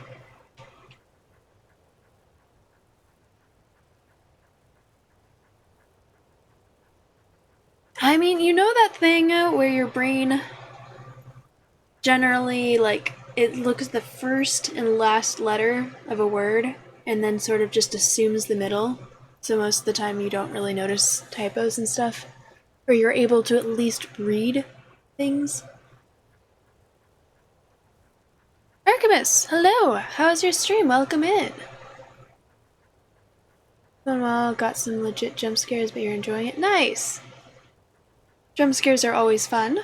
I mean, you know that thing where your brain generally, like, it looks at the first and last letter of a word and then sort of just assumes the middle, so most of the time you don't really notice typos and stuff, or you're able to at least read things. Archimus, hello! How's your stream? Welcome in! Well, got some legit jump scares, but you're enjoying it. Nice! Jump scares are always fun.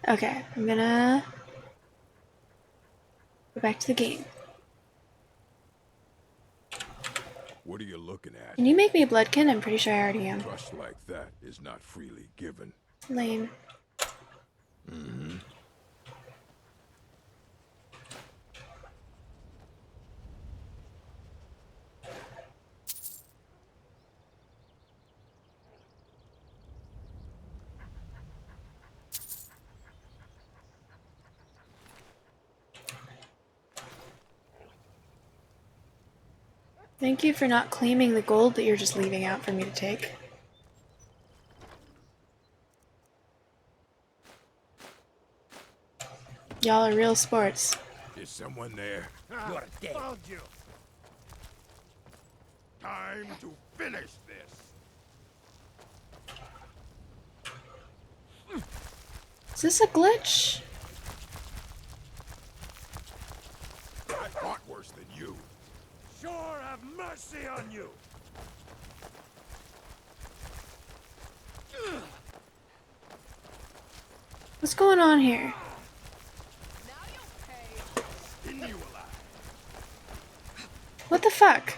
Okay, I'm gonna go back to the game. What are you looking at? Can you make me a bloodkin? I'm pretty sure I already am. Trust like that is not freely given. Lame. Mm-hmm. Thank you for not claiming the gold that you're just leaving out for me to take. Y'all are real sports. Is someone there? You're dead. Found you. Time to finish this. Is this a glitch? I fought worse than you. Sure have mercy on you. What's going on here? What the fuck?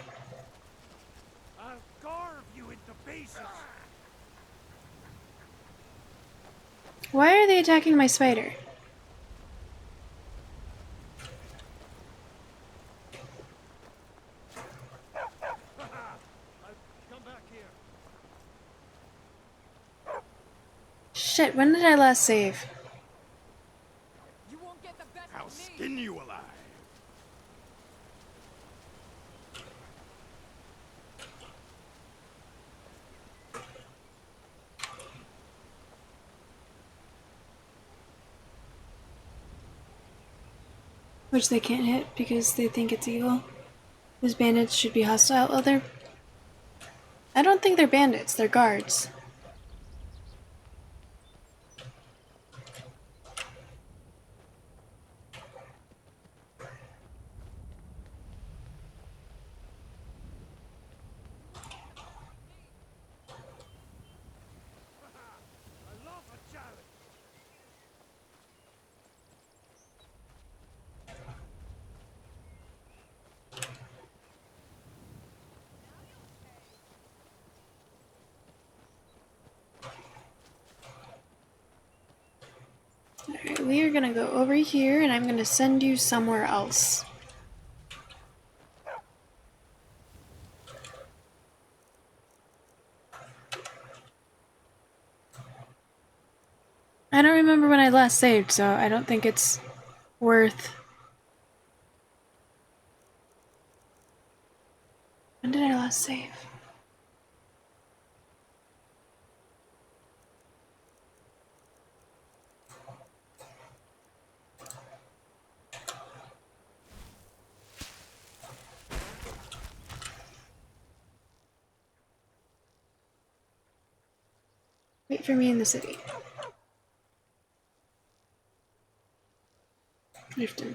I'll carve you into pieces. Why are they attacking my spider? Shit, when did I last save? I'll skin you alive. Which they can't hit because they think it's evil. Those bandits should be hostile. Well, they're... I don't think they're bandits, they're guards. we are gonna go over here and I'm gonna send you somewhere else. I don't remember when I last saved, so I don't think it's worth... When did I last save? Wait for me in the city. Riften.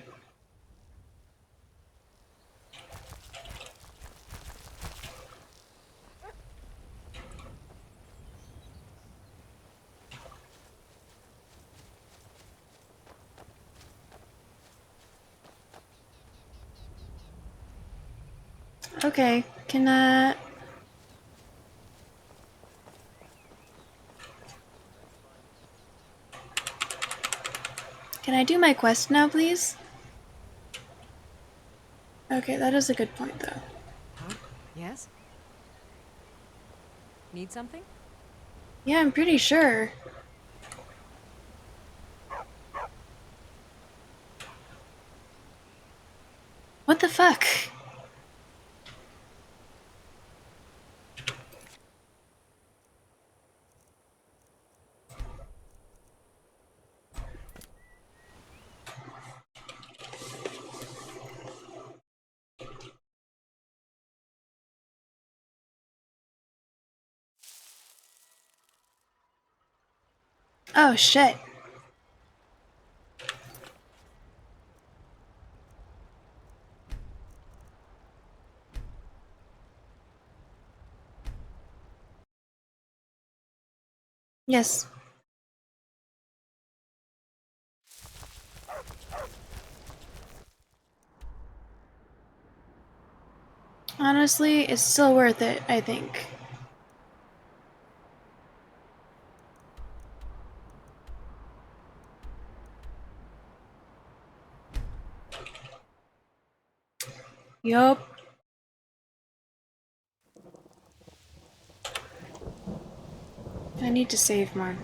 Okay, can I do my quest now, please? Okay, that is a good point, though. Huh? Yes? Need something? Yeah, I'm pretty sure. What the fuck? Oh shit. Yes. Honestly, it's still worth it, I think. Yup. I need to save more.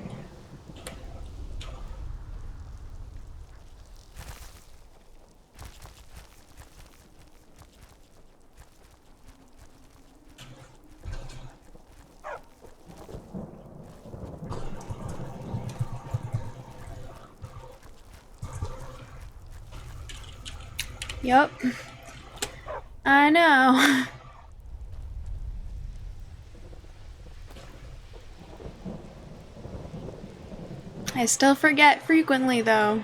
Yup. I know. I still forget frequently, though.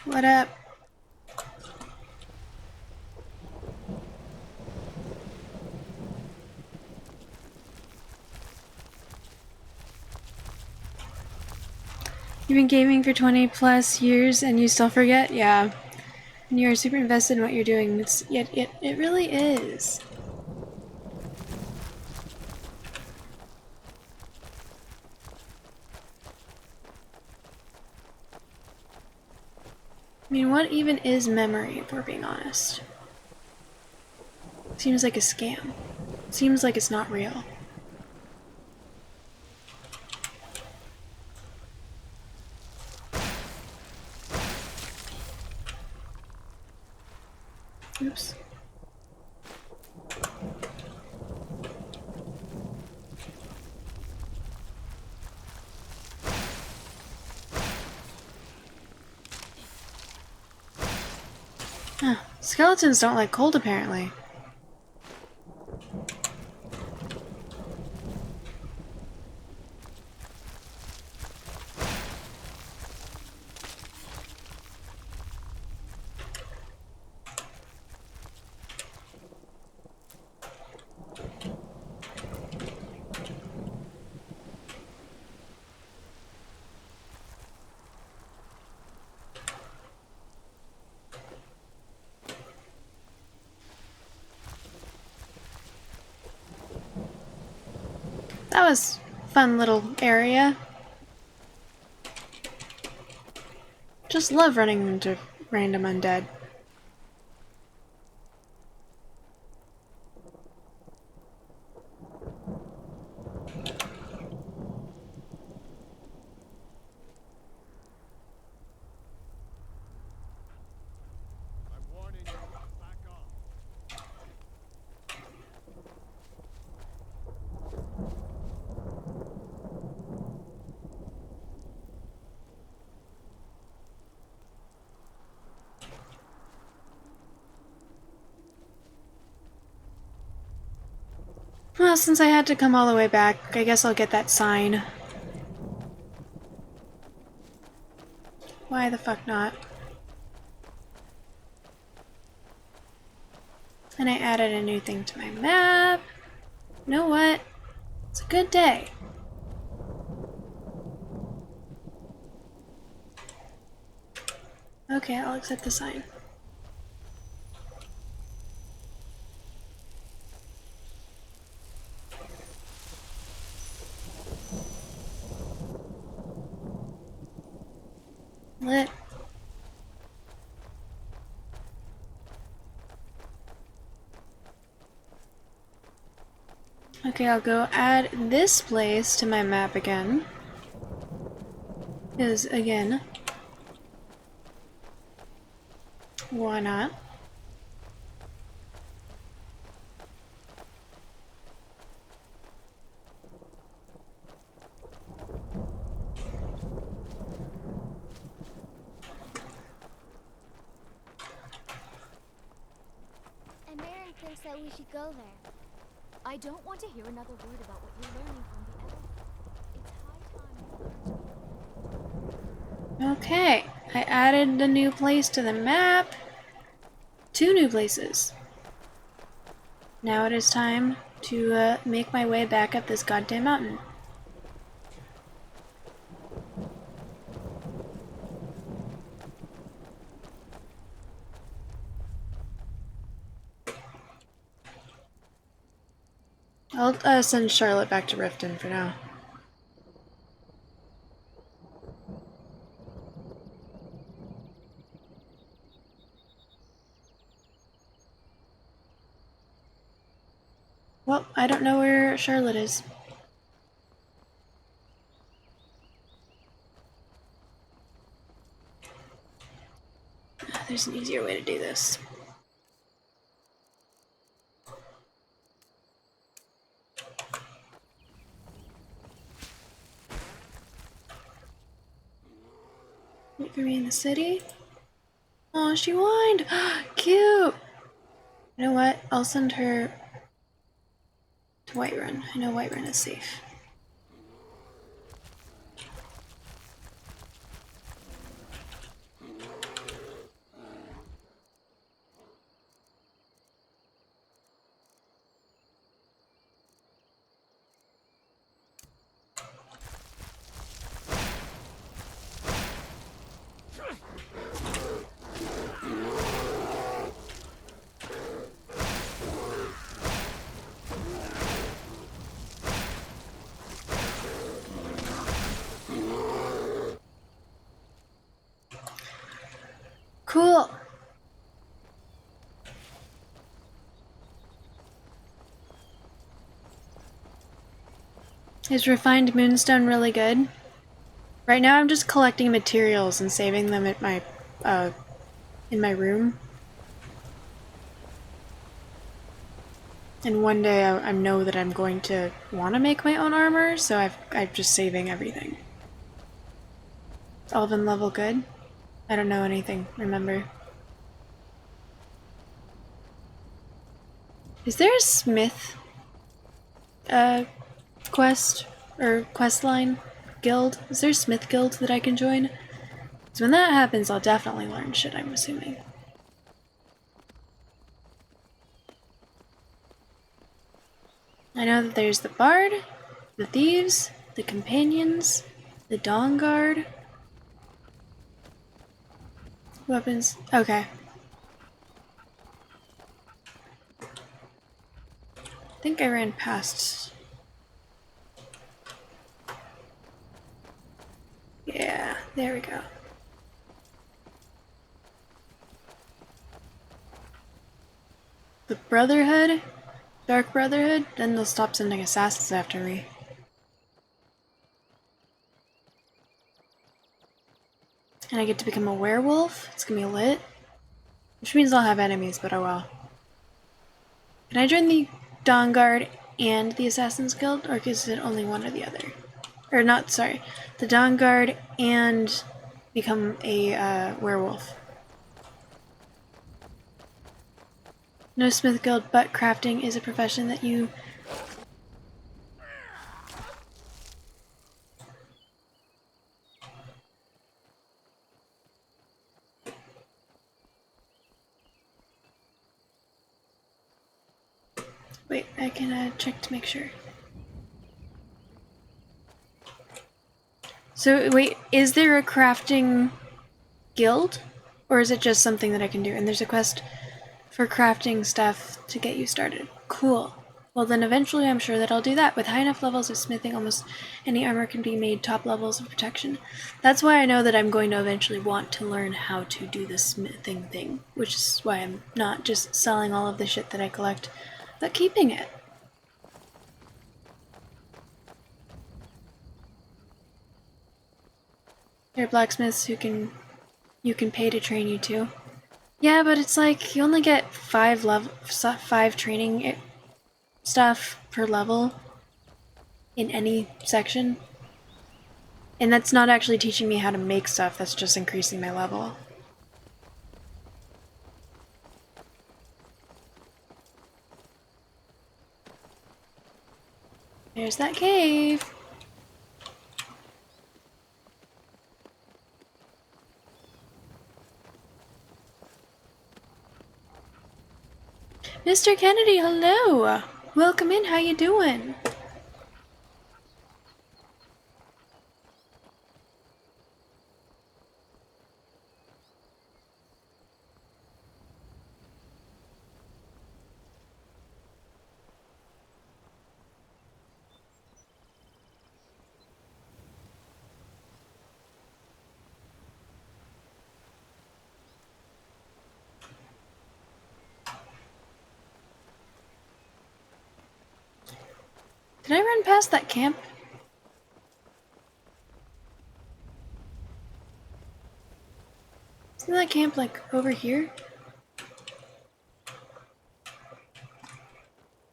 What up? You've been gaming for 20 plus years and you still forget? Yeah. And you're super invested in what you're doing. It really is. I mean, what even is memory, if we're being honest? Seems like a scam. Seems like it's not real. Oops. Skeletons don't like cold, apparently. That was a fun little area. Just love running into random undead. Well, since I had to come all the way back, I guess I'll get that sign. Why the fuck not? And I added a new thing to my map. You know what? It's a good day. Okay, I'll accept the sign. Lit. Okay, I'll go add this place to my map again. Because, again, why not? And Mary thinks that we should go there. I don't want to hear another word about what you're learning from the elf. It's high time. Okay, I added a new place to the map. 2 new places. Now it is time to make my way back up this goddamn mountain. I'll send Charlotte back to Riften for now. Well, I don't know where Charlotte is. There's an easier way to do this. Wait for me in the city? Oh, she whined! Cute! You know what? I'll send her to Whiterun. I know Whiterun is safe. Cool. Is refined moonstone really good? Right now I'm just collecting materials and saving them at my in my room. And one day I know that I'm going to want to make my own armor, so I'm just saving everything. Elven level good? I don't know anything, remember. Is there a smith quest or quest line guild? Is there a smith guild that I can join? So when that happens, I'll definitely learn shit, I'm assuming. I know that there's the bard, the thieves, the companions, the dawn guard. Weapons. Okay. I think I ran past. Yeah, there we go. The Brotherhood? Dark Brotherhood? Then they'll stop sending assassins after me. And I get to become a werewolf? It's gonna be lit. Which means I'll have enemies, but oh well. Can I join the Dawn Guard and the Assassin's Guild? Or is it only one or the other? Or not, sorry. The Dawn Guard and become a werewolf. No Smith Guild, but crafting is a profession that you... Wait, I can check to make sure. So, wait, is there a crafting guild? Or is it just something that I can do? And there's a quest for crafting stuff to get you started. Cool. Well then eventually I'm sure that I'll do that. With high enough levels of smithing, almost any armor can be made top levels of protection. That's why I know that I'm going to eventually want to learn how to do the smithing thing. Which is why I'm not just selling all of the shit that I collect, but keeping it. There are blacksmiths who you can pay to train you too. Yeah, but it's like you only get 5 training stuff per level in any section. And that's not actually teaching me how to make stuff, that's just increasing my level. There's that cave. Mr. Kennedy, hello! Welcome in, how you doing? Did I run past that camp? Isn't that camp like over here?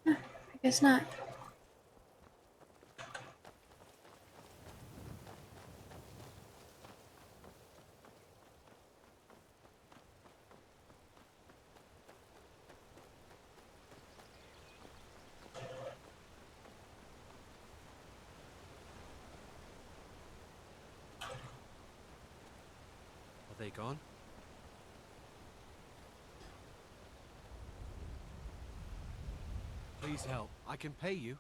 Huh, I guess not. Are they gone? Please help. I can pay you.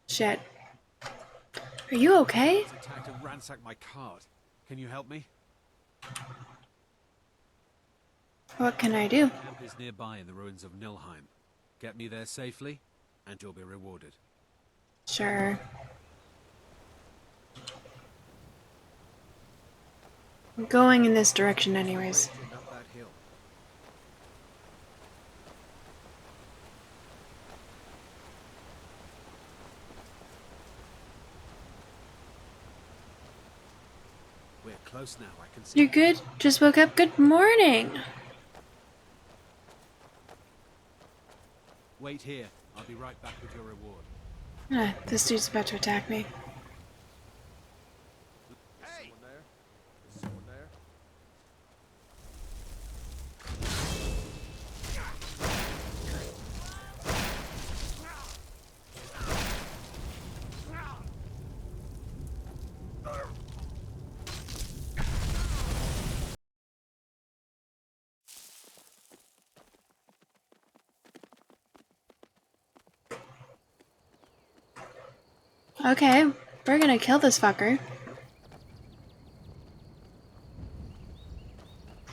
Shit. Are you okay? Attacked and ransacked my cart. Can you help me? What can I do? Camp is nearby in the ruins of Nilheim. Get me there safely, and you'll be rewarded. Sure. I'm going in this direction anyways. Up that hill. We're close now, I can see. You're good? Just woke up? Good morning! Wait here. I'll be right back with your reward. Ah, this dude's about to attack me. Hey! Someone there? Is someone there? Okay, we're gonna kill this fucker.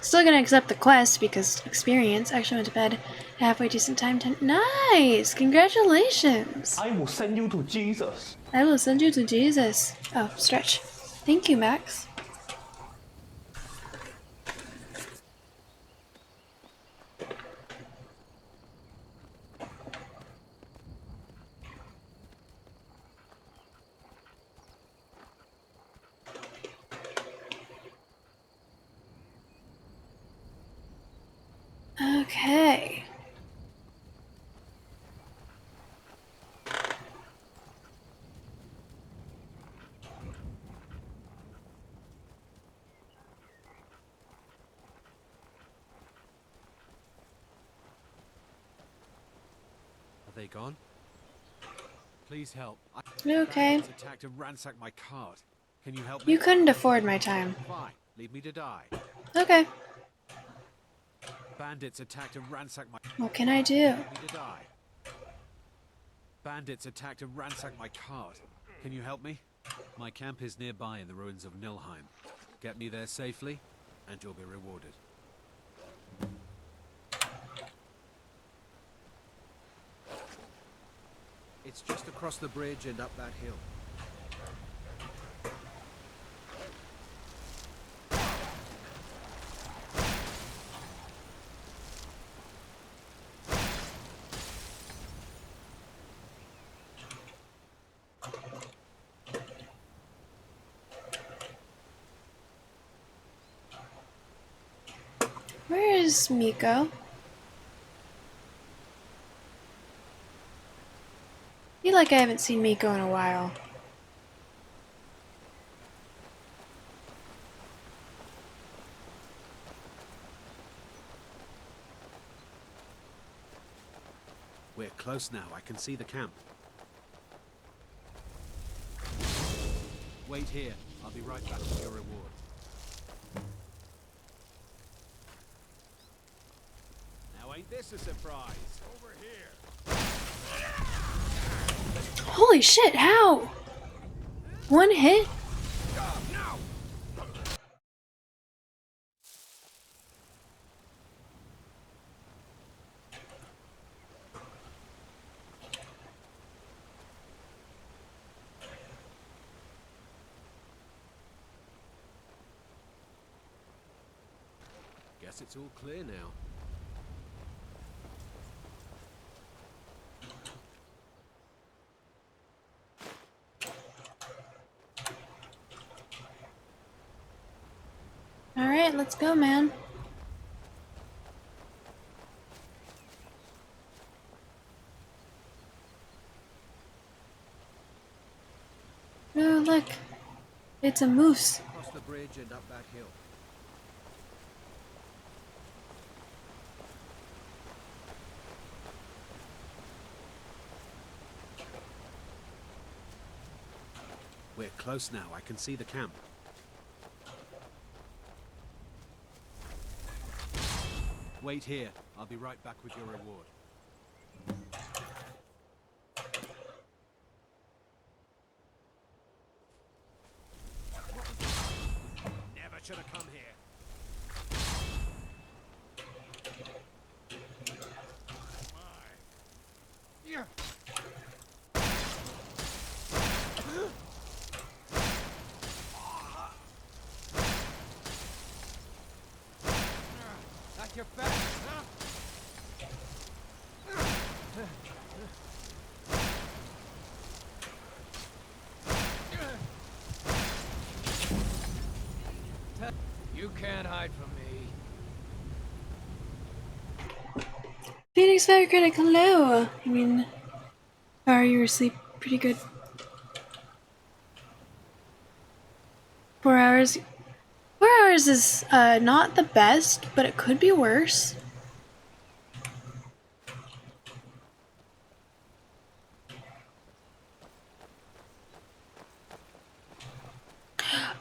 Still gonna accept the quest because experience. Actually went to bed halfway decent time. Nice! Congratulations! I will send you to Jesus. I will send you to Jesus. Oh, stretch. Thank you, Max. Okay. Are they gone? Please help. Okay. Attacked and ransacked my cart. Can you help me? You couldn't afford my time. Fine. Leave me to die. Okay. Bandits attacked and ransacked my... What can I do? Leave me to die. Bandits attacked and ransacked my cart. Can you help me? My camp is nearby in the ruins of Nilheim. Get me there safely, and you'll be rewarded. It's just across the bridge and up that hill. Where is Miko? I feel like I haven't seen Miko in a while. We're close now. I can see the camp. Wait here. I'll be right back with your reward. Now ain't this a surprise? Over here. Holy shit, how? One hit? Guess it's all clear now. Alright, let's go, man. Oh, look. It's a moose. Across the bridge and up that hill. We're close now. I can see the camp. Wait here. I'll be right back with your reward. Never should have come here. Yeah. Like your back, huh? You can't hide from me. Phoenix Fire Critic, hello! I mean, are you asleep pretty good? 4 hours. 4 hours is not the best, but it could be worse.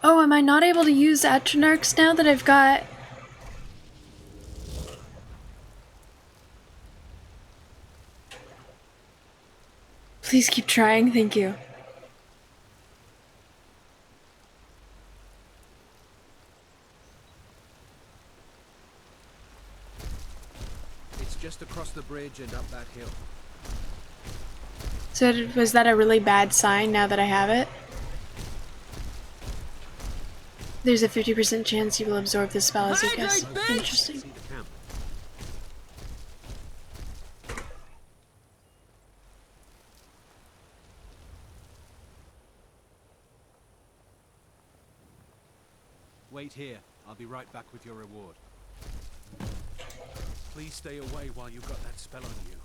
Oh, am I not able to use Atronarchs now that I've got... Please keep trying, thank you. the bridge and up that hill. So was that a really bad sign now that I have it? There's a 50% chance you will absorb the spell as you cast. Interesting. See the camp. Wait here. I'll be right back with your reward. Please stay away while you've got that spell on you.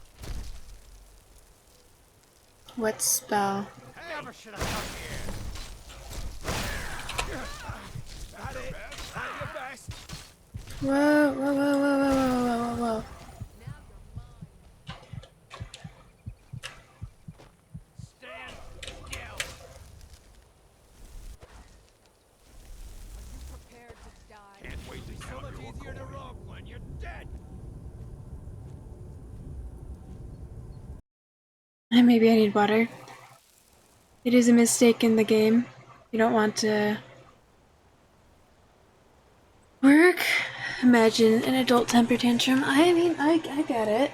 What spell? Never should have come here. Got it. Try your best. Whoa, whoa, whoa, whoa, whoa, whoa, whoa, whoa. Stand still. Are you prepared to die? Can't wait to so much easier to rob when you're dead. Maybe I need water. It is a mistake in the game. You don't want to work. Imagine an adult temper tantrum. I mean, I get it.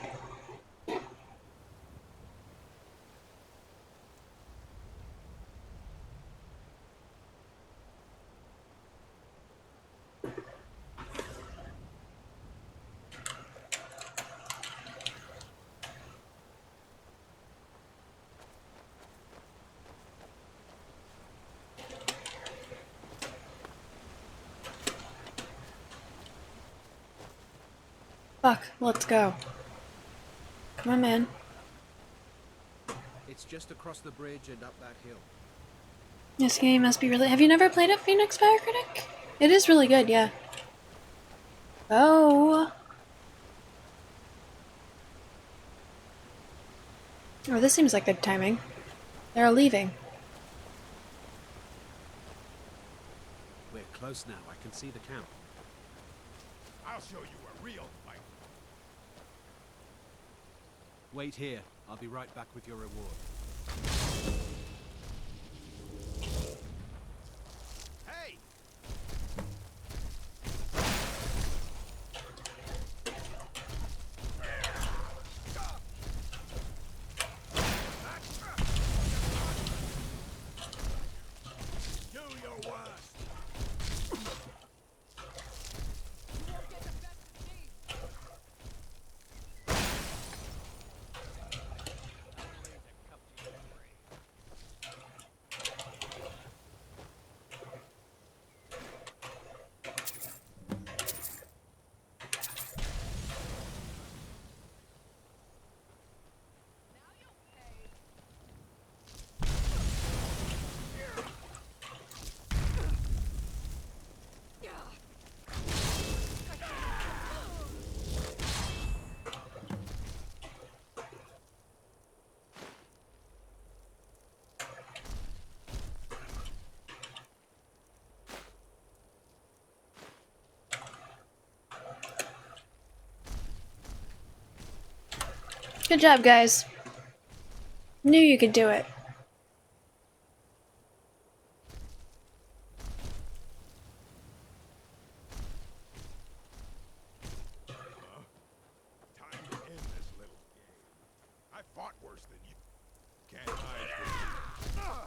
Fuck, let's go. Come on, man. It's just across the bridge and up that hill. This game must be really— Have you never played a Phoenix Fire Critic? It is really good, yeah. Oh. Oh, this seems like good timing. They're all leaving. We're close now. I can see the camp. I'll show you a real fight. Wait here. I'll be right back with your reward. Hey! Do your worst. Good job, guys. Knew you could do it. Time to end this little game. I fought worse than you. Can't hide from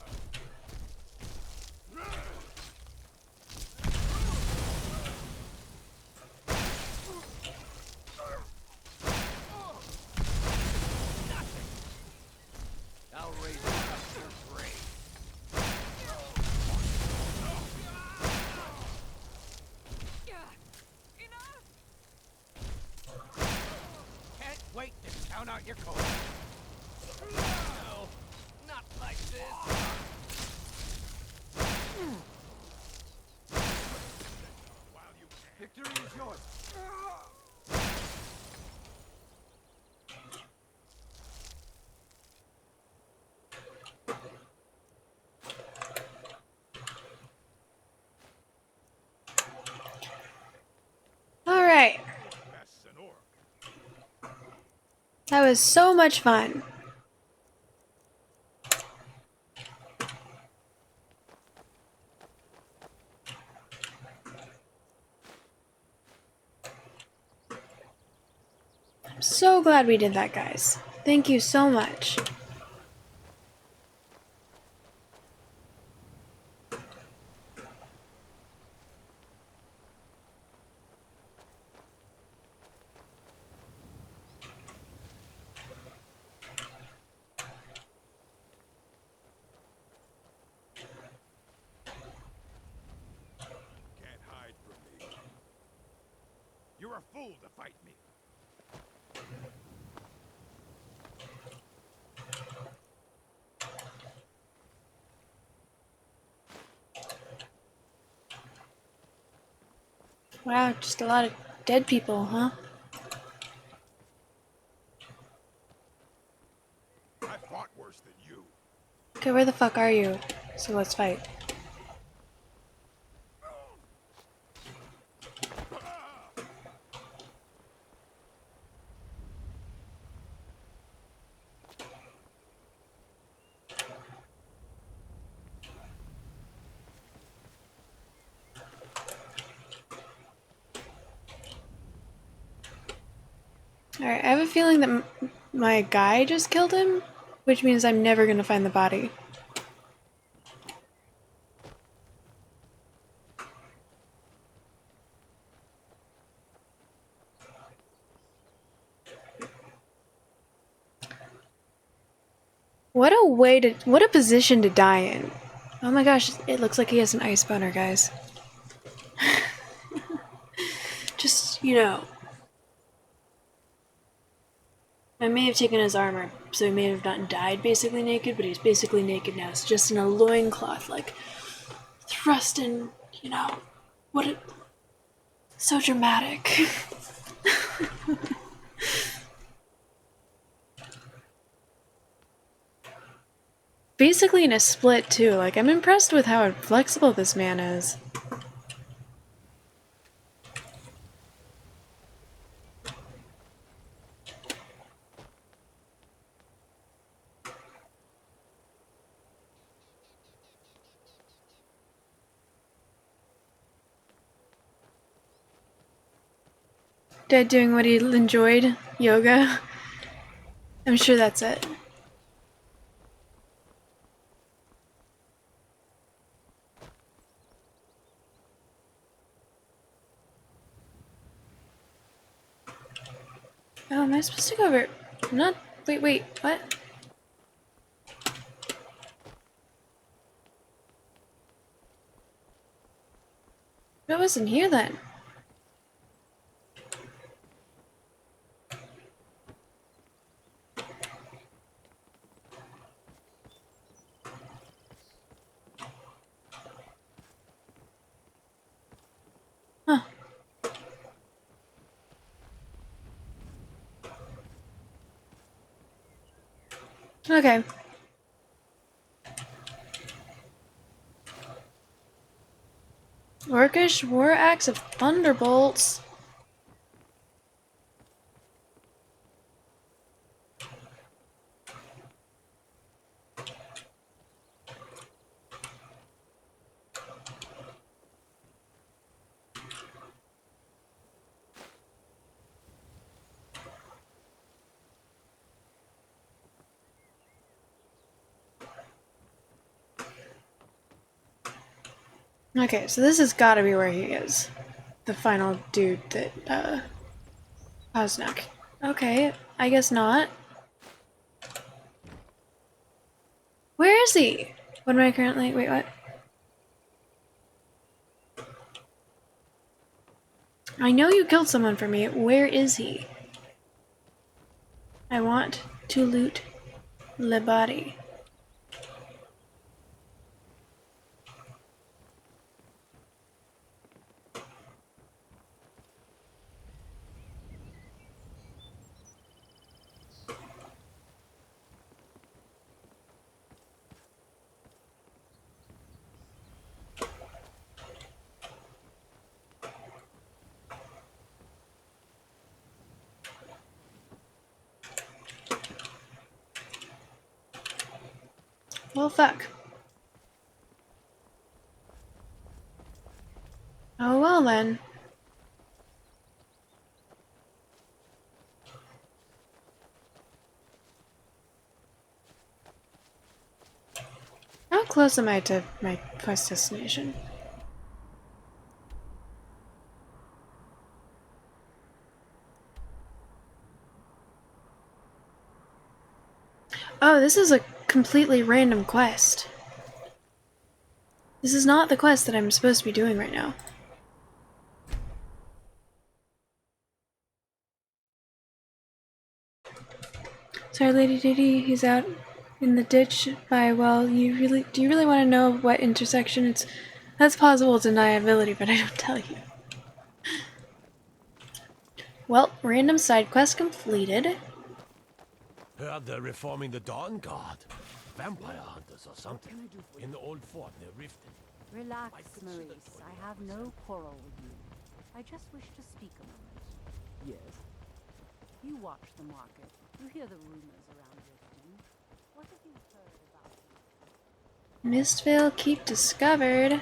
I'll raise you up your grave. Can't wait to count out your coins. No, not like this. Victory is yours. Alright. That was so much fun. I'm so so glad we did that, guys. Thank you so much. Can't hide from me. You're a fool to fight me. Wow, just a lot of dead people, huh? I fought worse than you. Okay, where the fuck are you? So let's fight. Alright, I have a feeling that my guy just killed him, which means I'm never gonna find the body. What a position to die in. Oh my gosh, it looks like he has an ice boner, guys. Just, you know. I may have taken his armor, so he may have not died basically naked, but he's basically naked now. It's just in a loincloth, like, thrust in, you know. What a... So dramatic. Basically in a split, too. Like, I'm impressed with how flexible this man is. Dead doing what he enjoyed? Yoga? I'm sure that's it. Oh, am I supposed to go over... I'm not... Wait, what? I wasn't here then. Huh. Okay. Orcish War Axe of Thunderbolts. Okay, so this has gotta be where he is. The final dude that, Osnak. Okay, I guess not. Where is he? What am I currently... Wait, what? I know you killed someone for me. Where is he? I want to loot the body. Well, fuck. Oh well then. close am I to my quest destination? Oh, this is a completely random quest. This is not the quest that I'm supposed to be doing right now. Sorry, Lady Diddy, he's out in the ditch by, well, do you really want to know what intersection it's... That's plausible deniability, but I don't tell you. Well, random side quest completed. Heard they're reforming the Dawn Guard. Vampire hunters or something. In the old fort near Riften. Relax, Maurice. I have no quarrel with you. I just wish to speak a moment. Yes? You watch the market. You hear the rumors around Riften. What have you heard about Mistvale Keep discovered.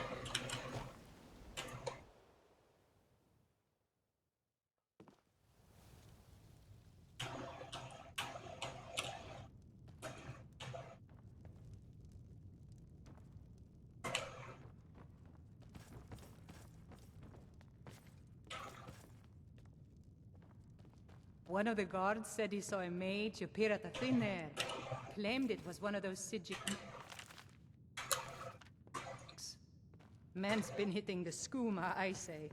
One of the guards said he saw a mage appear at the thin air. Claimed it was one of those Sijic... Man's been hitting the skooma, I say.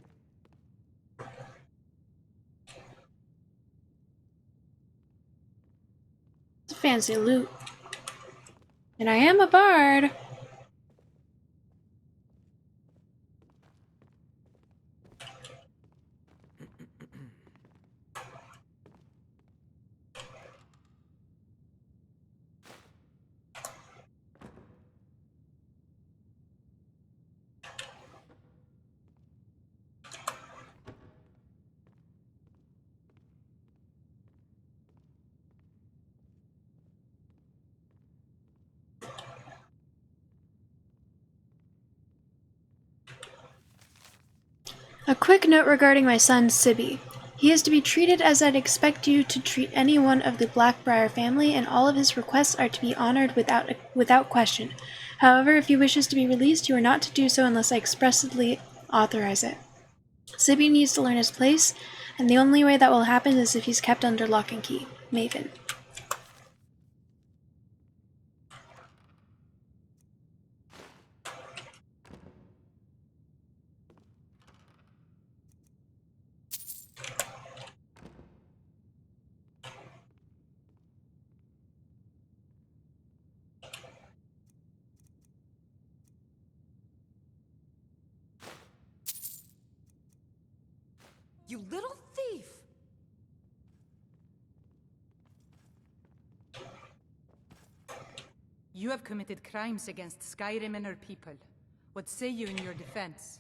It's a fancy loot. And I am a bard. A quick note regarding my son, Sibby. He is to be treated as I'd expect you to treat anyone of the Blackbriar family, and all of his requests are to be honored without question. However, if he wishes to be released, you are not to do so unless I expressly authorize it. Sibby needs to learn his place, and the only way that will happen is if he's kept under lock and key. Maven. You little thief! You have committed crimes against Skyrim and her people. What say you in your defense?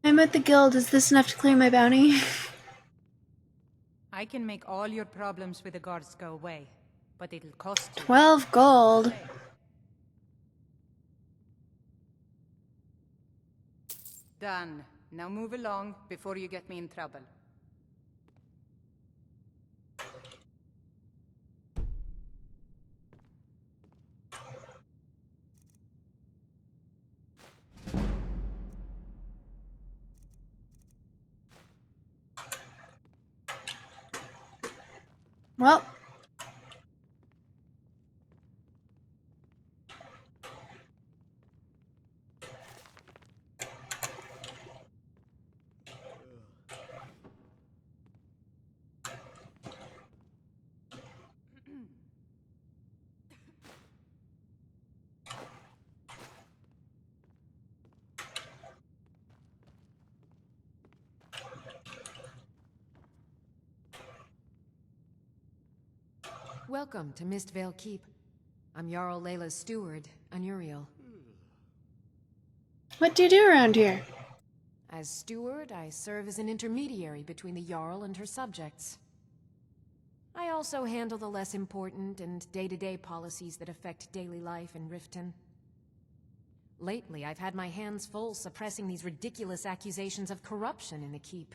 I'm at the guild. Is this enough to clear my bounty? I can make all your problems with the guards go away, but it'll cost you. 12 gold. Done. Now move along before you get me in trouble. Well. Welcome to Mistvale Keep. I'm Jarl Layla's steward, Anuriel. What do you do around here? As steward, I serve as an intermediary between the Jarl and her subjects. I also handle the less important and day-to-day policies that affect daily life in Riften. Lately, I've had my hands full suppressing these ridiculous accusations of corruption in the Keep.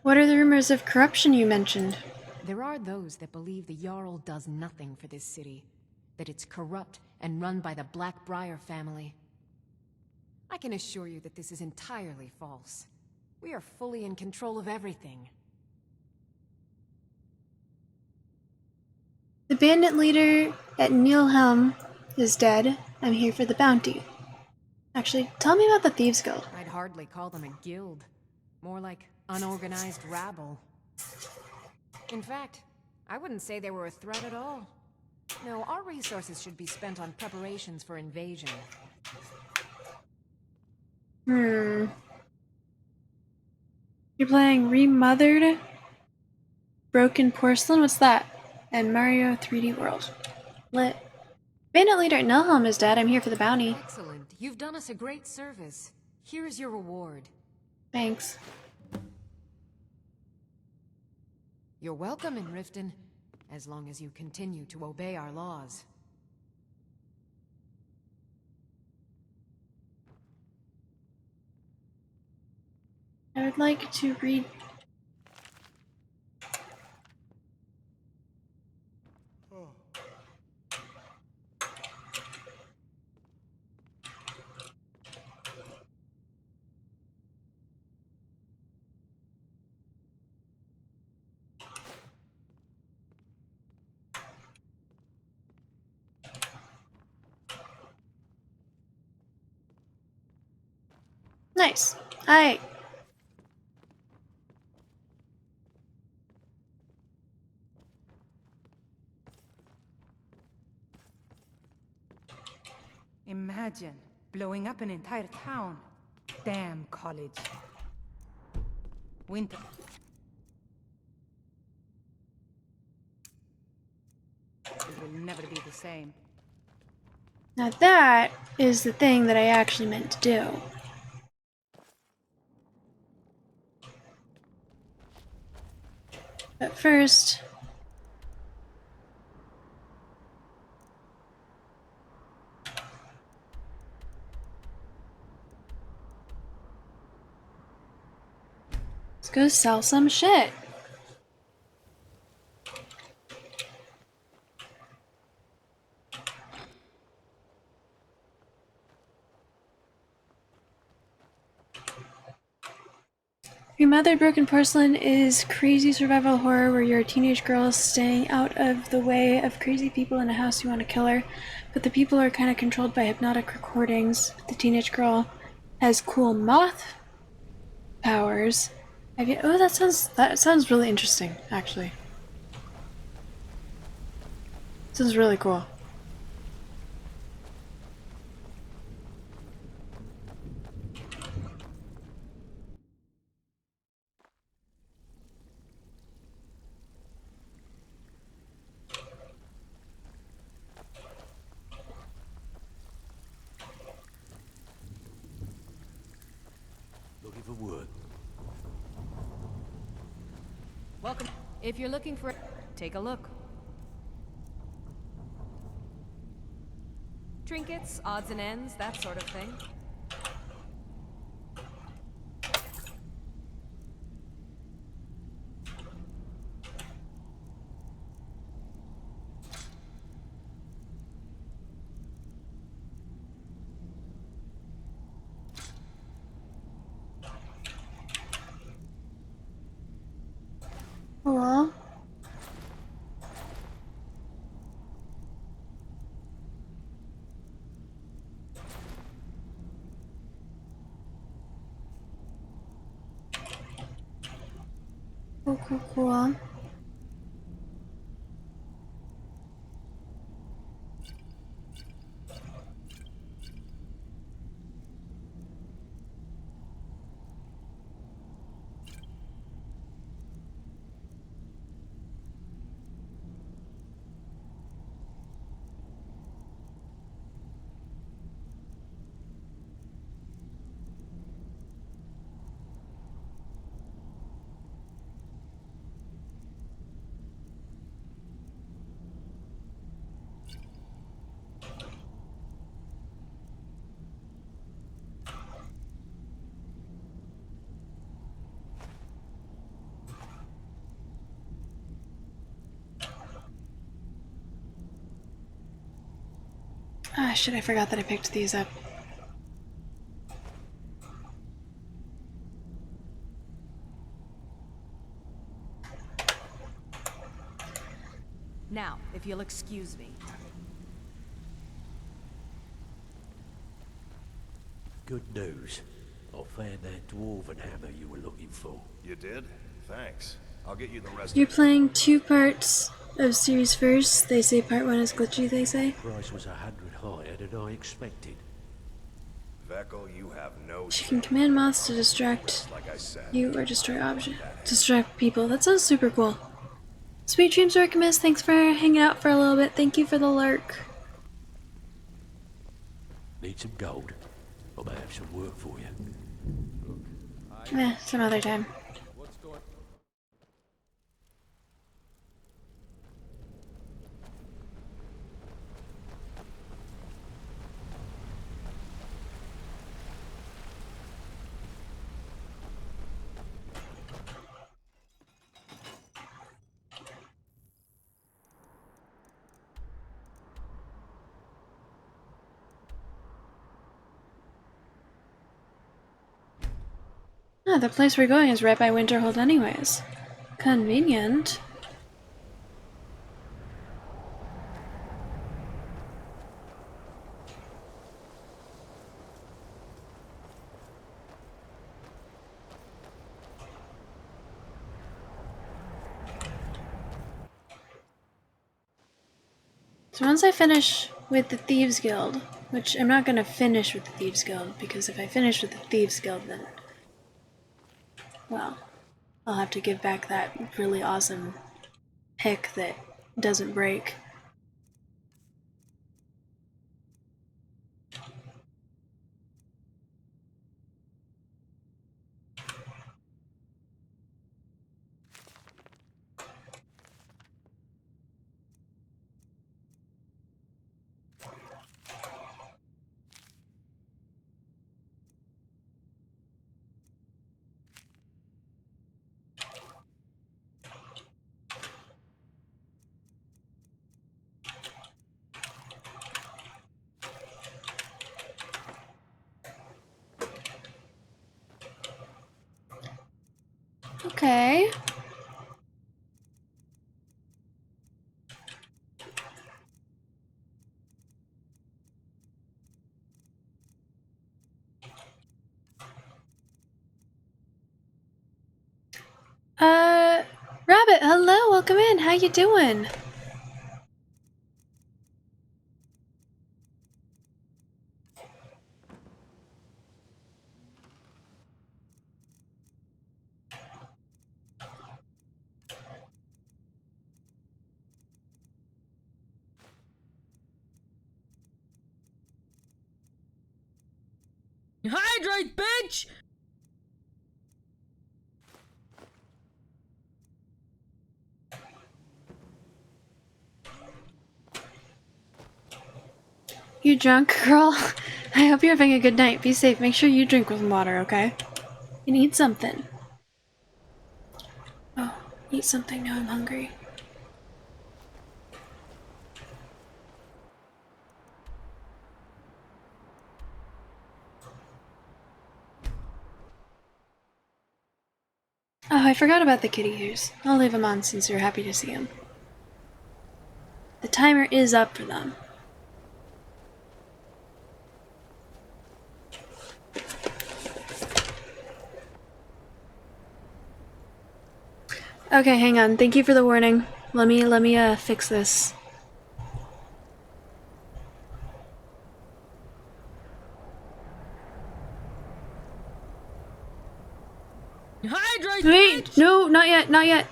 What are the rumors of corruption you mentioned? There are those that believe the Jarl does nothing for this city, that it's corrupt and run by the Blackbriar family. I can assure you that this is entirely false. We are fully in control of everything. The bandit leader at Nilhelm is dead. I'm here for the bounty. Actually, tell me about the Thieves Guild. I'd hardly call them a guild. More like unorganized rabble. In fact, I wouldn't say they were a threat at all. No, our resources should be spent on preparations for invasion. You're playing Remothered? Broken Porcelain? What's that? And Mario 3D World. Lit. Bandit leader at Nilhelm is dead. I'm here for the bounty. Excellent. You've done us a great service. Here's your reward. Thanks. You're welcome in Riften, as long as you continue to obey our laws. I would like to read... Nice. Hi. Imagine blowing up an entire town. Damn college. Winter. It will never be the same. Now that is the thing that I actually meant to do. But first... let's go sell some shit. Remothered Broken Porcelain is crazy survival horror where you're a teenage girl staying out of the way of crazy people in a house who want to kill her, but the people are kind of controlled by hypnotic recordings. The teenage girl has cool moth powers. Oh, that sounds really interesting, actually. Sounds really cool. Looking for wood. Welcome. If you're looking for... take a look. Trinkets, odds and ends, that sort of thing. Cool. Cool. Ah, shit, I forgot that I picked these up. Now, if you'll excuse me. Good news. I found that dwarven hammer you were looking for. You did? Thanks. I'll get you the rest You're of it. playing 2 parts of series first. They say part 1 is glitchy, they say. Price was 100 higher than I expected. Vekel, you have no She can command moths to distract like I said. you or destroy objects. Distract people. That sounds super cool. Sweet dreams, Orcamus. Thanks for hanging out for a little bit. Thank you for the lurk. Need some gold? I may have some work for you. Some other time. Ah, the place we're going is right by Winterhold anyways. Convenient. So once I finish with the Thieves Guild, which I'm not gonna finish with the Thieves Guild, because if I finish with the Thieves Guild then, well, I'll have to give back that really awesome pick that doesn't break. Okay. Rabbit, hello, welcome in. How you doing? Hydrate, bitch! You drunk, girl? I hope you're having a good night. Be safe. Make sure you drink with water, okay? And eat something. Oh, eat something. Now I'm hungry. Oh, I forgot about the kitty ears. I'll leave them on since you're happy to see them. The timer is up for them. Okay, hang on. Thank you for the warning. Let me fix this. Hydrate, Wait! bitch! No, not yet, not yet.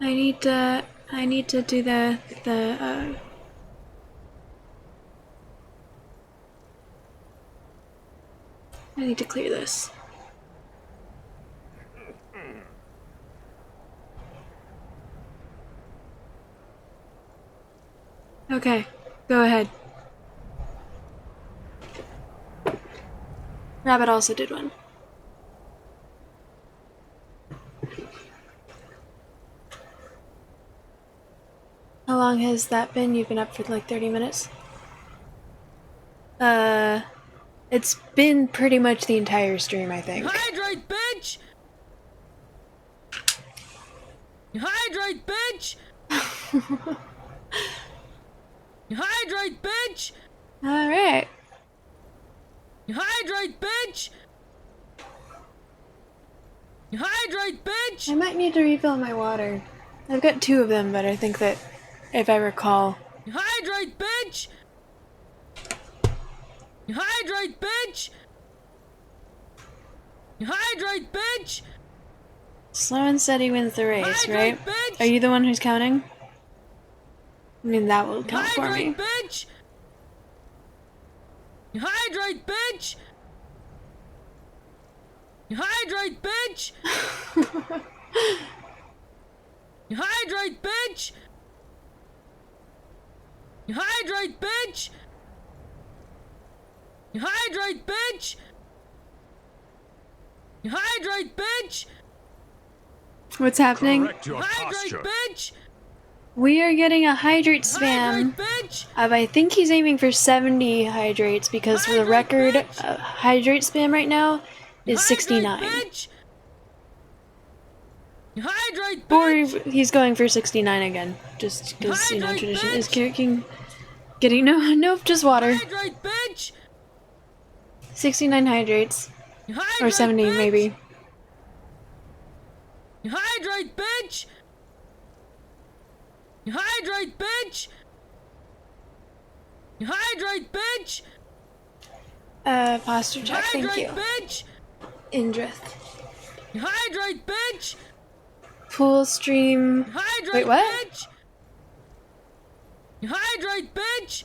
I need to do I need to clear this. Okay, go ahead. Rabbit also did one. long has that been? You've been up for like 30 minutes? It's been pretty much the entire stream, I think. Hydrate, bitch! Hydrate, bitch! Hydrate, bitch! Alright. Hydrate, bitch! Hydrate, bitch! I might need to refill my water. I've got 2 of them, but I think that, if I recall... Hydrate, bitch! Hydrate, bitch! Hydrate, bitch! Slow and steady wins the race, Hydrate, right? bitch! Are you the one who's counting? I mean, that will count for me. Hydrate, bitch! Hydrate, bitch! Hydrate, bitch! Hydrate, bitch! Hydrate, bitch! Hydrate, bitch! Hydrate, bitch! What's happening? Hydrate, bitch! We are getting a hydrate spam of, I think he's aiming for 70 hydrates, because for the record, hydrate spam right now is 69. Hydrate, or he's going for 69 again, just because, you know, tradition is getting no, just water. Hydrate, bitch! 69 hydrates. Or 70, maybe. Hydrate, bitch! Hydrate, bitch! Hydrate, bitch! Posture check, thank you. Bitch! Indrith. Hydrate, bitch! Pool stream. Hydrate, Wait, what? bitch! Hydrate, bitch!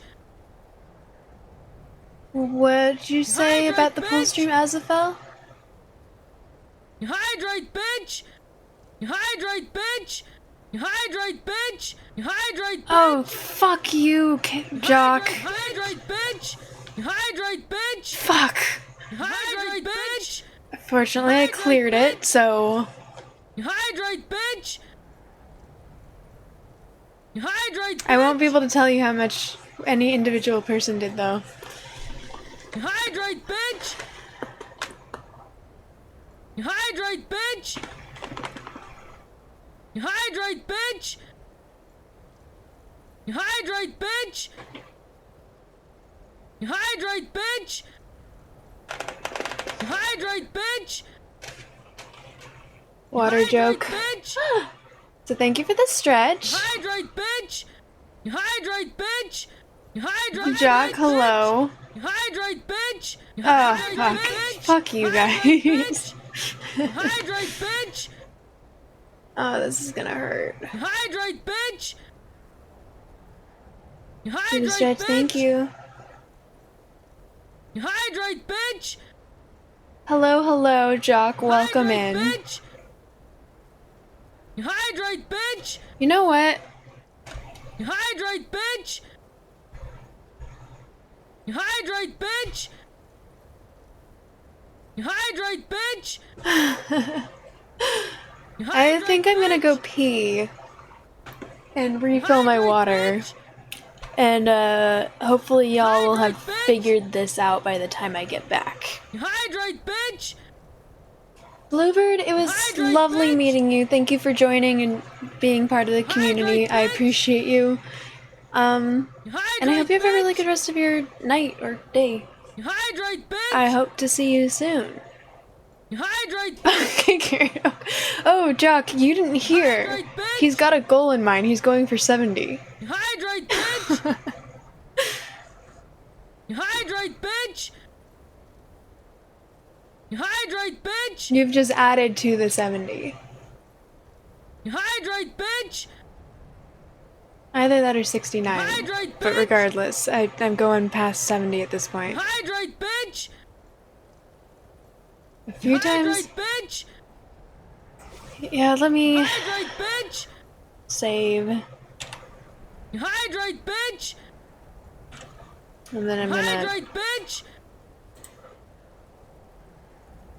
What'd you say about the pool stream, Azafel? Hydrate, bitch! Hydrate, bitch! Hydrate, bitch! Hydrate, bitch! Oh, fuck you, Jock. Hydrate, bitch! Hydrate, bitch! Fuck. Hydrate, bitch! Fortunately, I cleared it, so... Hydrate, bitch! Hydrate, I won't be able to tell you how much any individual person did, though. Hydrate, bitch! Hydrate, bitch! Hydrate, bitch! Hydrate, bitch! Hydrate, bitch! Hydrate, bitch! Water joke. Bitch! So thank you for the stretch. Hydrate, bitch! Hydrate, bitch! Hydrate, Jock, hello. Hydrate, bitch! Oh, fuck. Fuck you guys. Hydrate, bitch! Oh, this is gonna hurt. Hydrate, bitch! For the Hydrate, stretch, bitch! thank you. Hydrate, bitch! Hello, hello, Jock. Welcome Hydrate, in. Bitch! Hydrate, bitch! You know what? Hydrate, bitch! Hydrate, bitch! Hydrate, bitch! I think I'm gonna go pee and refill my water. And hopefully y'all will have figured this out by the time I get back. Hydrate, bitch! Bluebird, it was lovely meeting you. Thank you for joining and being part of the community. I appreciate you. And I hope you have a really good rest of your night or day. Hydrate, bitch! I hope to see you soon. Hydrate, bitch! Oh, Jock, you didn't hear. He's got a goal in mind. He's going for 70. Hydrate, bitch! Hydrate, bitch! Hydrate, bitch! You've just added to the 70. Hydrate, bitch! Either that or 69. Hydrate, But regardless, I'm going past 70 at this point. Hydrate, bitch! A few times. Bitch! Yeah, let me Hydrate, bitch! save. Hydrate, bitch! And then I'm gonna... Hydrate, bitch!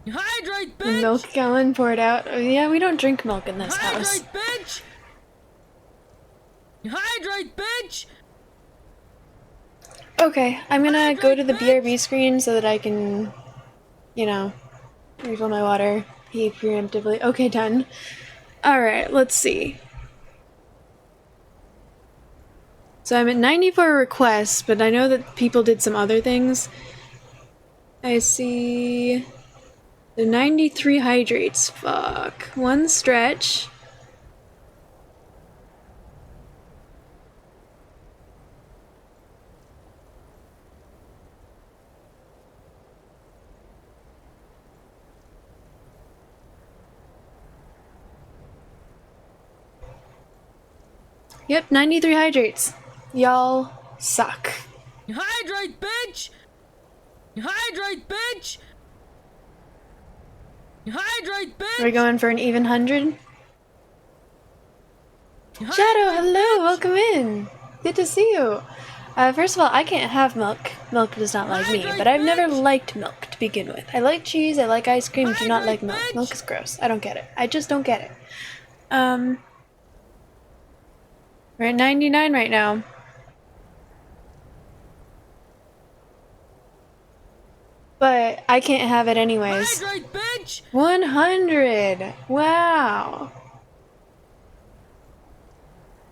Hydrate, The bitch! milk gallon poured out. Oh, yeah, we don't drink milk in this house. Hydrate, bitch! Hydrate, bitch! Okay, I'm gonna go to the BRB screen so that I can, you know, refill my water. He preemptively. Okay, done. Alright, let's see. So I'm at 94 requests, but I know that people did some other things. I see the 93 hydrates. Fuck. One stretch. Yep, 93 hydrates. Y'all suck. Hydrate, bitch! Hydrate, bitch! Hydrate, bitch! We're going for an even 100. Shadow, hello, welcome in. Good to see you. First of all, I can't have milk. Milk does not like me, but I've never liked milk to begin with. I like cheese, I like ice cream, do not like milk. Milk is gross. I don't get it. I just don't get it. We're at 99 right now. But I can't have it anyways. Hydrate, bitch! 100! Wow.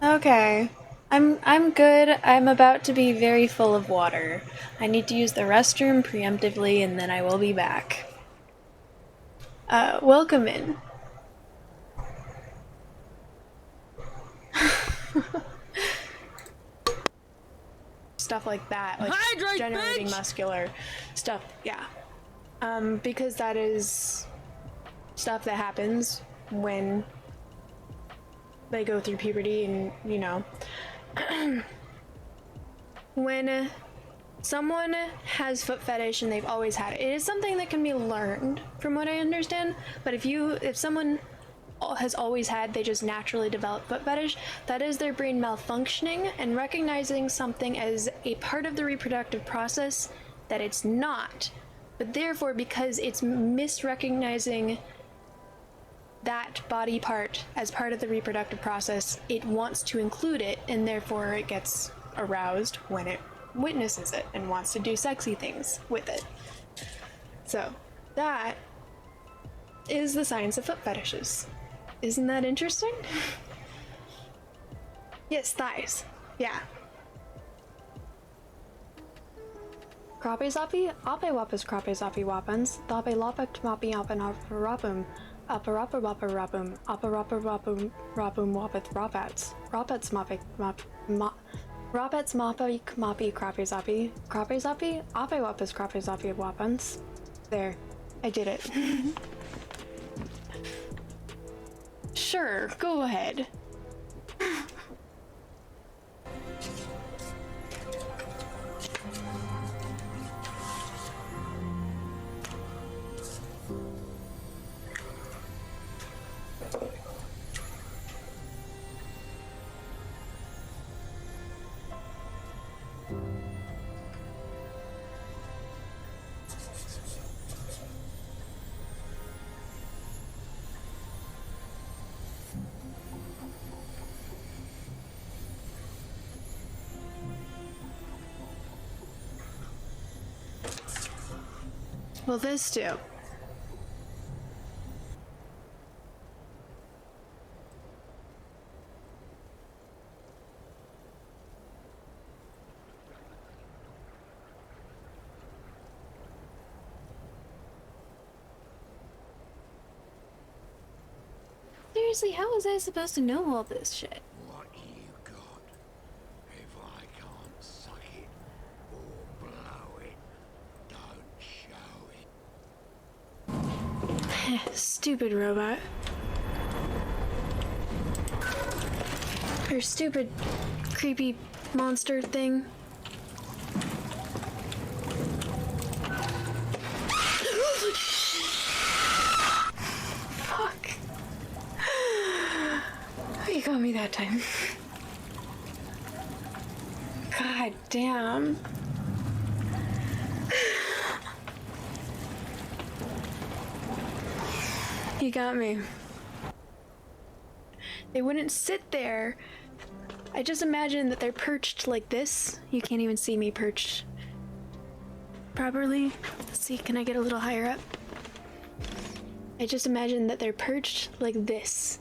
Okay. I'm good. I'm about to be very full of water. I need to use the restroom preemptively and then I will be back. Welcome in. Stuff like that, like Hydrate, generating bitch! muscular stuff, yeah. Because that is stuff that happens when they go through puberty and, you know, when someone has foot fetish and they've always had it, it is something that can be learned from what I understand, but if someone has always had, they just naturally develop foot fetish, that is their brain malfunctioning and recognizing something as a part of the reproductive process that it's not, but therefore because it's misrecognizing that body part as part of the reproductive process, it wants to include it and therefore it gets aroused when it witnesses it and wants to do sexy things with it. So that is the science of foot fetishes. Isn't that interesting? Yes, thighs. Yeah. Krape zapi? Ape wapas krape zapi wapans. Thape lopak tmapi apan rapum. Aparapa wapa rapum. Aparapa rapum rapum wapath rapats. Rapats mapik map. Rapats mapik mapi krape zapi. Krape zapi? Ape wapas krape zapi wapans. There. I did it. Sure, go ahead. Well, this too. Seriously, how was I supposed to know all this shit? What you got? If I can't suck it or blow it, don't show it. Stupid robot. Or stupid, creepy monster thing. Fuck. You got me that time. God damn. You got me. They wouldn't sit there I just imagine that they're perched like this. You can't even see me perched properly. Let's see, can I get a little higher up? I just imagine that they're perched like this,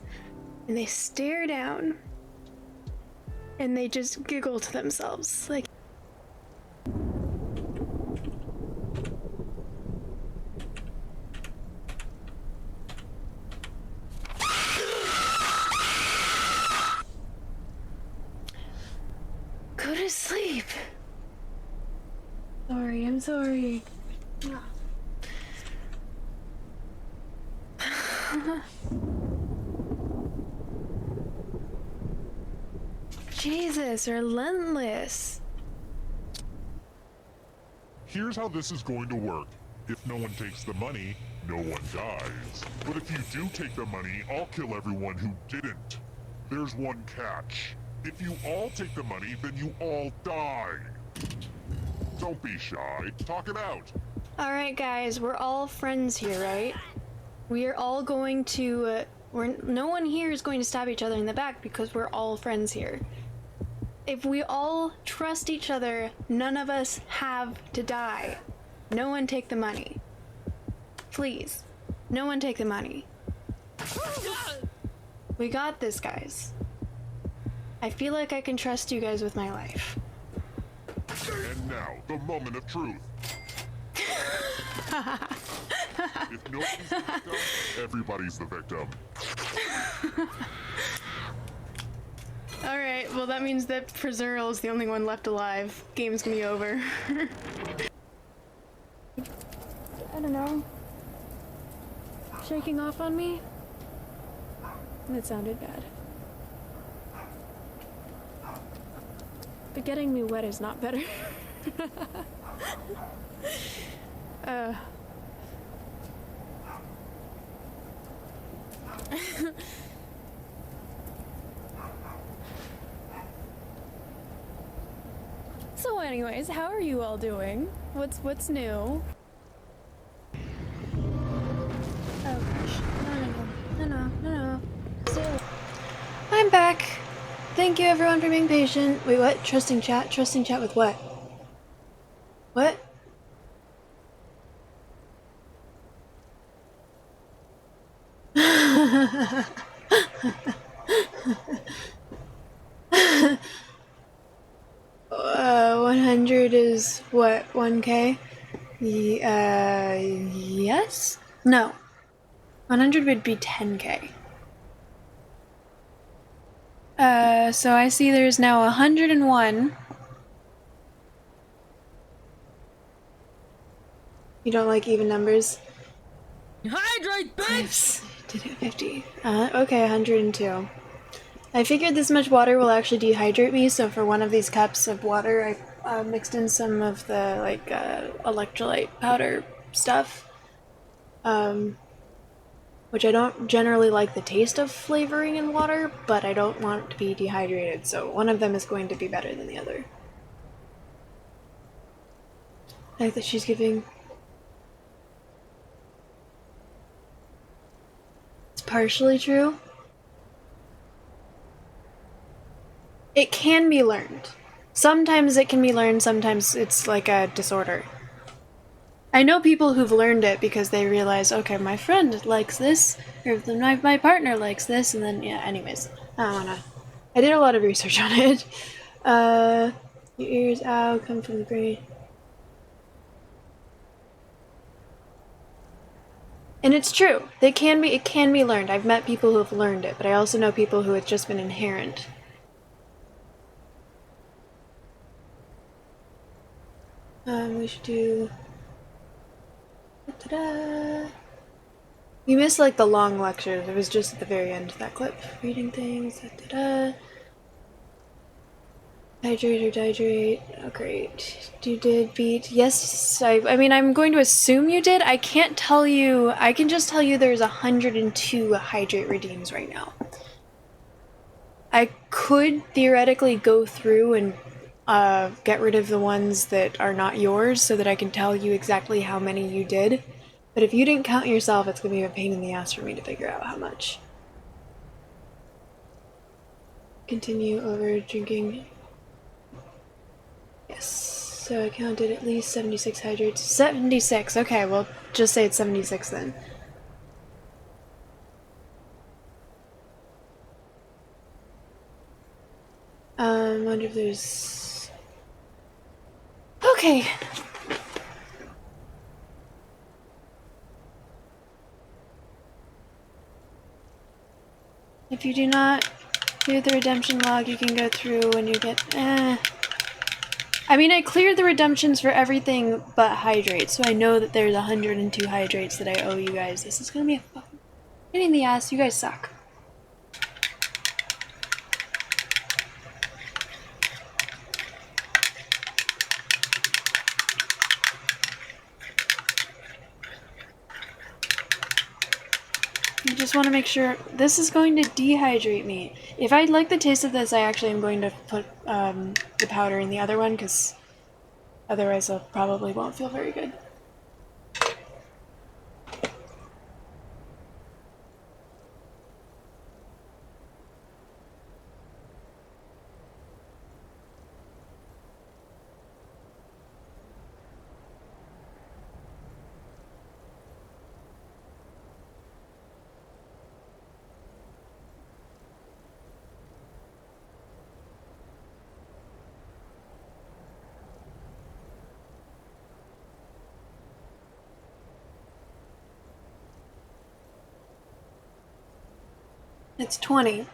and they stare down, and they just giggle to themselves, like. Go to sleep. Sorry, I'm sorry. Jesus, relentless. Here's how this is going to work. If no one takes the money, no one dies. But if you do take the money, I'll kill everyone who didn't. There's one catch. If you all take the money, then you all die. Don't be shy. Talk it out. Alright guys, we're all friends here, right? We are all going to, no one here is going to stab each other in the back because we're all friends here. If we all trust each other, none of us have to die. No one take the money. Please. No one take the money. We got this, guys. I feel like I can trust you guys with my life. And now, the moment of truth. If nobody's the victim, everybody's the victim. Alright, well that means that Prezeril is the only one left alive. Game's gonna be over. I don't know. Shaking off on me? That sounded bad. But getting me wet is not better. So anyways, how are you all doing? What's new? Oh gosh. No. I'm back. Thank you everyone for being patient. Wait, what? Trusting chat? Trusting chat with what? What? Uh, 100 is what? 1K? Yes? No. 100 would be 10K. So I see there's now 101. You don't like even numbers? Hydrate, bitch! Did it 50. Okay, 102. I figured this much water will actually dehydrate me, so for one of these cups of water, I mixed in some of the, like, electrolyte powder stuff. Which I don't generally like the taste of flavoring in water, but I don't want it to be dehydrated, so one of them is going to be better than the other. I like that she's giving... It's partially true. It can be learned. Sometimes it can be learned, sometimes it's like a disorder. I know people who've learned it because they realize, okay, my friend likes this, or my partner likes this, and then, yeah, anyways. I did a lot of research on it. Your ears, ow, come from the brain. And it's true. It can be learned. I've met people who have learned it, but I also know people who it's just been inherent. We should do... Ta-da! You missed like the long lecture. It was just at the very end of that clip. Reading things. Ta-da! Hydrate or dihydrate. Oh, great. You did beat. Yes, I mean, I'm going to assume you did. I can't tell you. I can just tell you there's 102 hydrate redeems right now. I could theoretically go through and get rid of the ones that are not yours so that I can tell you exactly how many you did. But if you didn't count yourself, it's going to be a pain in the ass for me to figure out how much. continue over drinking. Yes, so I counted at least 76 hydrates. 76, okay, well, just say it's 76 then. I wonder if there's... Okay. If you do not clear the redemption log, you can go through when you get... I mean, I cleared the redemptions for everything but hydrates, so I know that there's 102 hydrates that I owe you guys. This is gonna be a fucking pain in the ass. You guys suck. I just want to make sure this is going to dehydrate me. If I like the taste of this, I actually am going to put the powder in the other one, because otherwise I probably won't feel very good. It's 20.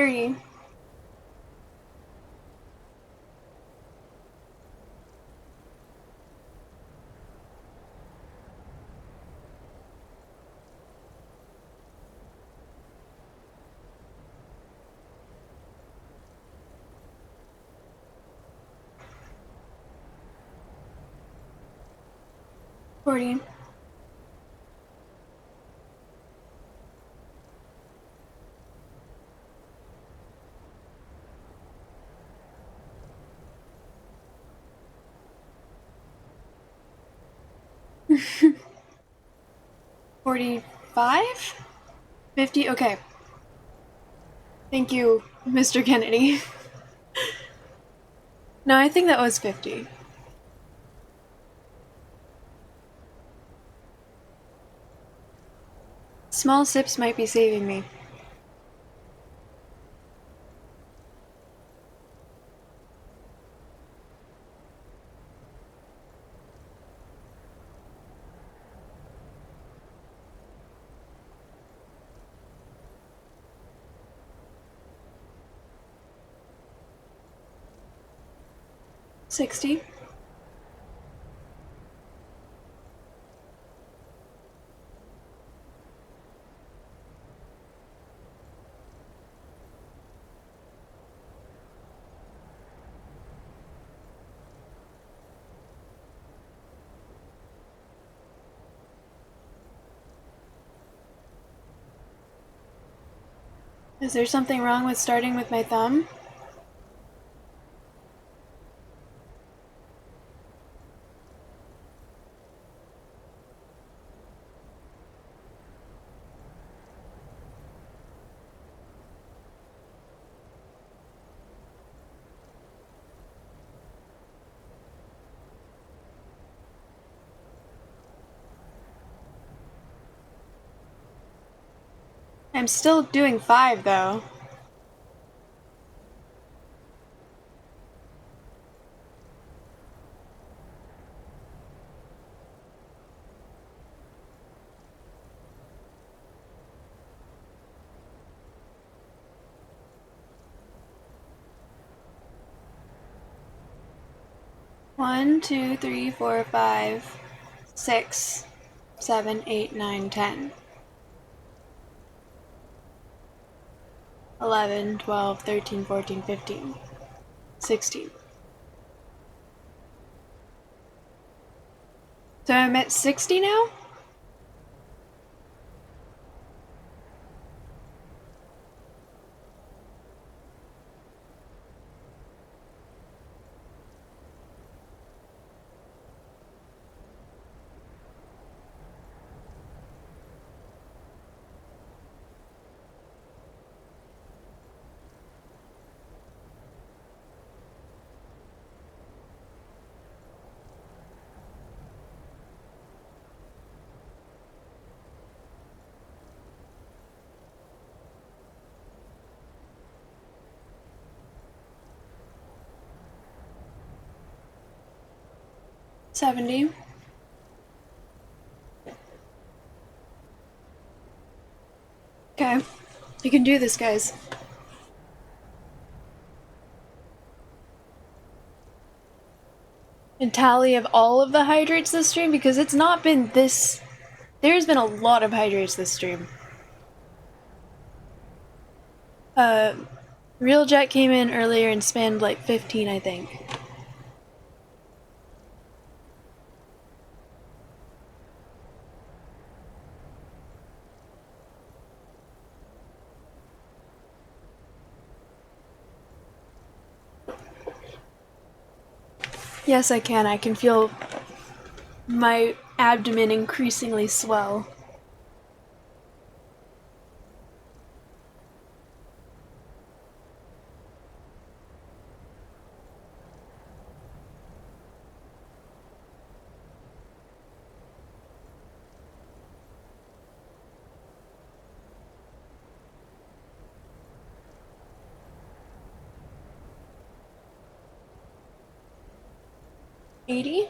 $30. $40. $45? 50? Okay. Thank you, Mr. Kennedy. No, I think that was 50. Small sips might be saving me. $60. Is there something wrong with starting with my thumb? I'm still doing 5 though. One, 2, 3, 4, 5, 6, 7, 8, 9, 10. 11, 12, 13, 14, 15, 16. So I'm at 60 now? $70. Okay. You can do this, guys. And tally of all of the hydrates this stream, because it's not been this... There's been a lot of hydrates this stream. Real Jet came in earlier and spammed like 15, I think. Yes, I can. I can feel my abdomen increasingly swell. $80?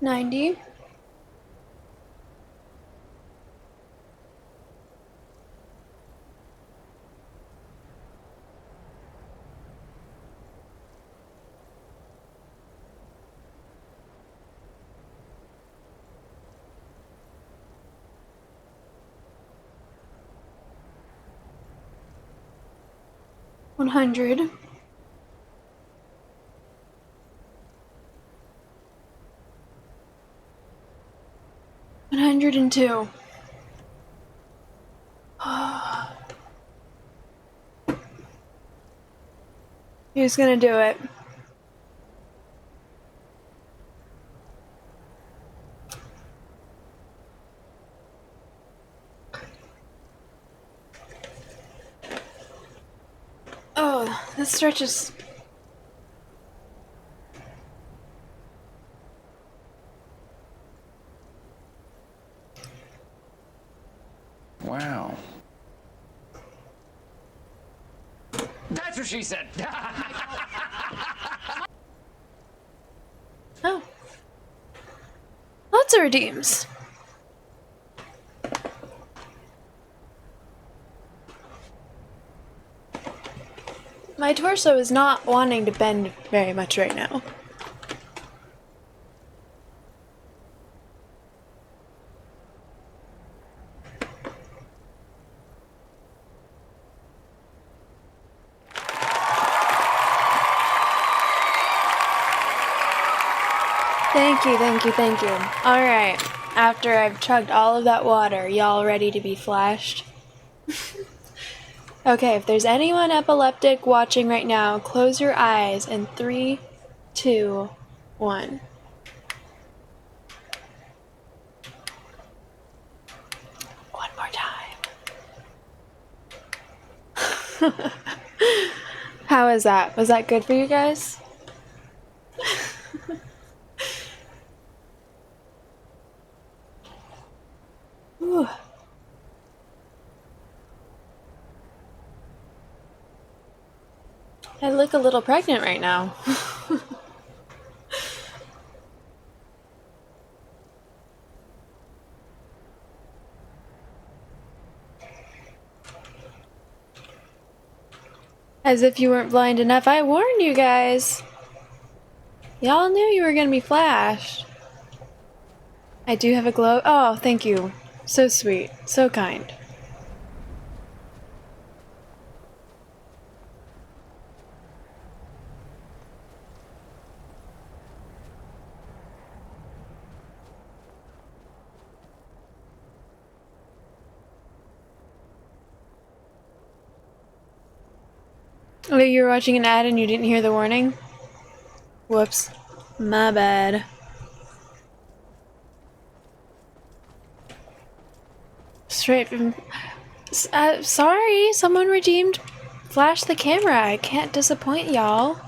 $90? $100? $102. Who's gonna do it? Oh, this stretches. Wow. That's what she said. Oh. Lots of redeems. My torso is not wanting to bend very much right now. Thank you, thank you, thank you. Alright, after I've chugged all of that water, y'all ready to be flashed? Okay, if there's anyone epileptic watching right now, close your eyes in 3, 2, 1. One more time. How was that? Was that good for you guys? Whew. I look a little pregnant right now. As if you weren't blind enough, I warned you guys. Y'all knew you were gonna be flashed. I do have a glow. Oh, thank you. So sweet. So kind. Oh, you were watching an ad and you didn't hear the warning? Whoops. My bad. Straight from... sorry, someone redeemed Flash the camera. I can't disappoint y'all.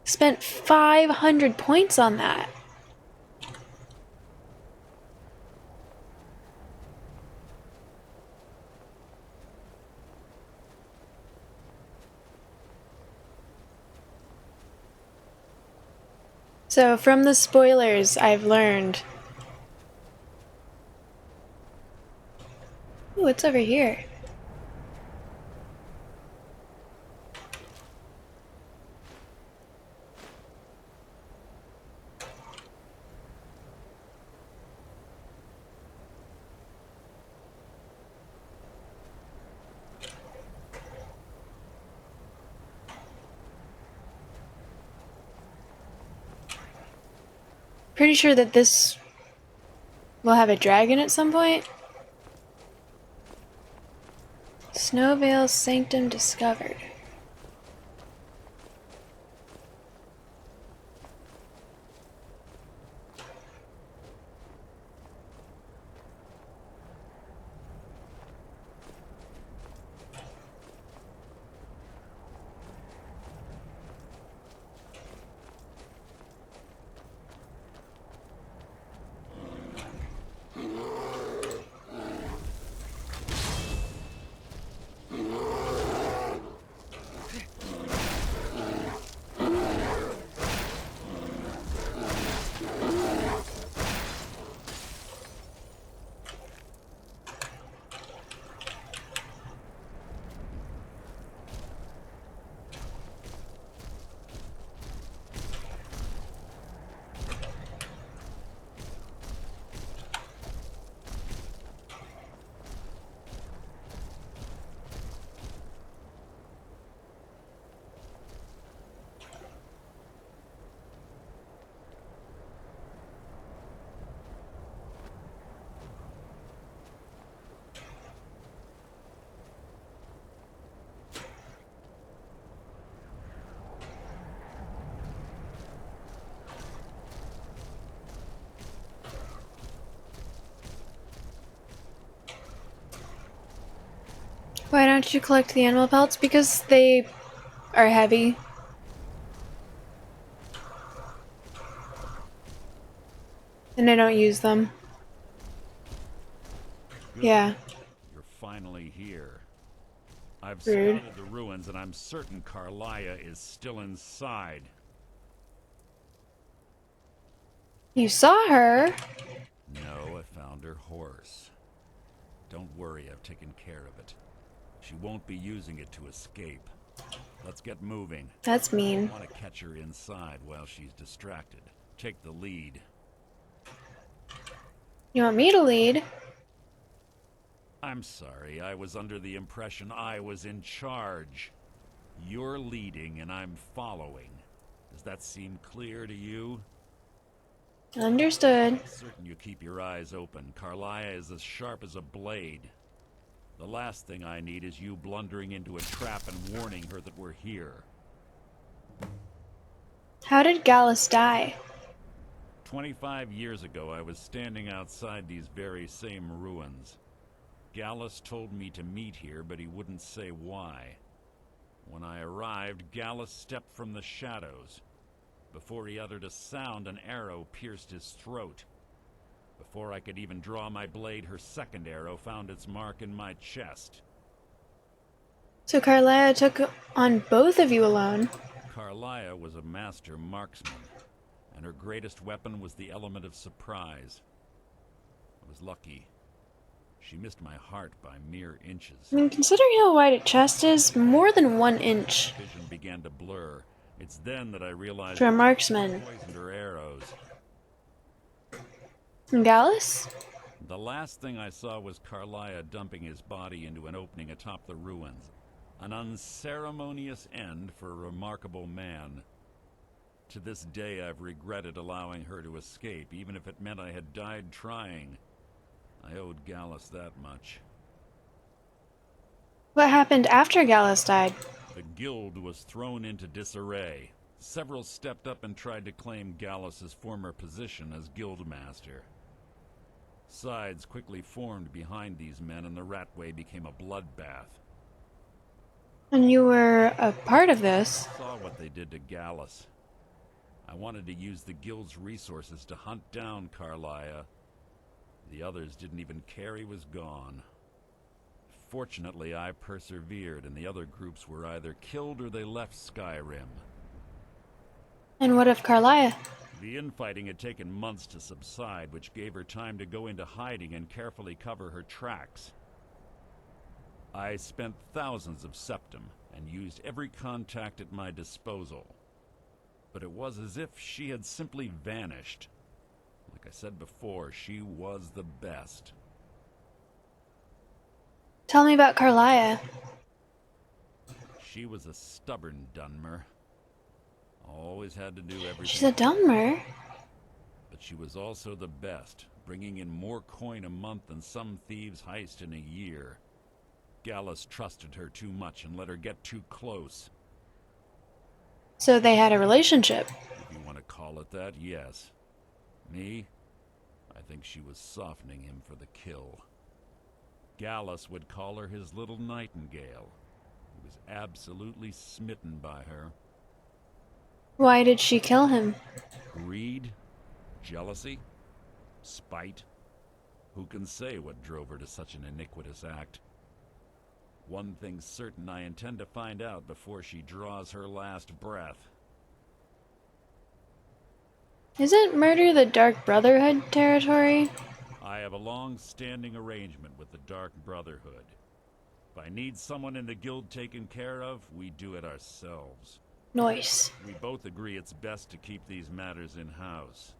Spent 500 points on that. So, from the spoilers, I've learned. Ooh, what's over here? Pretty sure that this will have a dragon at some point. Snowveil Sanctum discovered. Why don't you collect the animal pelts? Because they are heavy. And I don't use them. Good. Yeah. You're finally here. I've Rude. scouted the ruins and I'm certain Carlia is still inside. You saw her. No, I found her horse. Don't worry, I've taken care of it. She won't be using it to escape. Let's get moving. That's mean. I want to catch her inside while she's distracted. Take the lead. You want me to lead? I'm sorry, I was under the impression I was in charge. You're leading and I'm following. Does that seem clear to you? Understood. Certain you keep your eyes open. Carlia is as sharp as a blade. The last thing I need is you blundering into a trap and warning her that we're here. How did Gallus die? 25 years ago, I was standing outside these very same ruins. Gallus told me to meet here, but he wouldn't say why. When I arrived, Gallus stepped from the shadows. Before he uttered a sound, an arrow pierced his throat. Before I could even draw my blade, her second arrow found its mark in my chest. So Carlia took on both of you alone. Carlia was a master marksman, and her greatest weapon was the element of surprise. I was lucky. She missed my heart by mere inches. I mean, considering how wide a chest is, more than 1 inch. Vision began to blur. It's then that I realized For a marksman. poisoned her arrows. Gallus? The last thing I saw was Carlia dumping his body into an opening atop the ruins. An unceremonious end for a remarkable man. To this day, I've regretted allowing her to escape, even if it meant I had died trying. I owed Gallus that much. What happened after Gallus died? The guild was thrown into disarray. Several stepped up and tried to claim Gallus's former position as guildmaster. Sides quickly formed behind these men, and the Ratway became a bloodbath. And you were a part of this. I saw what they did to Gallus. I wanted to use the guild's resources to hunt down Carlia. The others didn't even care he was gone. Fortunately, I persevered, and the other groups were either killed or they left Skyrim. And what of Carlia? The infighting had taken months to subside, which gave her time to go into hiding and carefully cover her tracks. I spent thousands of septum and used every contact at my disposal. But it was as if she had simply vanished. Like I said before, she was the best. Tell me about Carlia. She was a stubborn Dunmer. Always had to do everything. She's a Dunmer? But she was also the best, bringing in more coin a month than some thieves heist in a year. Gallus trusted her too much and let her get too close. So they had a relationship. If you want to call it that, yes. Me? I think she was softening him for the kill. Gallus would call her his little nightingale. He was absolutely smitten by her. Why did she kill him? Greed? Jealousy? Spite? Who can say what drove her to such an iniquitous act? One thing's certain, I intend to find out before she draws her last breath. Isn't murder the Dark Brotherhood territory? I have a long-standing arrangement with the Dark Brotherhood. If I need someone in the guild taken care of, we do it ourselves. Nice. We both agree it's best to keep these matters in-house.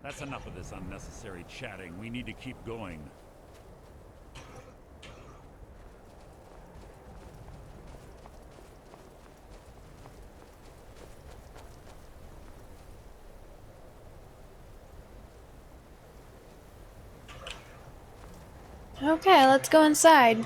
That's enough of this unnecessary chatting. We need to keep going. Okay, let's go inside.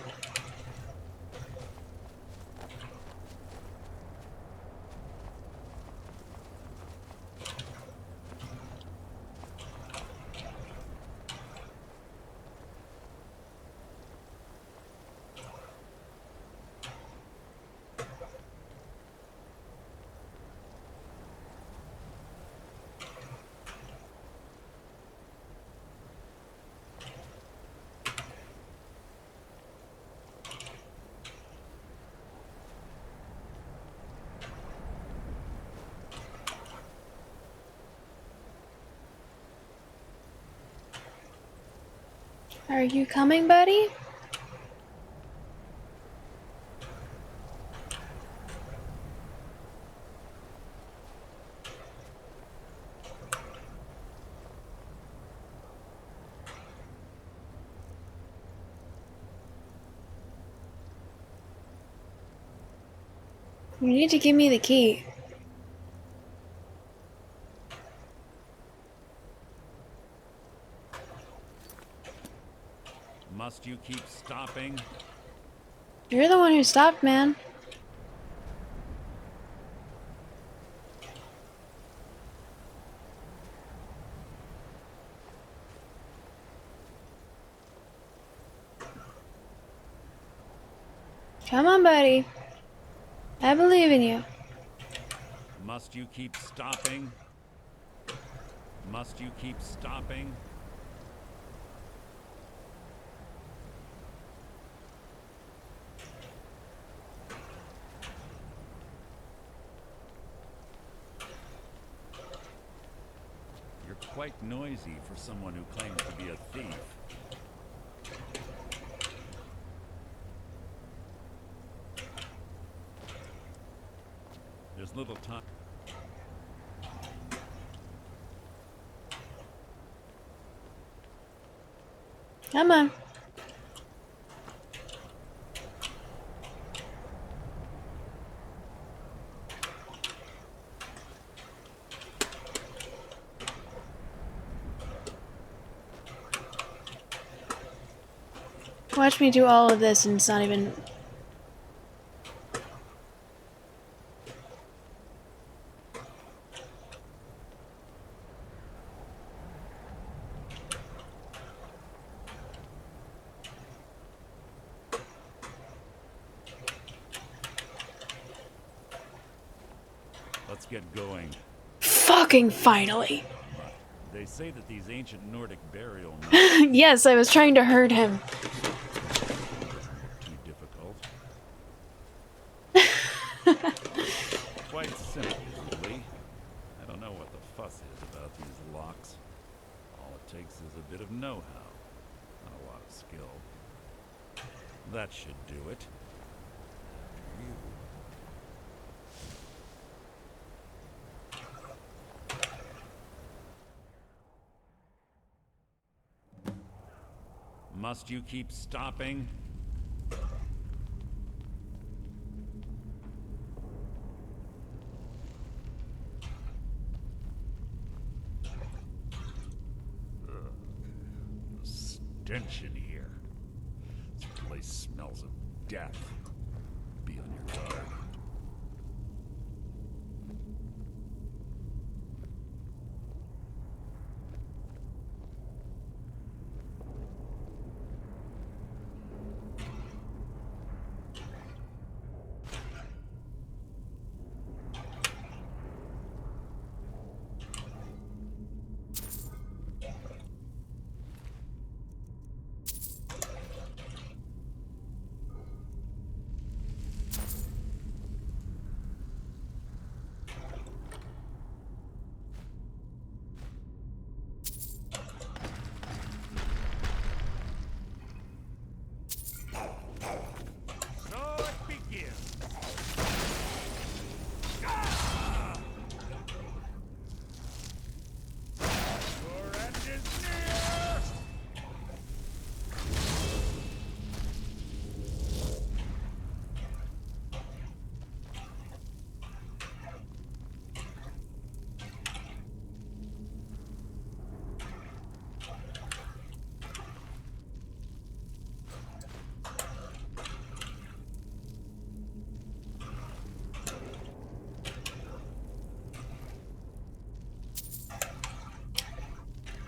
Are you coming, buddy? You need to give me the key. Must you keep stopping? You're the one who stopped, man. Come on, buddy. I believe in you. Must you keep stopping? Must you keep stopping? You're quite noisy for someone who claims to be a thief. There's little time. Come on. Watch me do all of this and it's not even... Let's get going. Fucking finally. They say that these ancient Nordic burial Yes, I was trying to hurt him. too difficult. Quite simple, really. I don't know what the fuss is about these locks. All it takes is a bit of know-how, not a lot of skill. That should do it. After you. Must you keep stopping? The stench in here. This place smells of death. Be on your guard.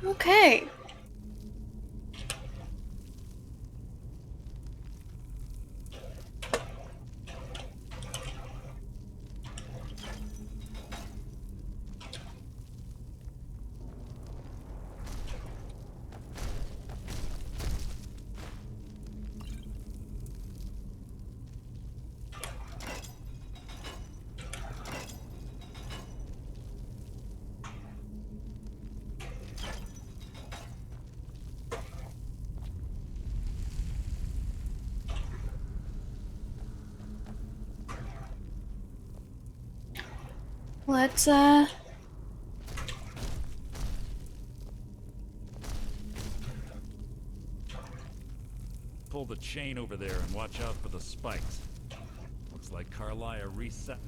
Okay. Let's, Pull the chain over there and watch out for the spikes. Looks like Carlia reset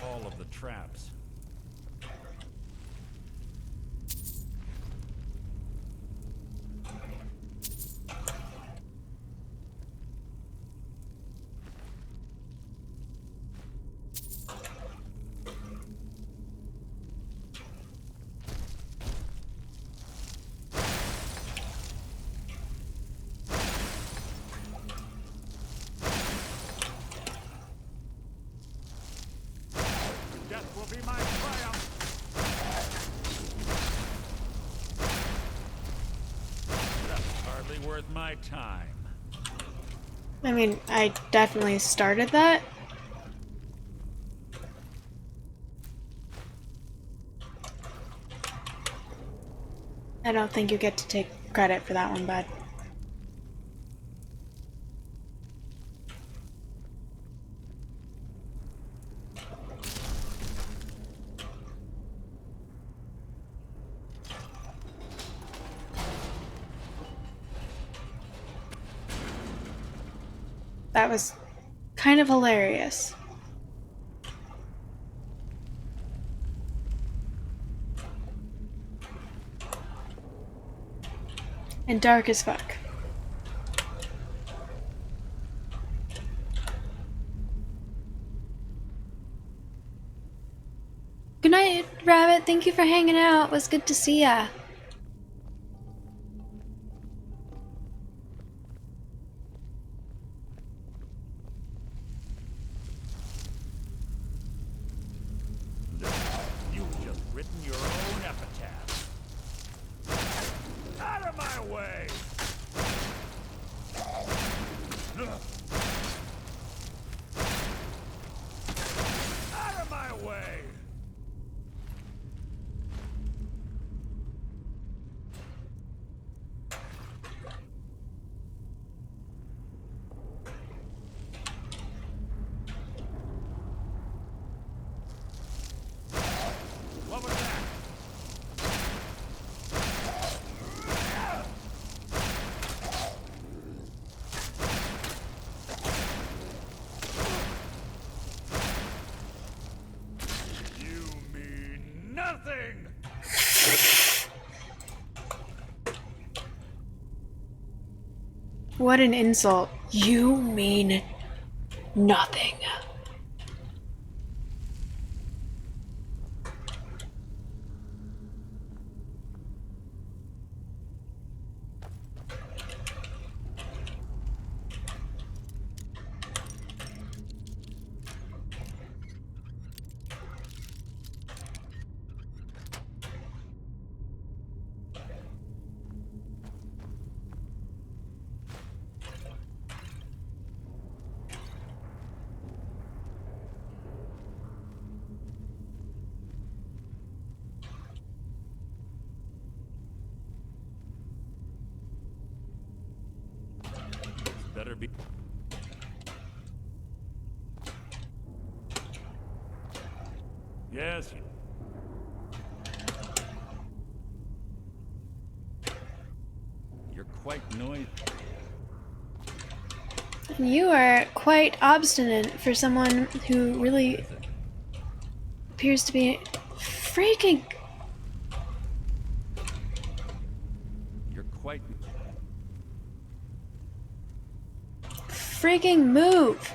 all of the traps. Death will be my triumph. That's hardly worth my time. I mean, I definitely started that. I don't think you get to take credit for that one, bud. That was kind of hilarious. And dark as fuck. Good night, Rabbit. Thank you for hanging out. It was good to see ya. You've just written your own epitaph. Out of my way! Out of my way! What was that? You mean nothing! What an insult. You mean nothing. Better be. Yes. You're quite noisy. You are quite obstinate for someone who really appears to be freaking. You're quite. Freaking move!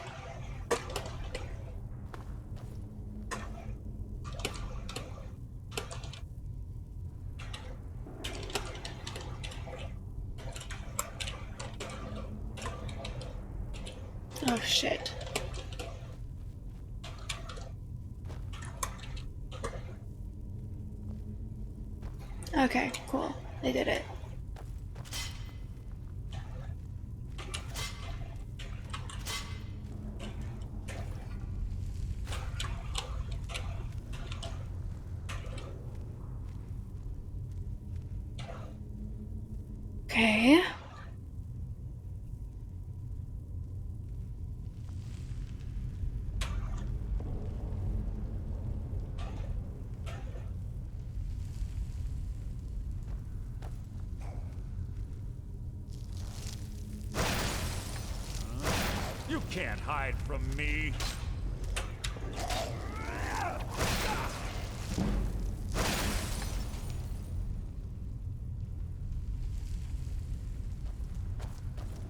Oh shit. Okay, cool. I did it. Okay. You can't hide from me.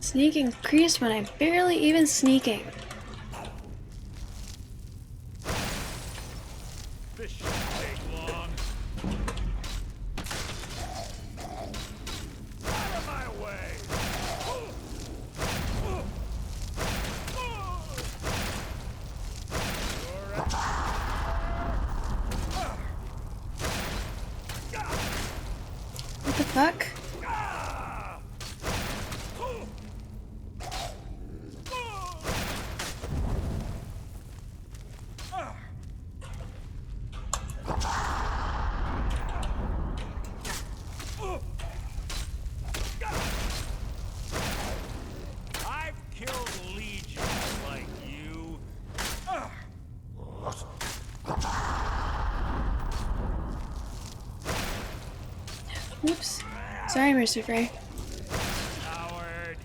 Sneak increased when I'm barely even sneaking. This shouldn't take long. Out of my way! What the fuck? Sorry, Mr. Frey. Coward.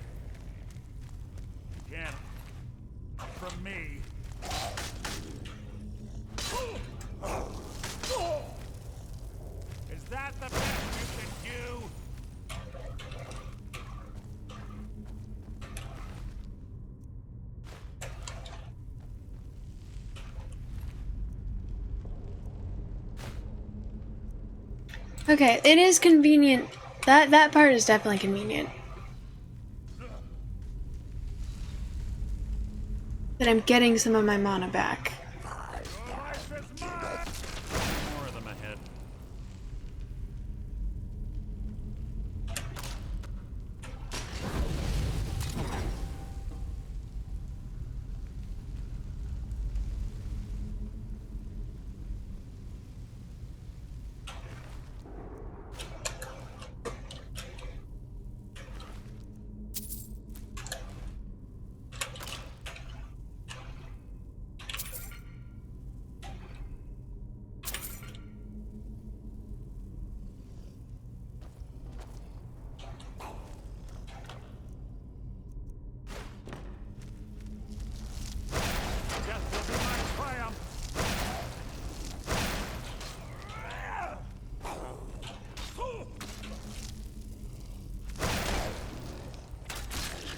Again. From me. Is that the best you can do? Okay, it is convenient. That part is definitely convenient. That I'm getting some of my mana back. More of them ahead.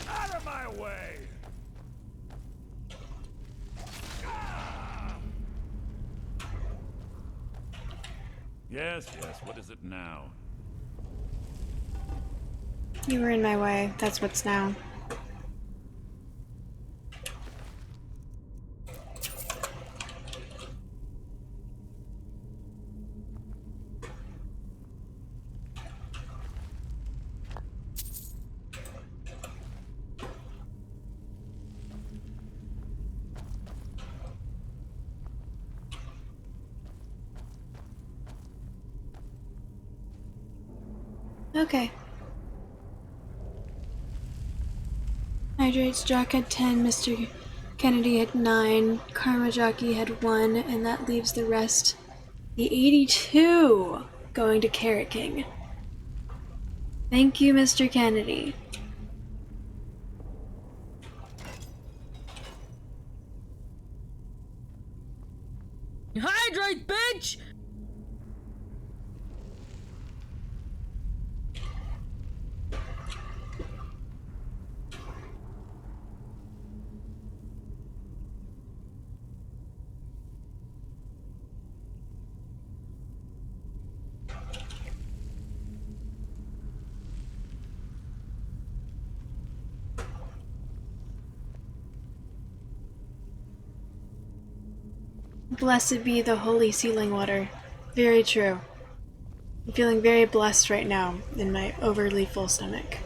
Out of my way! Yes, yes, what is it now? You were in my way. That's what's now. Okay. Hydrates Jock had 10, Mr. Kennedy had 9, Karma Jockey had 1, and that leaves the rest, the 82, going to Carrot King. Thank you, Mr. Kennedy. Hydrate, bitch! Blessed be the holy sealing water. Very true. I'm feeling very blessed right now in my overly full stomach.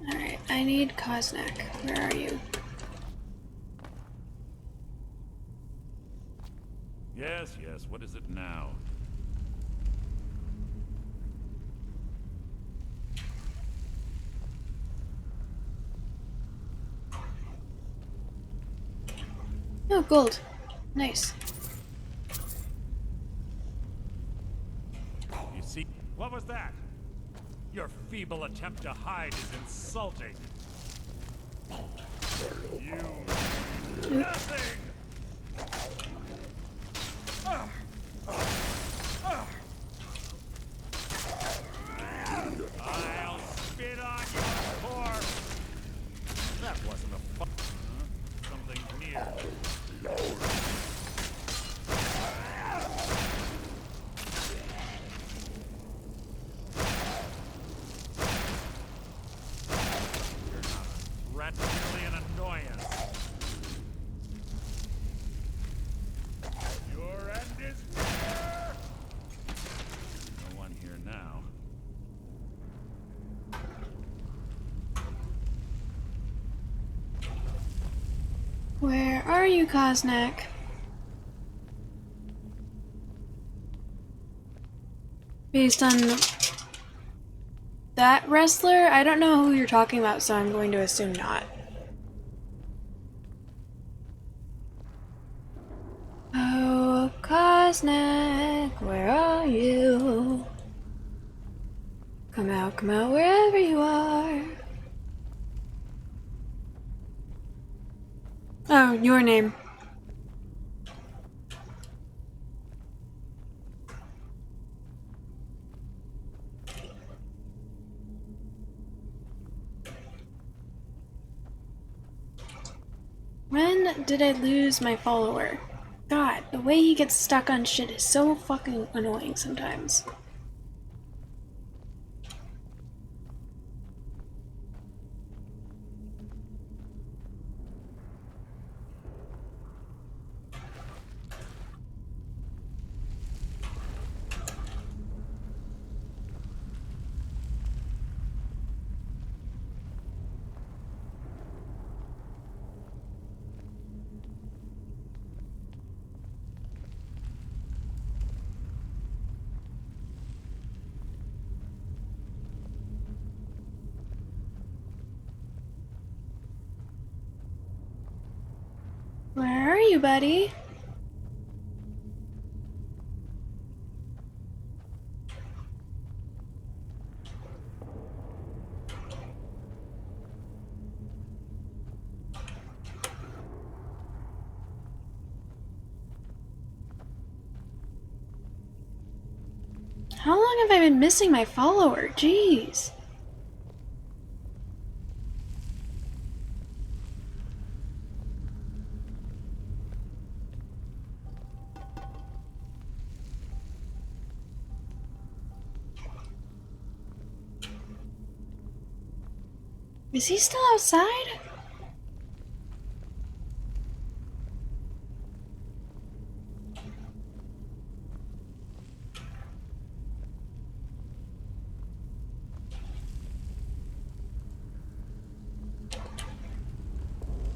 Alright, I need Koznak. Where are you? Yes, yes, what is it now? Oh, gold. Nice. You see, what was that? Your feeble attempt to hide is insulting. I'll spit on your corpse. That wasn't a fun. Something near. That's really an annoyance. Your end is near! No one here now. Where are you, Koznak? Based on that wrestler? I don't know who you're talking about, so I'm going to assume not. Oh, Koznak, where are you? Come out, wherever you are. Oh, your name. When did I lose my follower? God, the way he gets stuck on shit is so fucking annoying sometimes. Where are you, buddy? How long have I been missing my follower? Jeez. Is he still outside?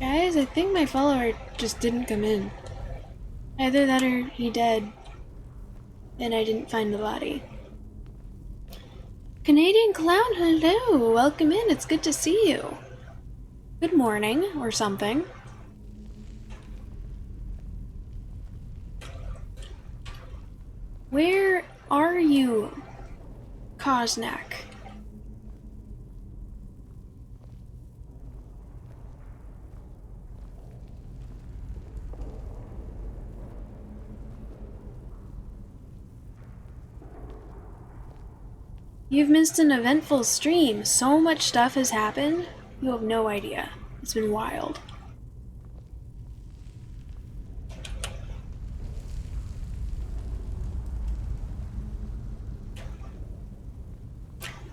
Guys, I think my follower just didn't come in. Either that or he dead. And I didn't find the body. Canadian Clown, hello! Welcome in, it's good to see you. Good morning, or something. Where are you, Koznak? You've missed an eventful stream. So much stuff has happened. You have no idea. It's been wild.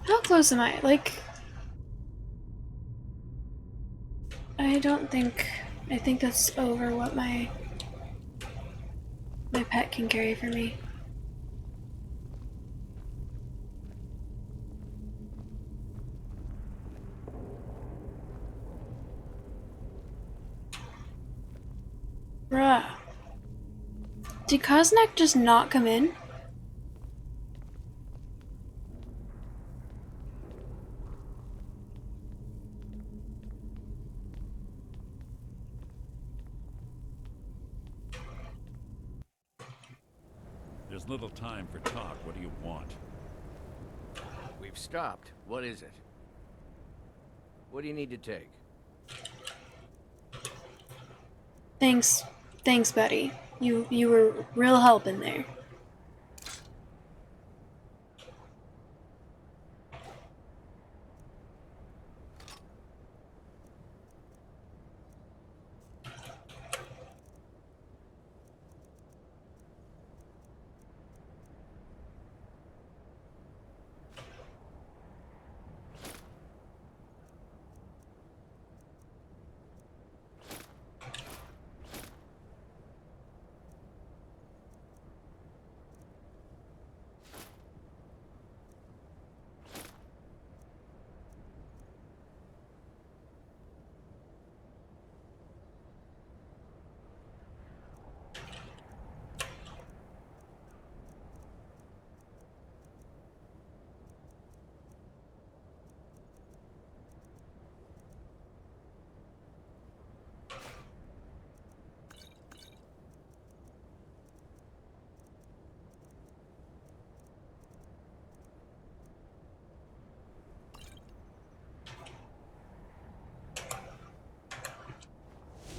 How close am I? Like, I think that's over what my pet can carry for me. Bruh. Did Koznak just not come in? There's little time for talk. What do you want? We've stopped. What is it? What do you need to take? Thanks. Thanks, buddy. You were real help in there.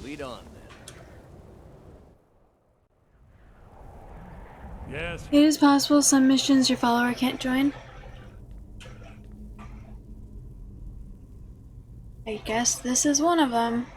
Lead on, then. Yes. It is possible some missions your follower can't join. I guess this is one of them.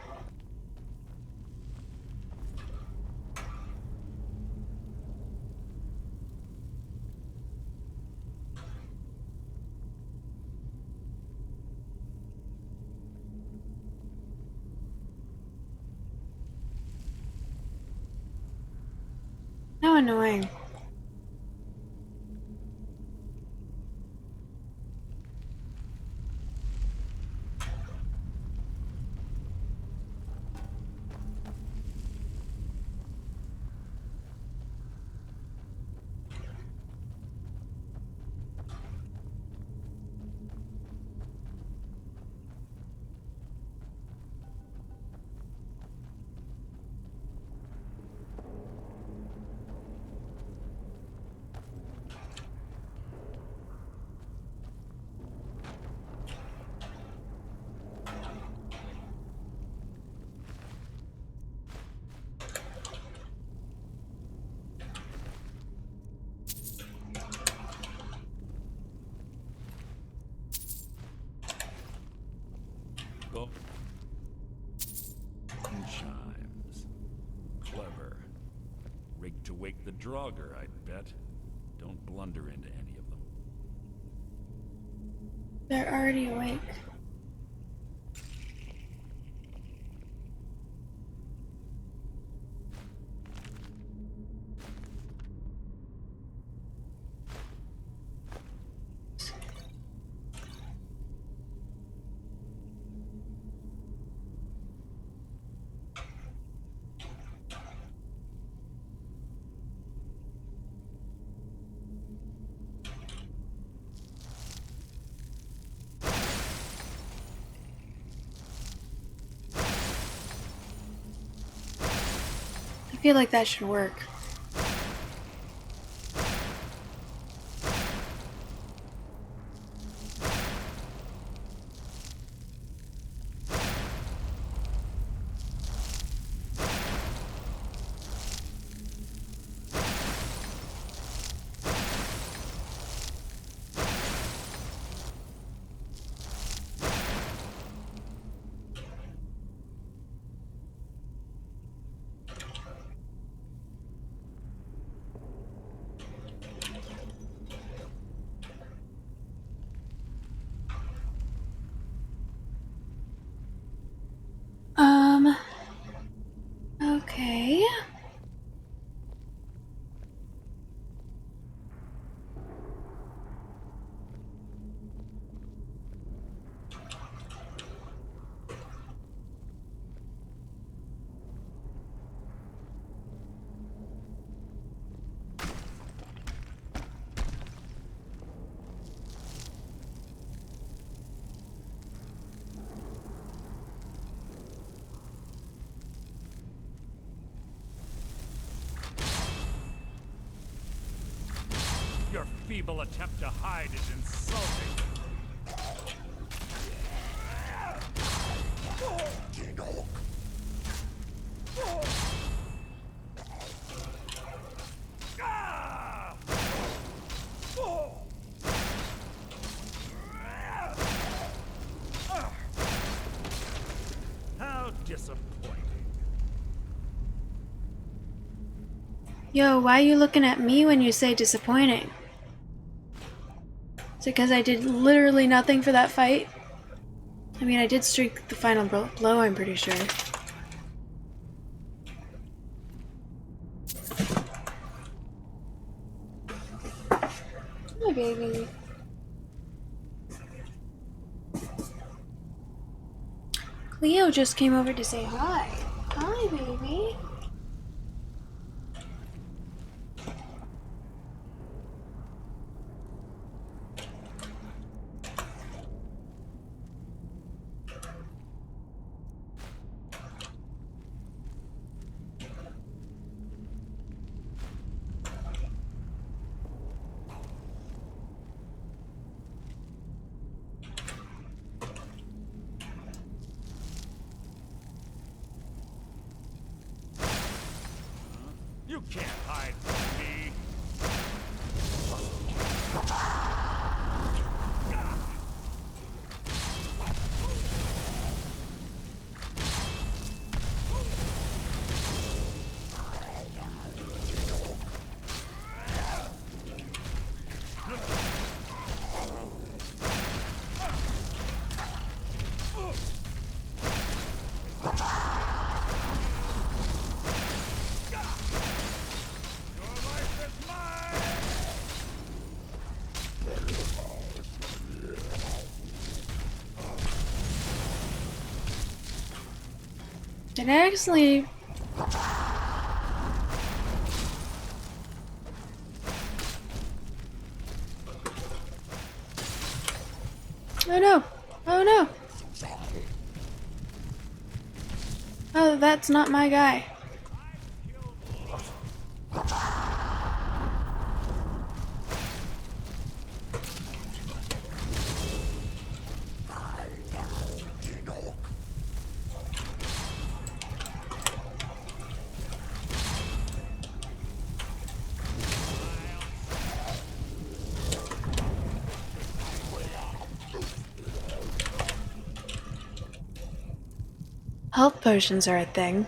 How annoying. Go. Chimes. Clever. Rigged to wake the Draugr, I bet. Don't blunder into any of them. They're already awake. I feel like that should work. Okay. Your feeble attempt to hide is insulting. Yo, why are you looking at me when you say disappointing? Is it because I did literally nothing for that fight? I mean, I did streak the final blow, I'm pretty sure. Hi, baby. Cleo just came over to say hi. Hi, baby. You can't hide from me. Did I actually... Oh no! Oh no! Oh, that's not my guy. Health potions are a thing.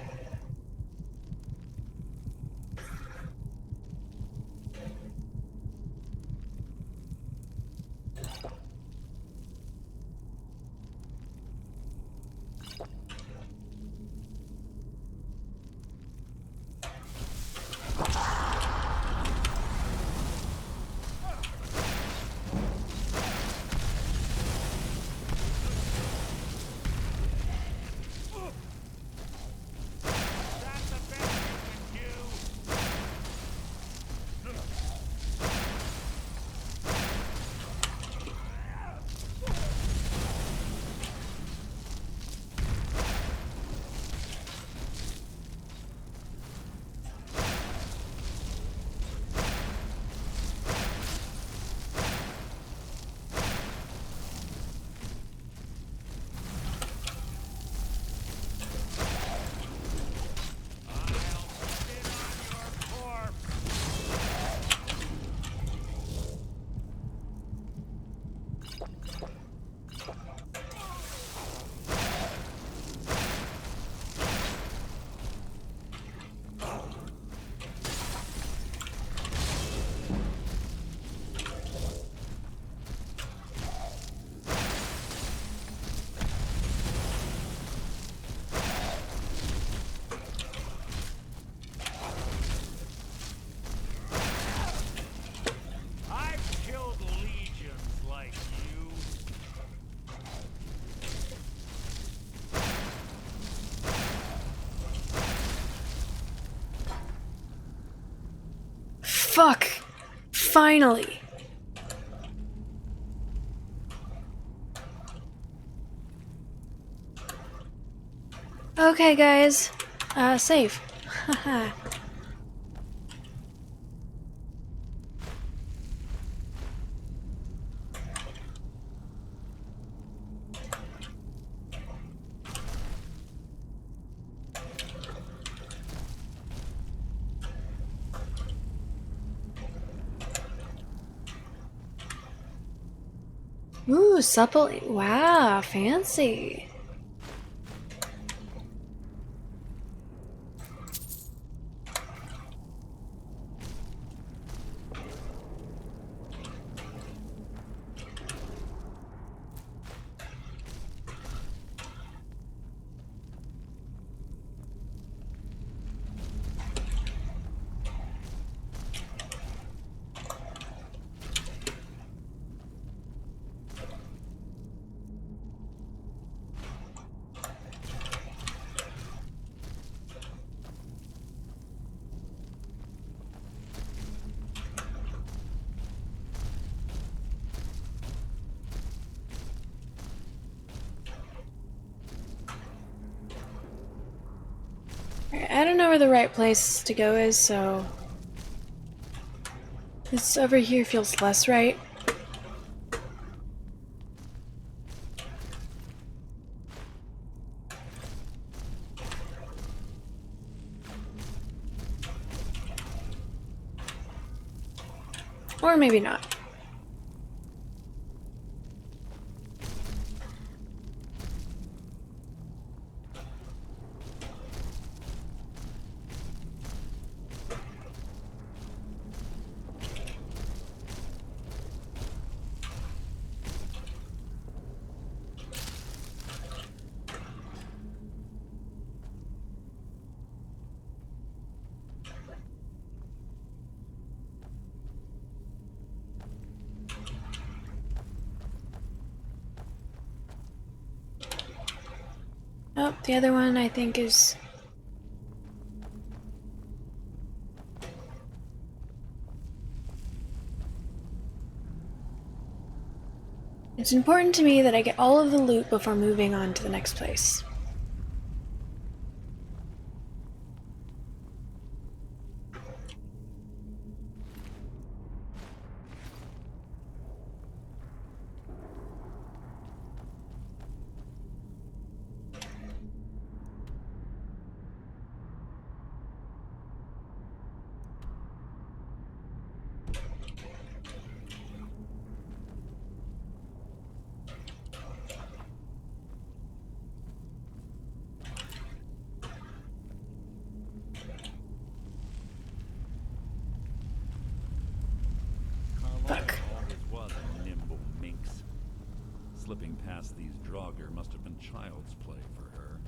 Fuck! Finally! Okay, guys. Save. Haha. Ooh, supple. Wow, fancy. Alright, I don't know where the right place to go is, so this over here feels less right. Or maybe not. Oh, the other one I think is... It's important to me that I get all of the loot before moving on to the next place. Fuck. Always was a nimble minx. Slipping past these Draugr must have been child's play for her.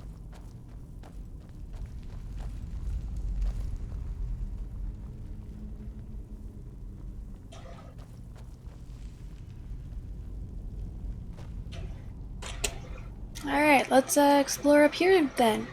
Alright, let's explore up here then.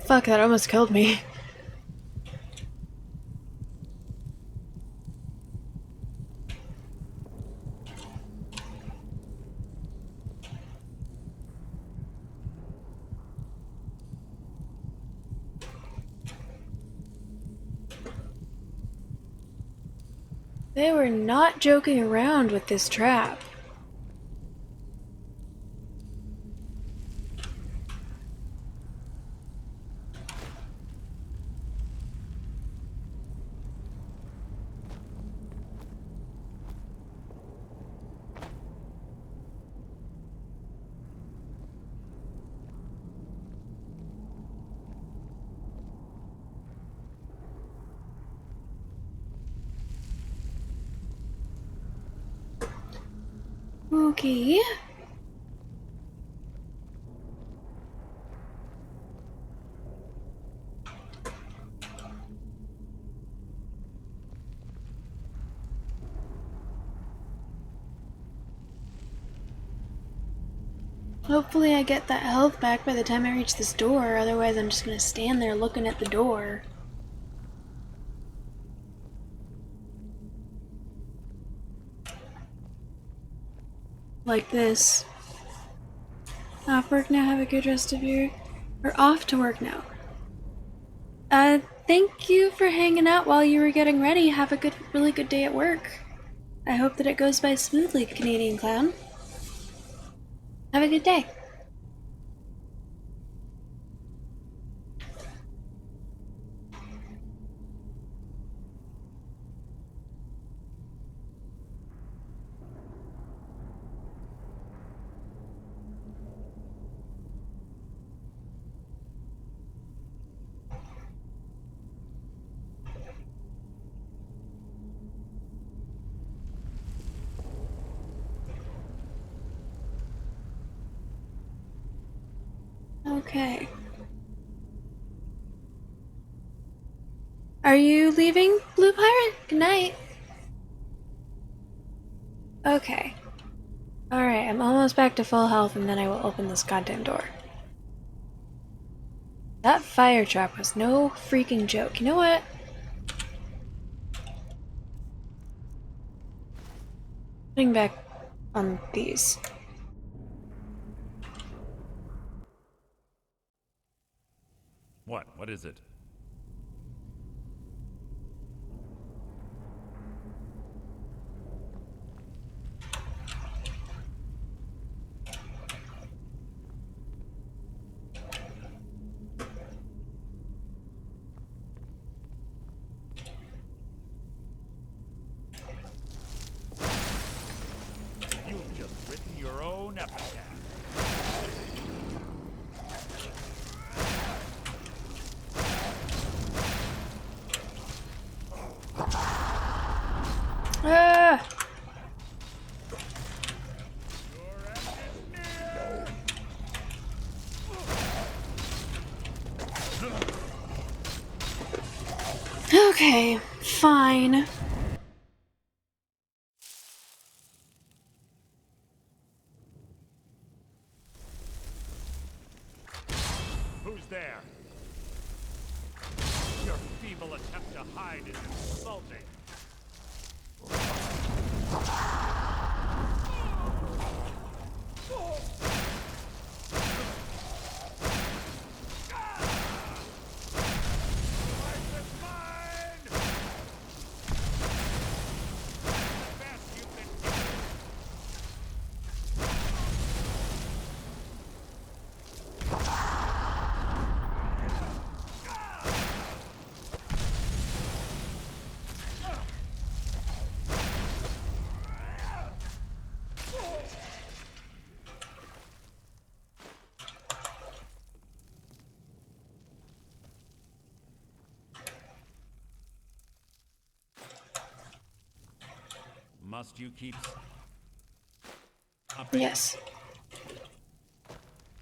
Fuck, that almost killed me. They were not joking around with this trap. Okay. Hopefully I get that health back by the time I reach this door, otherwise I'm just gonna stand there looking at the door. Like this. Off work now, have a good rest of your... Or off to work now. Thank you for hanging out while you were getting ready. Have a really good day at work. I hope that it goes by smoothly, Canadian Clown. Have a good day. Okay. Are you leaving, Blue Pirate? Good night. Okay. Alright, I'm almost back to full health and then I will open this goddamn door. That fire trap was no freaking joke. You know what? Putting back on these. What? What is it? You've just written your own epitaph. Ah! Okay, fine. Who's there? Your feeble attempt to hide is insulting. Must you keep... Yes.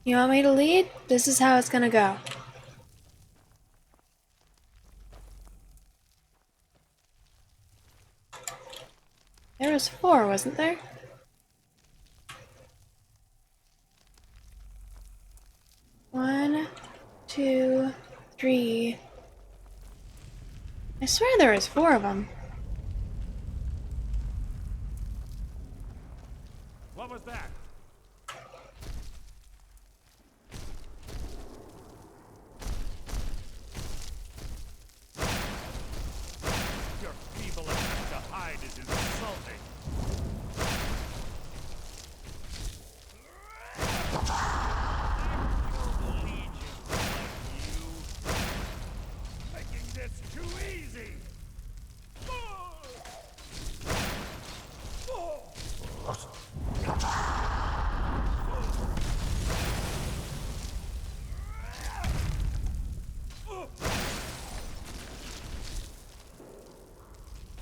You want me to lead? This is how it's gonna go. There was 4, wasn't there? One, 2, 3. I swear there was 4 of them. What was that? Your feeble attempt to hide is insulting. Making this too easy.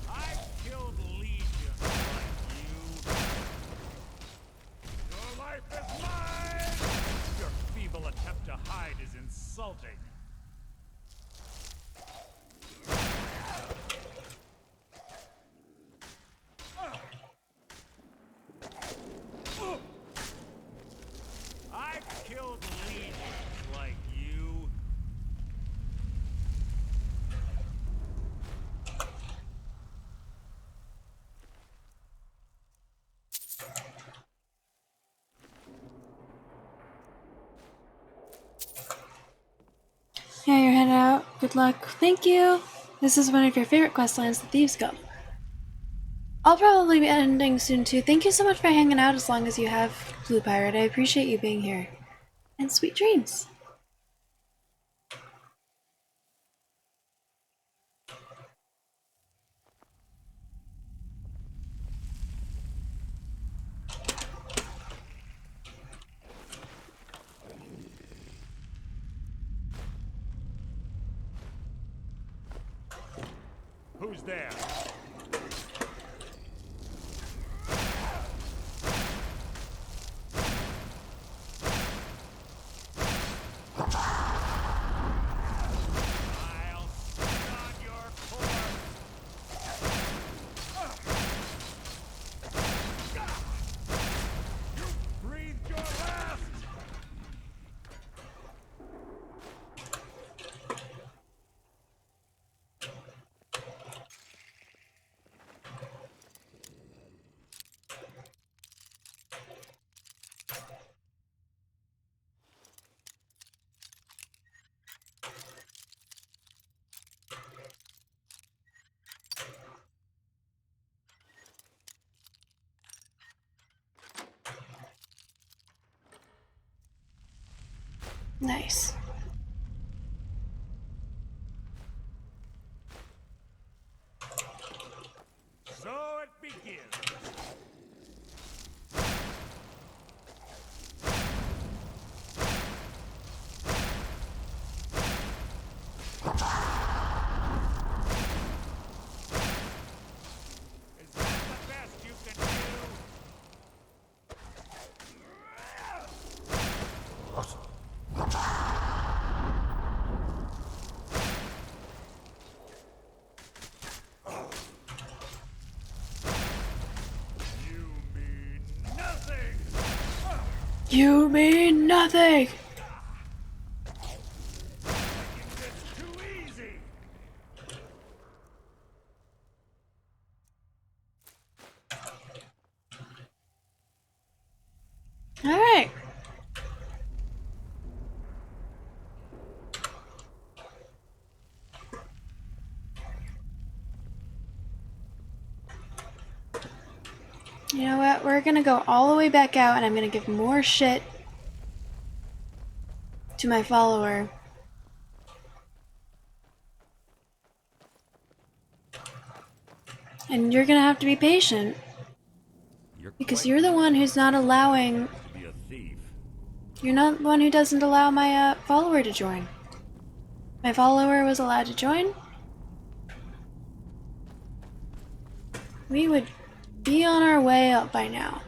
I've killed legions like you. Your life is mine! Your feeble attempt to hide is insulting. I've killed legions like you. Yeah, you're headed out. Good luck. Thank you. This is one of your favorite quest lines, the Thieves Guild. I'll probably be ending soon too. Thank you so much for hanging out as long as you have, Blue Pirate. I appreciate you being here. And sweet dreams. Who's there? Nice. So it begins. Is that the best you can You mean nothing! Alright. You know what? We're gonna go all the way back out and I'm gonna give more shit to my follower. And you're gonna have to be patient. Because you're the one who's not allowing... be a thief? You're not the one who doesn't allow my follower to join. My follower was allowed to join. We would be on our way up by now.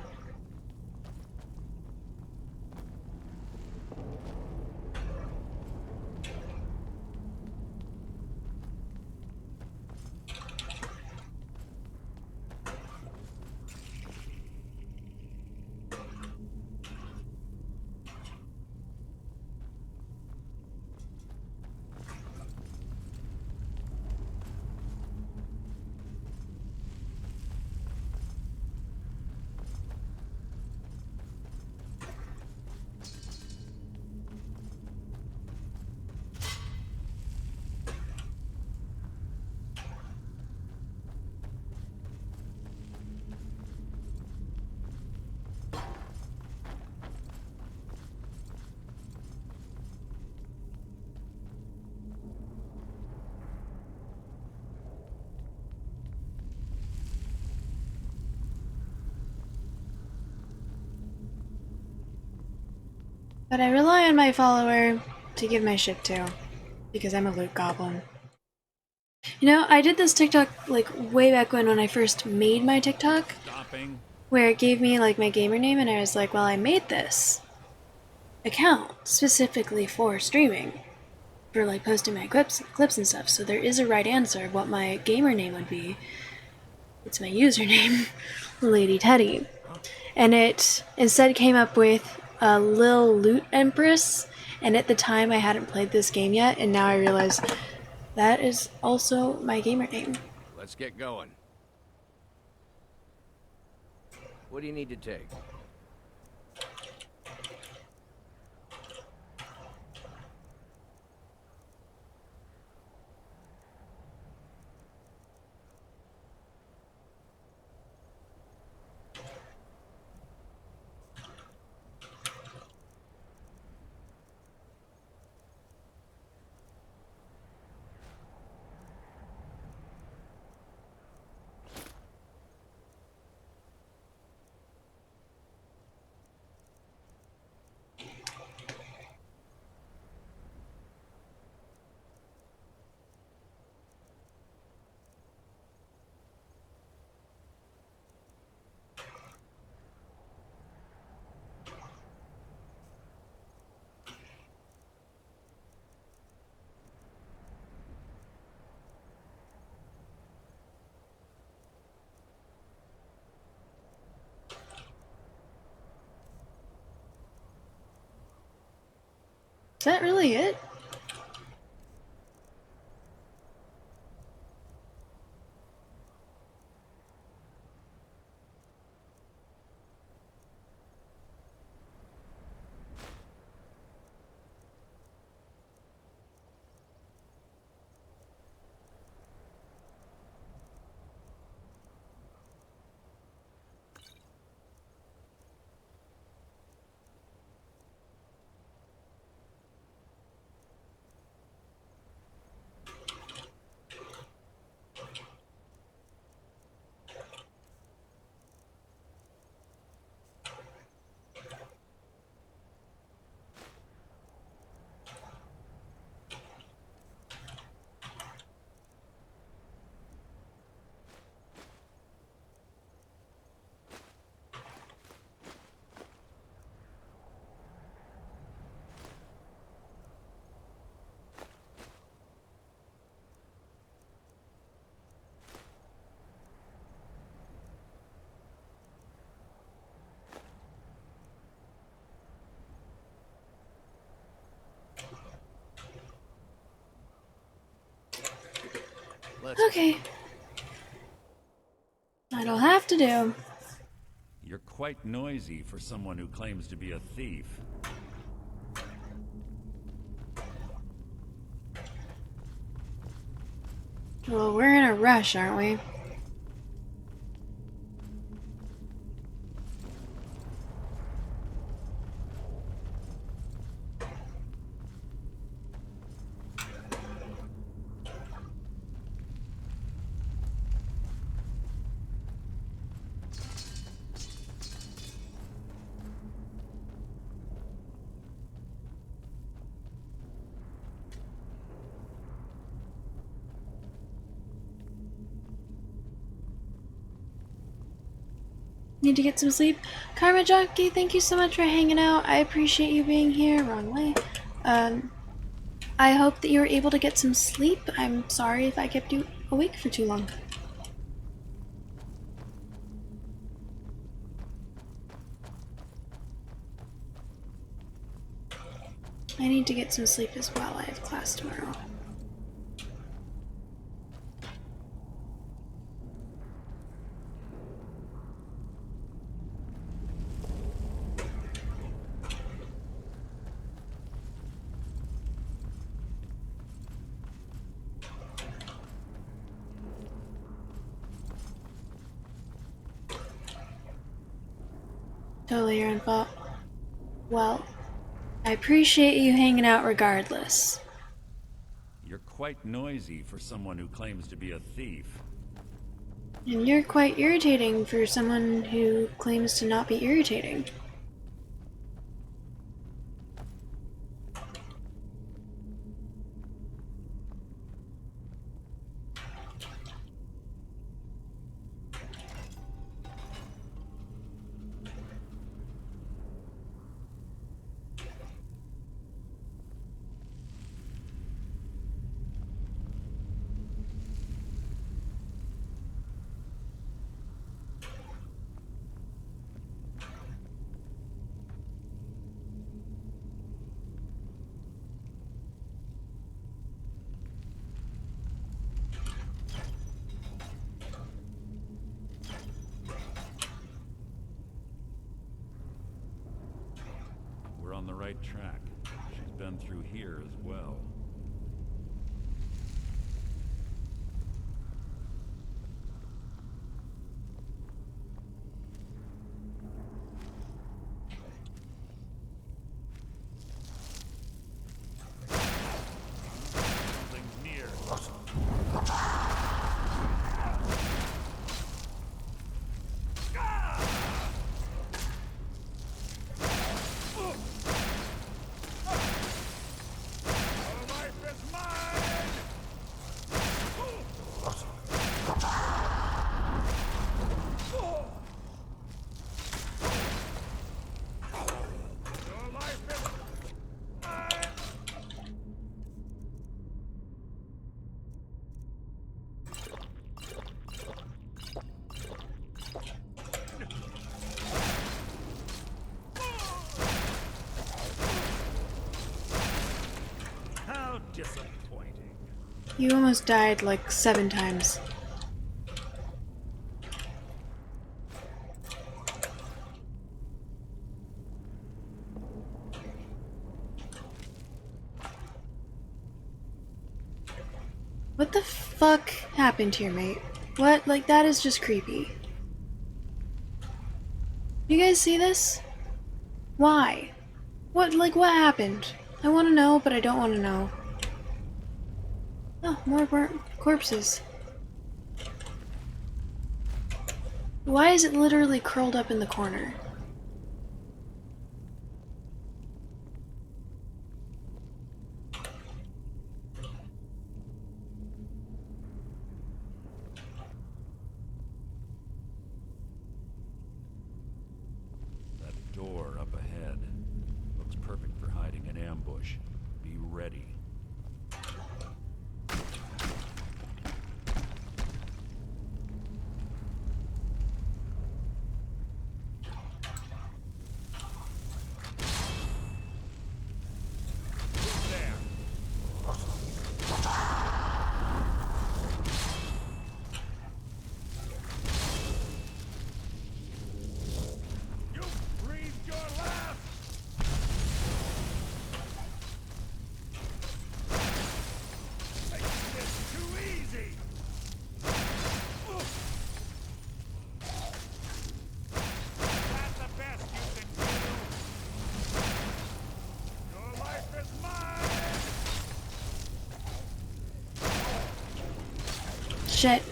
But I rely on my follower to give my shit to, because I'm a loot goblin. You know, I did this TikTok like way back when I first made my TikTok, where it gave me like my gamer name and I was like, well, I made this account specifically for streaming, for like posting my clips and stuff, so there is a right answer of what my gamer name would be. It's my username, Lady Teddy. And it instead came up with a Lil Loot Empress, and at the time I hadn't played this game yet, and now I realize that is also my gamer name. Let's get going. What do you need to take? Is that really it? Okay. That'll have to do. You're quite noisy for someone who claims to be a thief. Well, we're in a rush, aren't we? Need to get some sleep. Karma Jockey, thank you so much for hanging out. I appreciate you being here. Wrong way. I hope that you were able to get some sleep. I'm sorry if I kept you awake for too long. I need to get some sleep as well. I have class tomorrow. Totally your own fault. Well, I appreciate you hanging out regardless. You're quite noisy for someone who claims to be a thief. And you're quite irritating for someone who claims to not be irritating. We're on the right track. She's been through here as well. Something's near. How disappointing. You almost died like 7 times. What the fuck happened here, mate? What? Like, that is just creepy. You guys see this? Why? What, like, what happened? I want to know, but I don't want to know. Oh, more corpses. Why is it literally curled up in the corner? That door up ahead looks perfect for hiding an ambush. Be ready. Shit.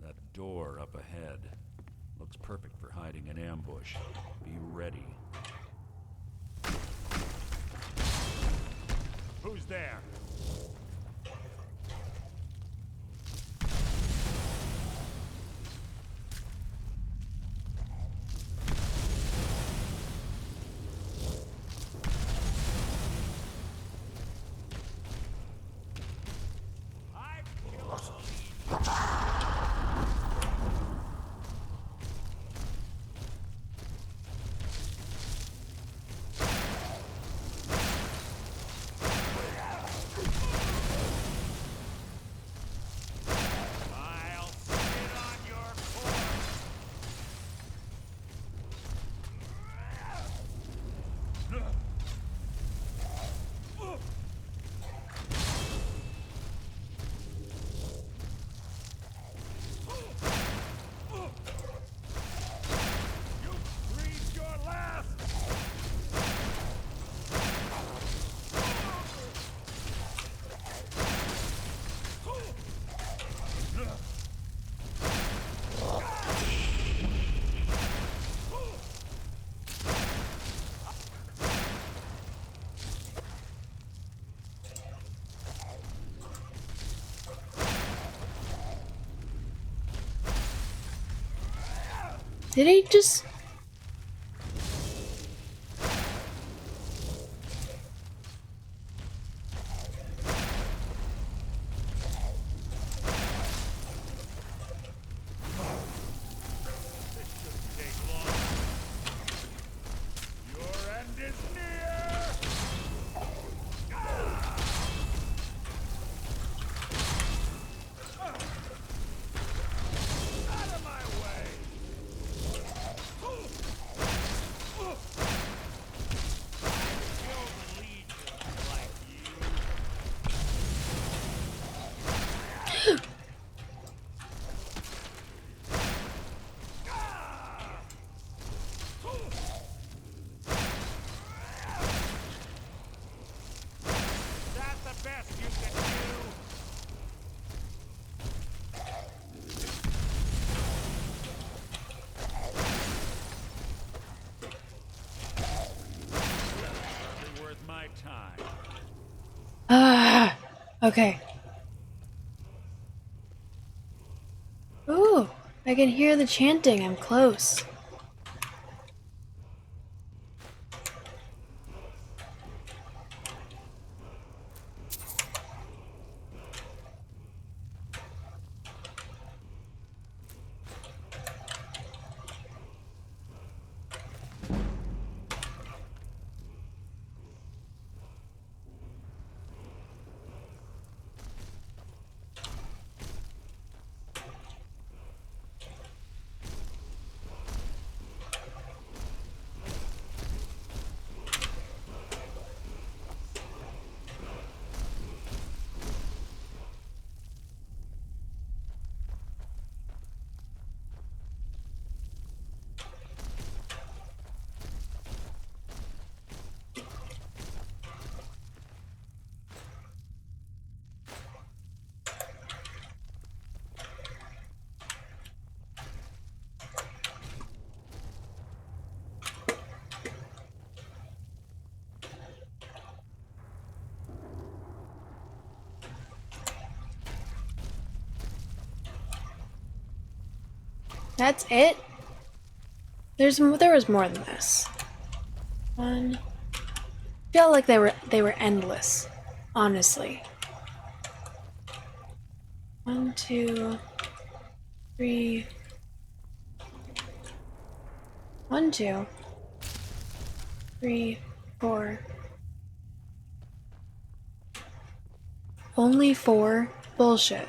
That door up ahead looks perfect for hiding an ambush. Be ready. Who's there? Did he just... Ah, okay. Ooh, I can hear the chanting. I'm close. That's it? There was more than this. One. I feel like they were endless, honestly. 1, 2, 3. 1, 2, 3, 4. Only 4? Bullshit.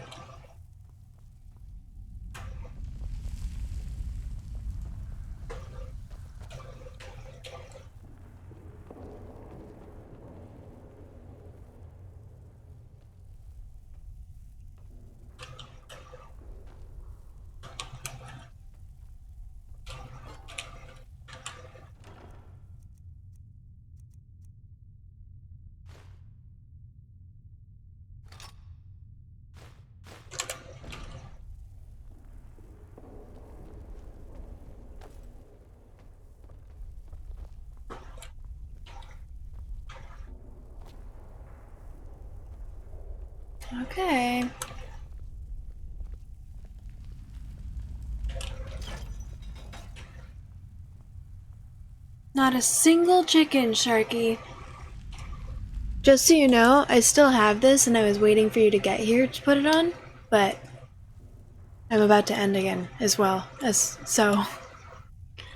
Okay. Not a single chicken, Sharky. Just so you know, I still have this and I was waiting for you to get here to put it on, but I'm about to end again as well, so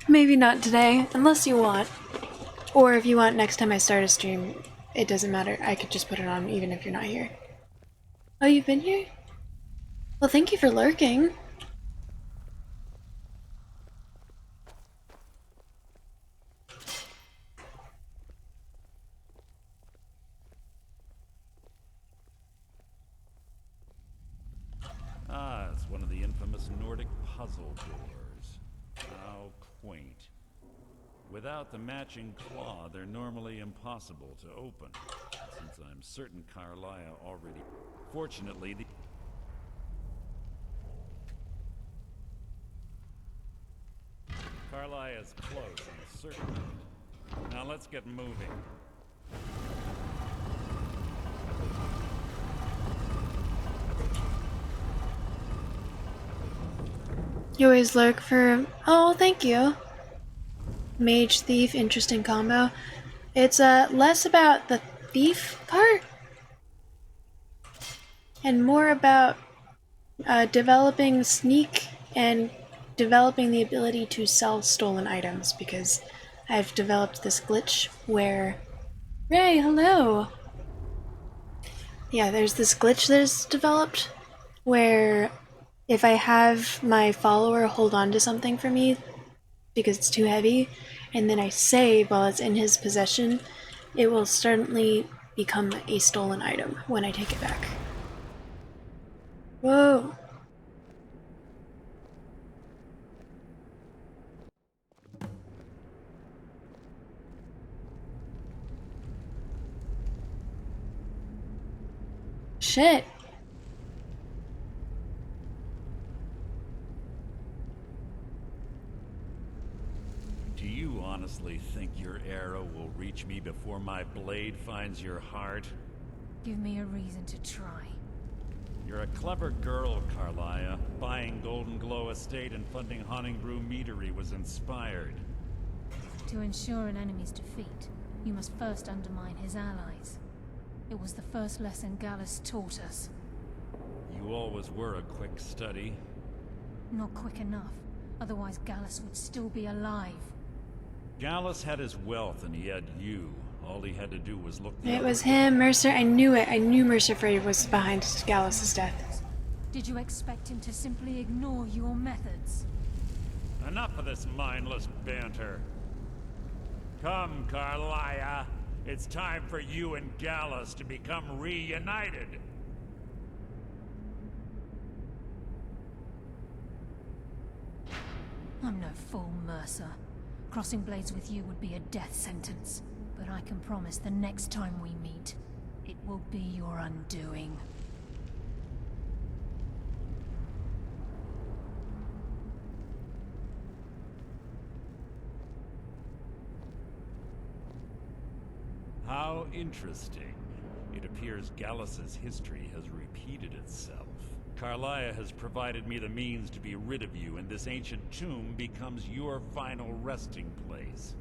maybe not today, unless you want. Or if you want next time I start a stream, it doesn't matter. I could just put it on even if you're not here. Oh, you've been here? Well, thank you for lurking. Ah, it's one of the infamous Nordic puzzle doors. How quaint. Without the matching claw, they're normally impossible to open. Since I'm certain Carlia already... Fortunately, the... Carlia is close on a certain note. Now let's get moving. You always lurk for... Oh, thank you. Mage, thief, interesting combo. It's less about the thief part and more about developing sneak and developing the ability to sell stolen items, because I've developed this glitch where... Ray, hello! Yeah, there's this glitch that is developed where if I have my follower hold on to something for me because it's too heavy, and then I save while it's in his possession, it will certainly become a stolen item when I take it back. Whoa! Shit! Do you honestly think your arrow will reach me before my blade finds your heart? Give me a reason to try. You're a clever girl, Carlia. Buying Golden Glow Estate and funding Honningbrew Meadery was inspired. To ensure an enemy's defeat, you must first undermine his allies. It was the first lesson Gallus taught us. You always were a quick study. Not quick enough, otherwise Gallus would still be alive. Gallus had his wealth and he had you. All he had to do was look the It other was way. him, Mercer. I knew it. I knew Mercer Frey was behind Gallus' death. Did you expect him to simply ignore your methods? Enough of this mindless banter. Come, Carlia. It's time for you and Gallus to become reunited. I'm no fool, Mercer. Crossing blades with you would be a death sentence. But I can promise the next time we meet, it will be your undoing. How interesting. It appears Gallus's history has repeated itself. Carlia has provided me the means to be rid of you, and this ancient tomb becomes your final resting place.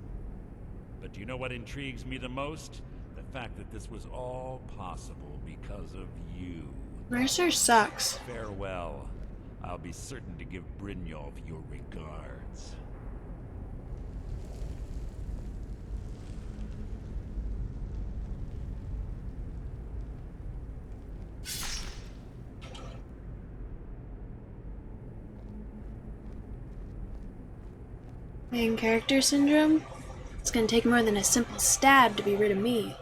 But do you know what intrigues me the most? The fact that this was all possible because of you. Mercer sucks. Farewell. I'll be certain to give Brynjolf your regards. Main character syndrome? It's gonna take more than a simple stab to be rid of me.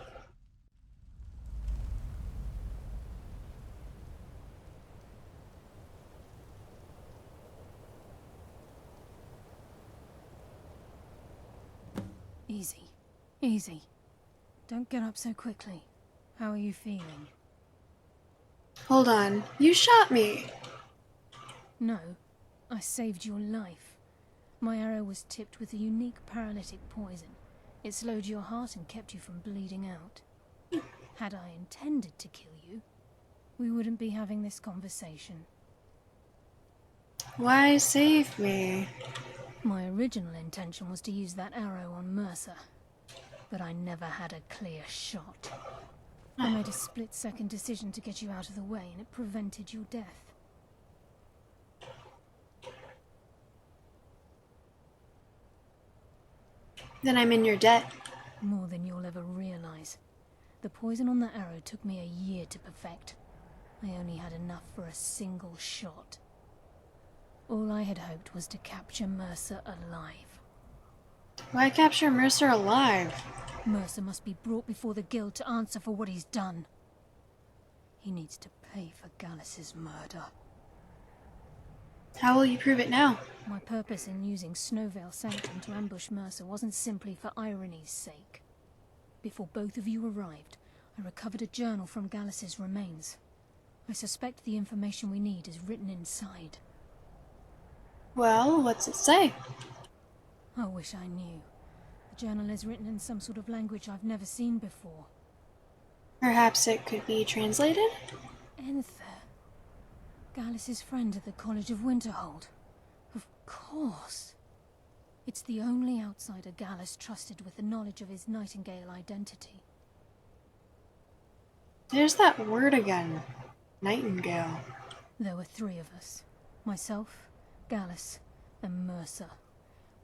Easy. Easy. Don't get up so quickly. How are you feeling? Hold on. You shot me! No. I saved your life. My arrow was tipped with a unique paralytic poison. It slowed your heart and kept you from bleeding out. Had I intended to kill you, we wouldn't be having this conversation. Why save me? My original intention was to use that arrow on Mercer, but I never had a clear shot. I made a split-second decision to get you out of the way, and it prevented your death. Then I'm in your debt. More than you'll ever realize. The poison on that arrow took me a year to perfect. I only had enough for a single shot. All I had hoped was to capture Mercer alive. Why capture Mercer alive? Mercer must be brought before the guild to answer for what he's done. He needs to pay for Gallus's murder. How will you prove it now? My purpose in using Snowvale Sanctum to ambush Mercer wasn't simply for irony's sake. Before both of you arrived, I recovered a journal from Gallus's remains. I suspect the information we need is written inside. Well, what's it say? I wish I knew. The journal is written in some sort of language I've never seen before. Perhaps it could be translated? Enther. Gallus's friend at the College of Winterhold. Of course. It's the only outsider Gallus trusted with the knowledge of his Nightingale identity. There's that word again. Nightingale. There were 3 of us. Myself, Gallus, and Mercer.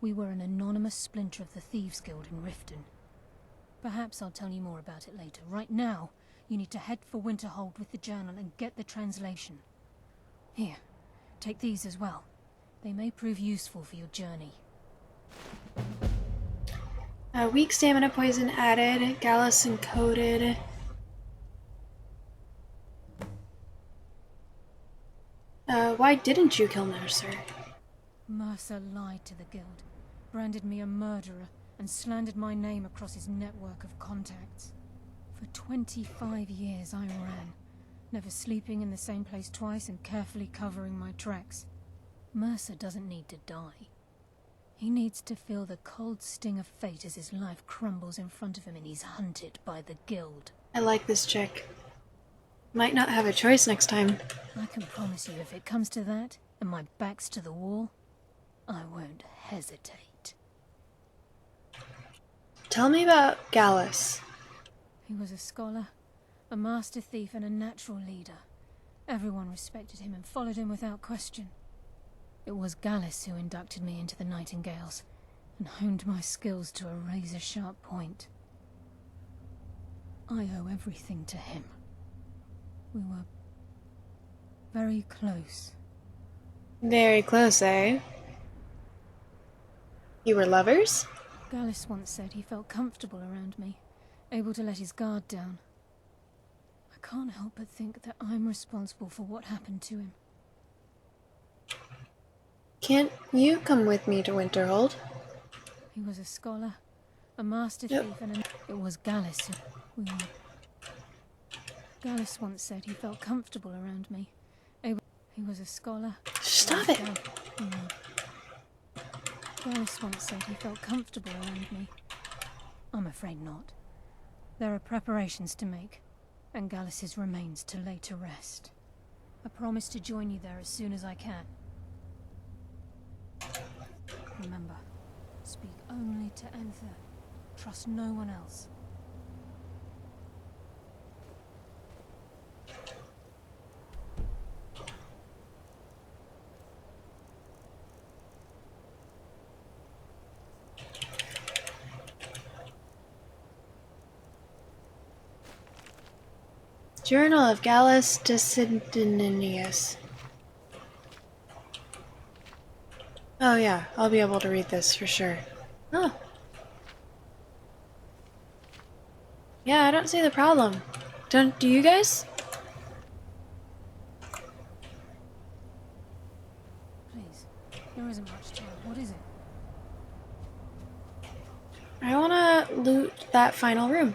We were an anonymous splinter of the Thieves Guild in Riften. Perhaps I'll tell you more about it later. Right now, you need to head for Winterhold with the journal and get the translation. Here, take these as well. They may prove useful for your journey. Weak stamina poison added. Gallus encoded. Why didn't you kill Mercer? Mercer lied to the guild, branded me a murderer, and slandered my name across his network of contacts. For 25 years I ran, never sleeping in the same place twice and carefully covering my tracks. Mercer doesn't need to die. He needs to feel the cold sting of fate as his life crumbles in front of him and he's hunted by the guild. I like this chick. Might not have a choice next time. I can promise you if it comes to that, and my back's to the wall, I won't hesitate. Tell me about Gallus. He was a scholar, a master thief, and a natural leader. Everyone respected him and followed him without question. It was Gallus who inducted me into the Nightingales, and honed my skills to a razor-sharp point. I owe everything to him. We were very close. Very close, eh? You were lovers? Gallus once said he felt comfortable around me, able to let his guard down. I can't help but think that I'm responsible for what happened to him. Can't you come with me to Winterhold? He was a scholar, a master thief, and it was Gallus who... Gallus once said he felt comfortable around me. He was a scholar. Stop it! Gallus once said he felt comfortable around me. I'm afraid not. There are preparations to make, and Gallus's remains to lay to rest. I promise to join you there as soon as I can. Remember, speak only to Enther. Trust no one else. Journal of Gallus Decidinius. Oh yeah, I'll be able to read this for sure. Oh. Yeah, I don't see the problem. Do you guys? Please, there isn't much time. What is it? I wanna loot that final room.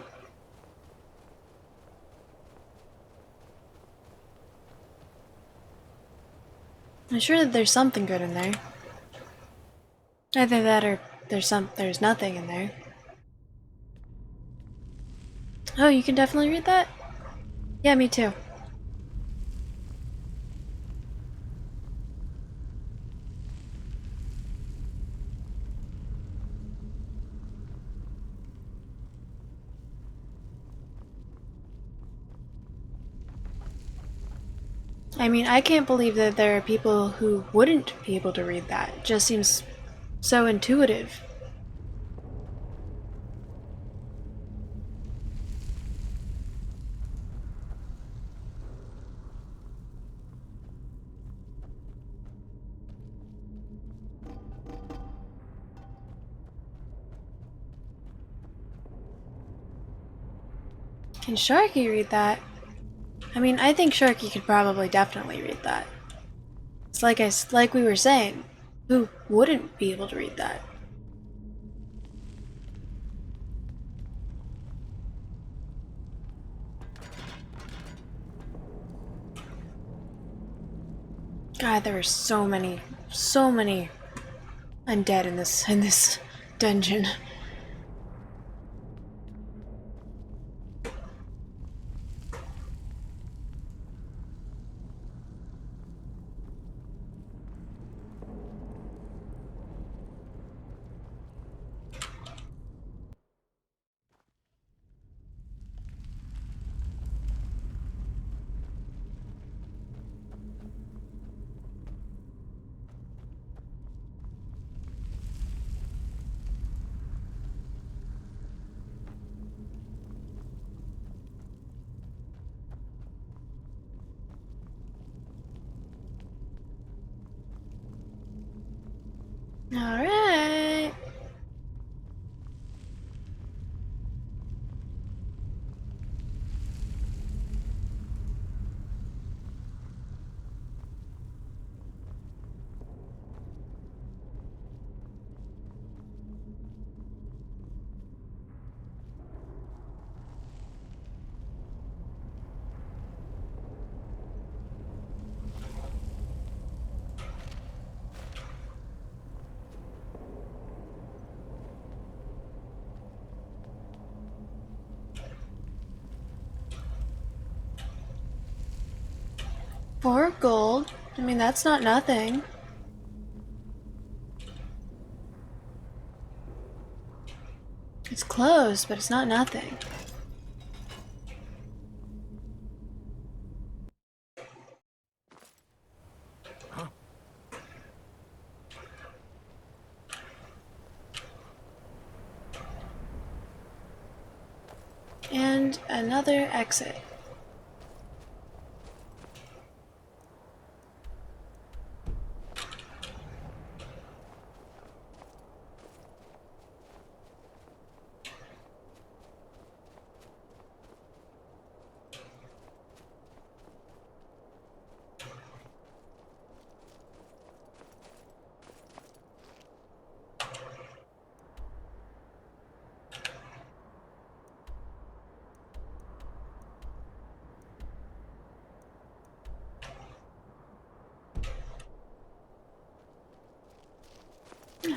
I'm sure that there's something good in there. Either that or there's nothing in there. Oh, you can definitely read that? Yeah, me too. I mean, I can't believe that there are people who wouldn't be able to read that. It just seems so intuitive. Can Sharky read that? I mean, I think Sharky could probably definitely read that. It's like we were saying, who wouldn't be able to read that? God, there are so many undead in this dungeon. Alright. Four gold. I mean, that's not nothing. It's close, but it's not nothing. And another exit.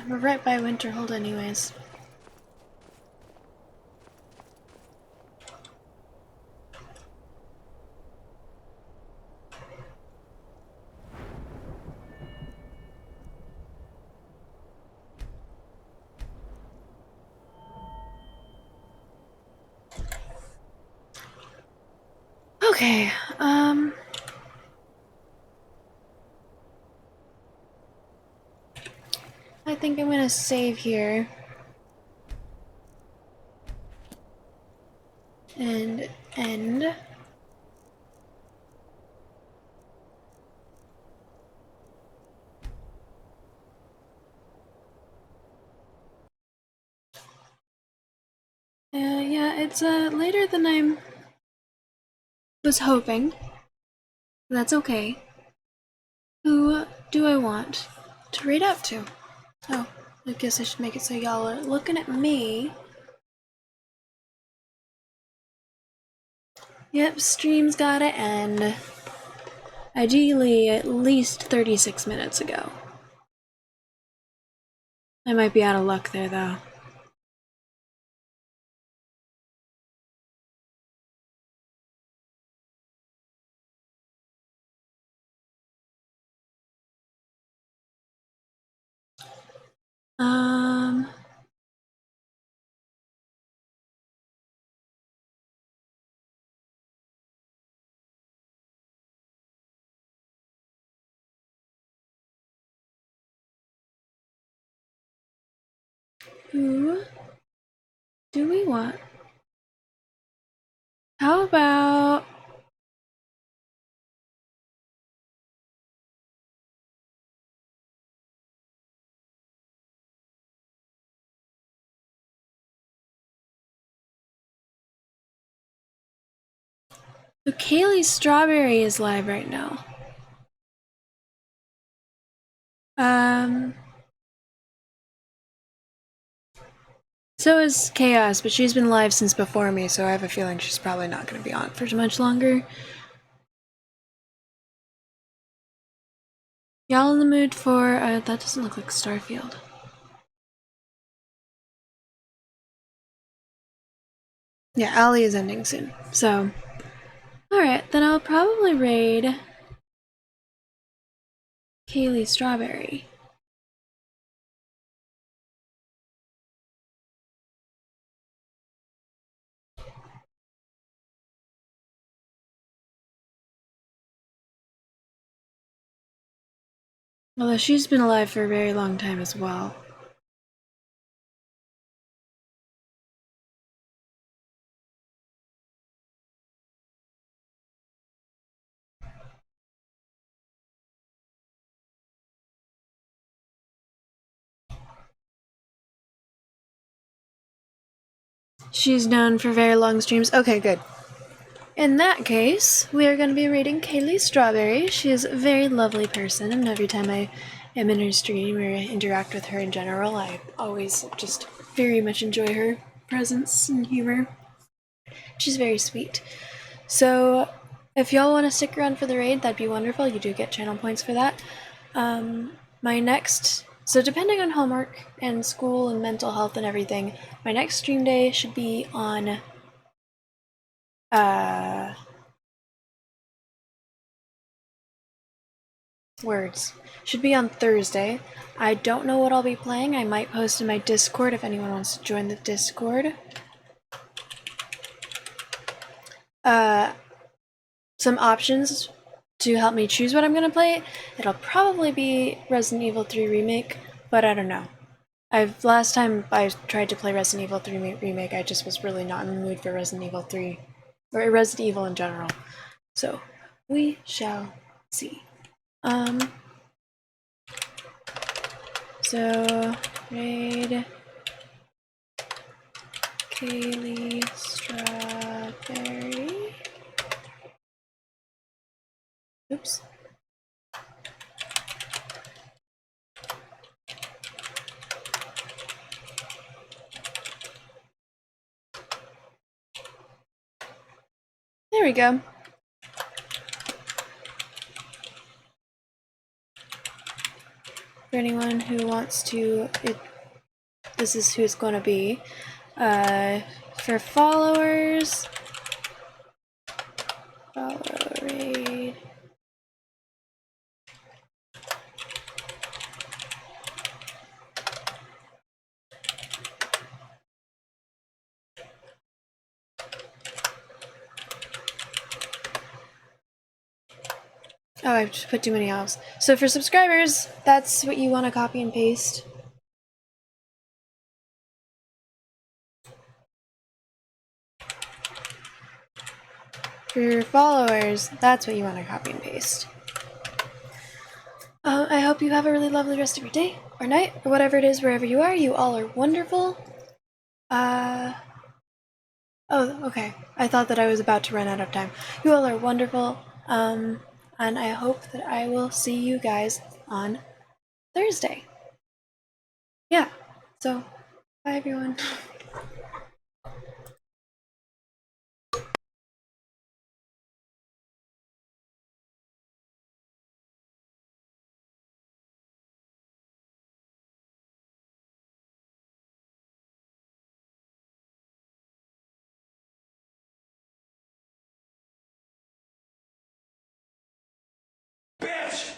We're right by Winterhold anyways. Okay, I think I'm gonna save here. And end. Yeah, it's later than I was hoping. That's okay. Who do I want to read out to? Oh, I guess I should make it so y'all are looking at me. Yep, stream's gotta end. Ideally, at least 36 minutes ago. I might be out of luck there, though. Um... Who do we want? How about... So Kaylee Strawberry is live right now. So is Chaos, but she's been live since before me, so I have a feeling she's probably not going to be on for much longer. Y'all in the mood for, that doesn't look like Starfield. Yeah, Allie is ending soon, so. Alright, then I'll probably raid Kaylee Strawberry. Although she's been alive for a very long time as well. She's known for very long streams. Okay, good. In that case, we are going to be rating Kaylee Strawberry. She is a very lovely person, and every time I am in her stream or interact with her in general, I always just very much enjoy her presence and humor. She's very sweet. So, if y'all want to stick around for the raid, that'd be wonderful. You do get channel points for that. So depending on homework and school and mental health and everything, my next stream day should be on should be on Thursday. I don't know what I'll be playing. I might post in my Discord if anyone wants to join the Discord. Some options to help me choose what I'm gonna play. It'll probably be Resident Evil 3 Remake, but I don't know. Last time I tried to play Resident Evil 3 Remake, I just was really not in the mood for Resident Evil 3, or Resident Evil in general. So, we shall see. So, raid Kaylee Strawberry. Oops. There we go. For anyone who wants to, this is who it's going to be. For followers, follow raid. Oh, I've just put too many else. So for subscribers, that's what you want to copy and paste. For your followers, that's what you want to copy and paste. I hope you have a really lovely rest of your day, or night, or whatever it is wherever you are. You all are wonderful. Oh, okay. I thought that I was about to run out of time. You all are wonderful. And I hope that I will see you guys on Thursday. Yeah. So, bye everyone. Bitch!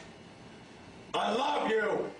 I love you!